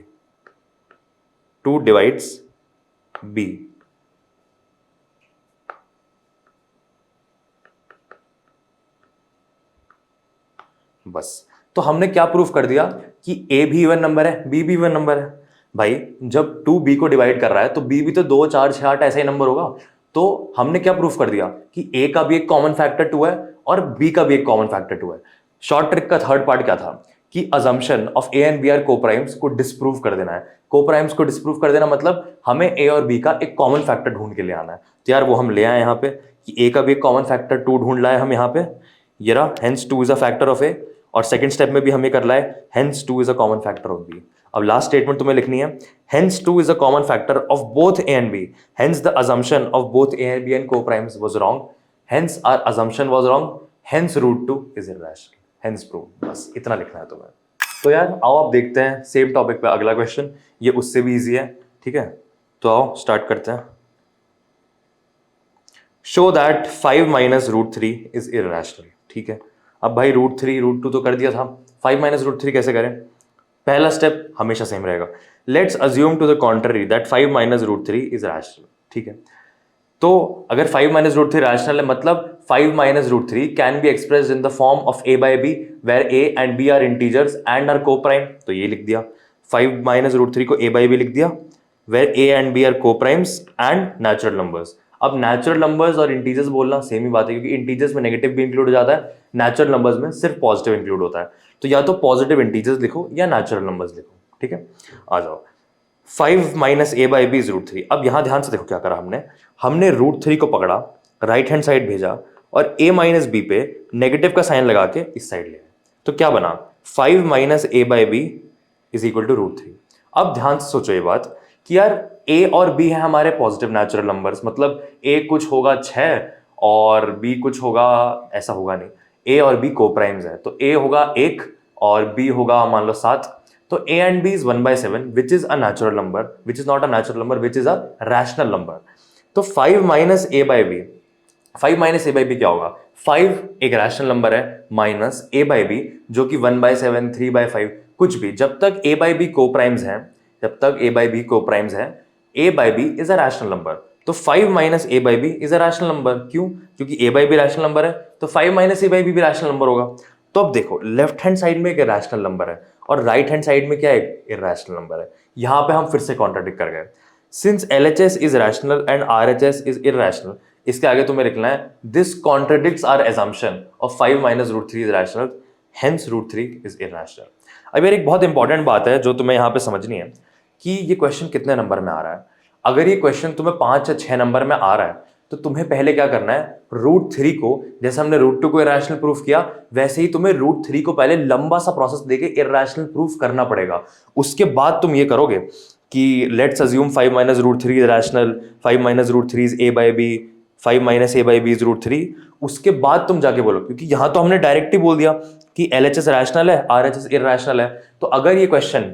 2 divides b। बस, तो हमने क्या प्रूफ कर दिया कि a भी इवन नंबर है, b भी इवन नंबर है। भाई जब 2b को डिवाइड कर रहा है तो b भी तो 2, 4, 6, 8 ऐसा ही नंबर होगा। तो हमने क्या प्रूफ कर दिया कि a का भी एक कॉमन फैक्टर 2 है और b का भी एक कॉमन फैक्टर 2 है। शॉर्ट ट्रिक का थर्ड पार्ट क्या था कि assumption of a and b are coprimes को डिस्प्रूव कर देना है। कोप्राइम्स को डिस्प्रूव कर देना मतलब हमें a और b का एक कॉमन फैक्टर ढूंढ के ले आना है। तो यार वो हम ले आए यहाँ पे कि a का भी एक कॉमन फैक्टर 2 ढूंढ लाए हम यहाँ पे, ये रहा, hence 2 is a factor of a। और सेकंड स्टेप में भी हम ये कर लाए, hence 2 is a common factor of b। अब लास्ट स्टेटमेंट तुम्हें लिखनी है, hence 2 is a common factor of both a and b, hence the assumption of both a and b and coprimes was wrong, hence our assumption was wrong, hence √2 is irrational, hence prove. बस इतना लिखना है तुम्हें। तो यार आओ आप देखते हैं सेम टॉपिक पे अगला क्वेश्चन, ये उससे भी इजी है, ठीक है। तो आओ स्टार्ट करते हैं। Show that 5 minus √3 is irrational, ठीक है। अब भाई √3 √2 तो कर दिया था, 5 माइनस √3 कैसे करें। पहला स्टेप हमेशा सेम रहेगा, let's assume to the contrary that 5 minus √3 is rational, ठीक है। तो अगर 5 माइनस √3 रैशनल है मतलब 5 minus √3 can be expressed in the form of a by b where a and b are integers and are coprime. तो ये लिख दिया 5 माइनस √3 को a बाय b लिख दिया where a and b are coprimes and natural numbers. अब natural numbers और integers बोलना सेम ही बात है, क्योंकि इंटीजर्स में नेगेटिव भी इंक्लूड हो जाता है, नेचुरल नंबर्स में सिर्फ पॉजिटिव इंक्लूड होता है। तो या तो पॉजिटिव इंटीजर्स लिखो या नेचुरल नंबर्स लिखो, ठीक है। आ जाओ, 5 minus a by b is √3। अब यहां ध्यान से देखो क्या करा हमने √3 को पकड़ा, राइट हैंड साइड भेजा और a माइनस बी पे नेगेटिव का साइन लगा के इस साइड ले आए। तो क्या बना 5 minus a by b is equal to √3। अब ध्यान से सोचो ये बात कि यार ए और बी है हमारे पॉजिटिव नेचुरल नंबर्स, मतलब ए कुछ होगा 6 और बी कुछ होगा, ऐसा होगा नहीं, ए और बी को प्राइम्स है, तो ए होगा 1 और बी होगा मान लो 7, तो a and B is 1/7 which is a natural number, which is not a natural number, which is a rational number. तो 5 minus a by b, 5 minus a by b क्या होगा, 5 एक रैशनल नंबर है minus a by b जो कि 1/7, 3/5 कुछ भी, जब तक ए बाई बी को प्राइम्स हैं, जब तक ए बाई बी को प्राइम्स हैं, ए by b is a rational number. तो 5 minus a by b is a rational number, क्यों, क्योंकि a by b rational number है, तो 5 माइनस ए बाई बी भी रैशनल नंबर होगा। तो अब देखो लेफ्ट हैंड साइड में एक रैशनल नंबर है और राइट हैंड साइड में क्या है, एक इरैशनल नंबर है। यहां पे हम फिर से कॉन्ट्राडिक्ट कर गए। Since LHS is rational and RHS is irrational, इसके आगे तुम्हें लिखना है this contradicts our assumption of 5 minus √3 is rational, hence √3 is irrational. अब यार एक बहुत इंपॉर्टेंट बात है जो तुम्हें यहां पे समझनी है कि ये क्वेश्चन कितने नंबर में आ रहा है। अगर ये क्वेश्चन तुम्हें 5 या 6 नंबर में आ रहा है तो तुम्हें पहले क्या करना है, √3 को, जैसे हमने √2 को इरैशनल प्रूफ किया वैसे ही तुम्हें √3 को पहले लंबा सा प्रोसेस देके इरैशनल प्रूफ करना पड़ेगा। उसके बाद तुम ये करोगे कि let's assume 5 minus √3 is rational, 5 minus √3 is a by b, 5 minus a by b is √3। उसके बाद तुम जाके बोलो, क्योंकि यहां तो हमने डायरेक्ट ही बोल दिया कि LHS रैशनल है, RHS इरैशनल है, तो अगर ये क्वेश्चन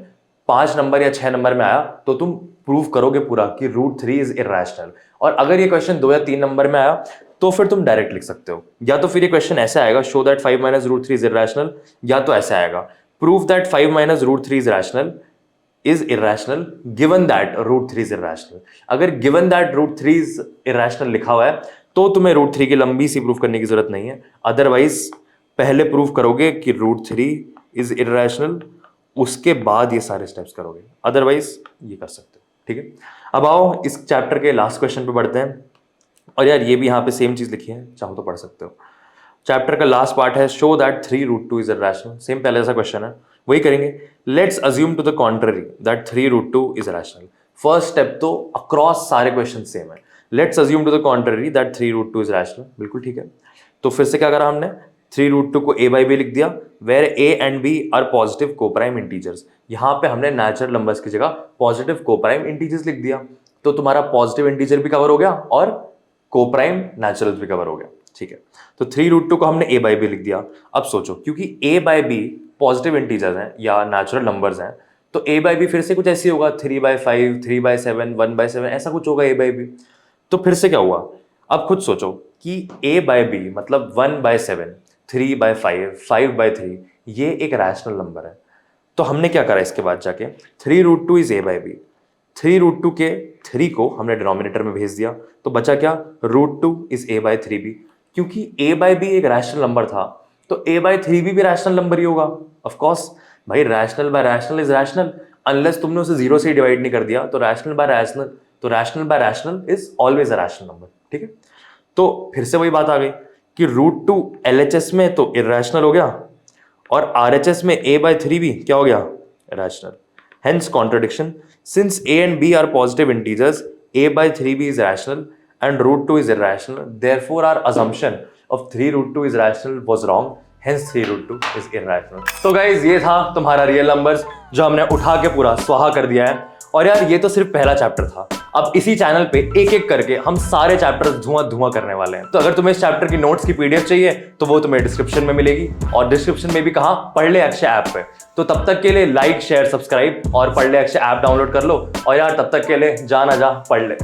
5 नंबर या 6 नंबर में आया तो तुम प्रूव करोगे पूरा कि √3 इज इरैशनल। और अगर ये क्वेश्चन 2 या 3 नंबर में आया तो फिर तुम डायरेक्ट लिख सकते हो, या तो फिर ये क्वेश्चन ऐसे आएगा show that 5 minus √3 is irrational, या तो ऐसे आएगा prove that 5 minus √3 is rational is irrational given that √3 is irrational। अगर given that √3 is irrational लिखा हुआ है तो तुम्हें √3 की लंबी सी प्रूफ करने की जरूरत नहीं है, अदरवाइज पहले प्रूफ करोगे कि √3 is irrational, उसके बाद ये सारे स्टेप्स करोगे, अदरवाइज ये कर सकते हो। ठीक है, अब आओ इस चैप्टर के लास्ट क्वेश्चन पे बढ़ते हैं। और यार ये भी यहाँ पे सेम चीज लिखी है, चाहो तो पढ़ सकते हो। चैप्टर का लास्ट पार्ट है show that 3√2 is irrational, same पहले जैसा क्वेश्चन है वही करेंगे। Let's assume to the contrary that 3√2 is rational. First step तो अक्रॉस सारे क्वेश्चन सेम है, let's assume to the contrary that 3√2 is rational, बिल्कुल ठीक है। तो फिर से क्या करा हमने, 3√2 को a बाई बी लिख दिया, where a and b are positive coprime integers. यहां पे हमने नेचुरल नंबर्स की जगह पॉजिटिव कोप्राइम इंटीजर्स लिख दिया, तो तुम्हारा पॉजिटिव इंटीजर भी कवर हो गया और कोप्राइम नेचुरल भी कवर हो गया। ठीक है, तो 3√2 को हमने a बाई बी लिख दिया। अब सोचो क्योंकि a by b positive integers हैं या नेचुरल नंबर्स हैं, तो a बाई बी फिर से कुछ ऐसी होगा 3/5, 3/7, 1/7 ऐसा कुछ होगा a बाई बी। तो फिर से क्या हुआ, अब खुद सोचो कि a बाई बी मतलब 1/7, 3/5, 5/3 ये एक रैशनल नंबर है। तो हमने क्या करा इसके बाद जाके 3√2 इज a बाई बी, 3√2 के 3 को हमने डिनोमिनेटर में भेज दिया, तो बचा क्या, √2 इज a बाई 3b। क्योंकि a बाई बी एक रैशनल नंबर था तो a बाई 3b भी रैशनल नंबर ही होगा। ऑफ कोर्स भाई, rational bye rational is rational, unless तुमने उसे 0 से डिवाइड नहीं कर दिया, तो रैशनल बाय रैशनल, तो rational bye rational is always a rational number. ठीक है, तो फिर से वही बात आ गई कि √2 LHS में तो इरैशनल हो गया और RHS में a बाई 3b क्या हो गया, rational. Hence contradiction, since a and b are positive integers, a by 3b is rational and √2 is irrational, therefore our assumption of 3√2 is rational was wrong, hence 3√2 is irrational। तो guys ये था तुम्हारा real numbers जो हमने उठा के पूरा स्वाहा कर दिया है। और यार ये तो सिर्फ पहला चैप्टर था, अब इसी चैनल पे एक एक करके हम सारे चैप्टर्स धुआं करने वाले हैं। तो अगर तुम्हें इस चैप्टर की नोट्स की PDF चाहिए तो वो तुम्हें डिस्क्रिप्शन में मिलेगी, और डिस्क्रिप्शन में भी कहाँ, पढ़ ले अक्षय ऐप पे। तो तब तक के लिए लाइक शेयर सब्सक्राइब और पढ़ ले अक्षय ऐप डाउनलोड कर लो, और यार तब तक के लिए जा पढ़ ले।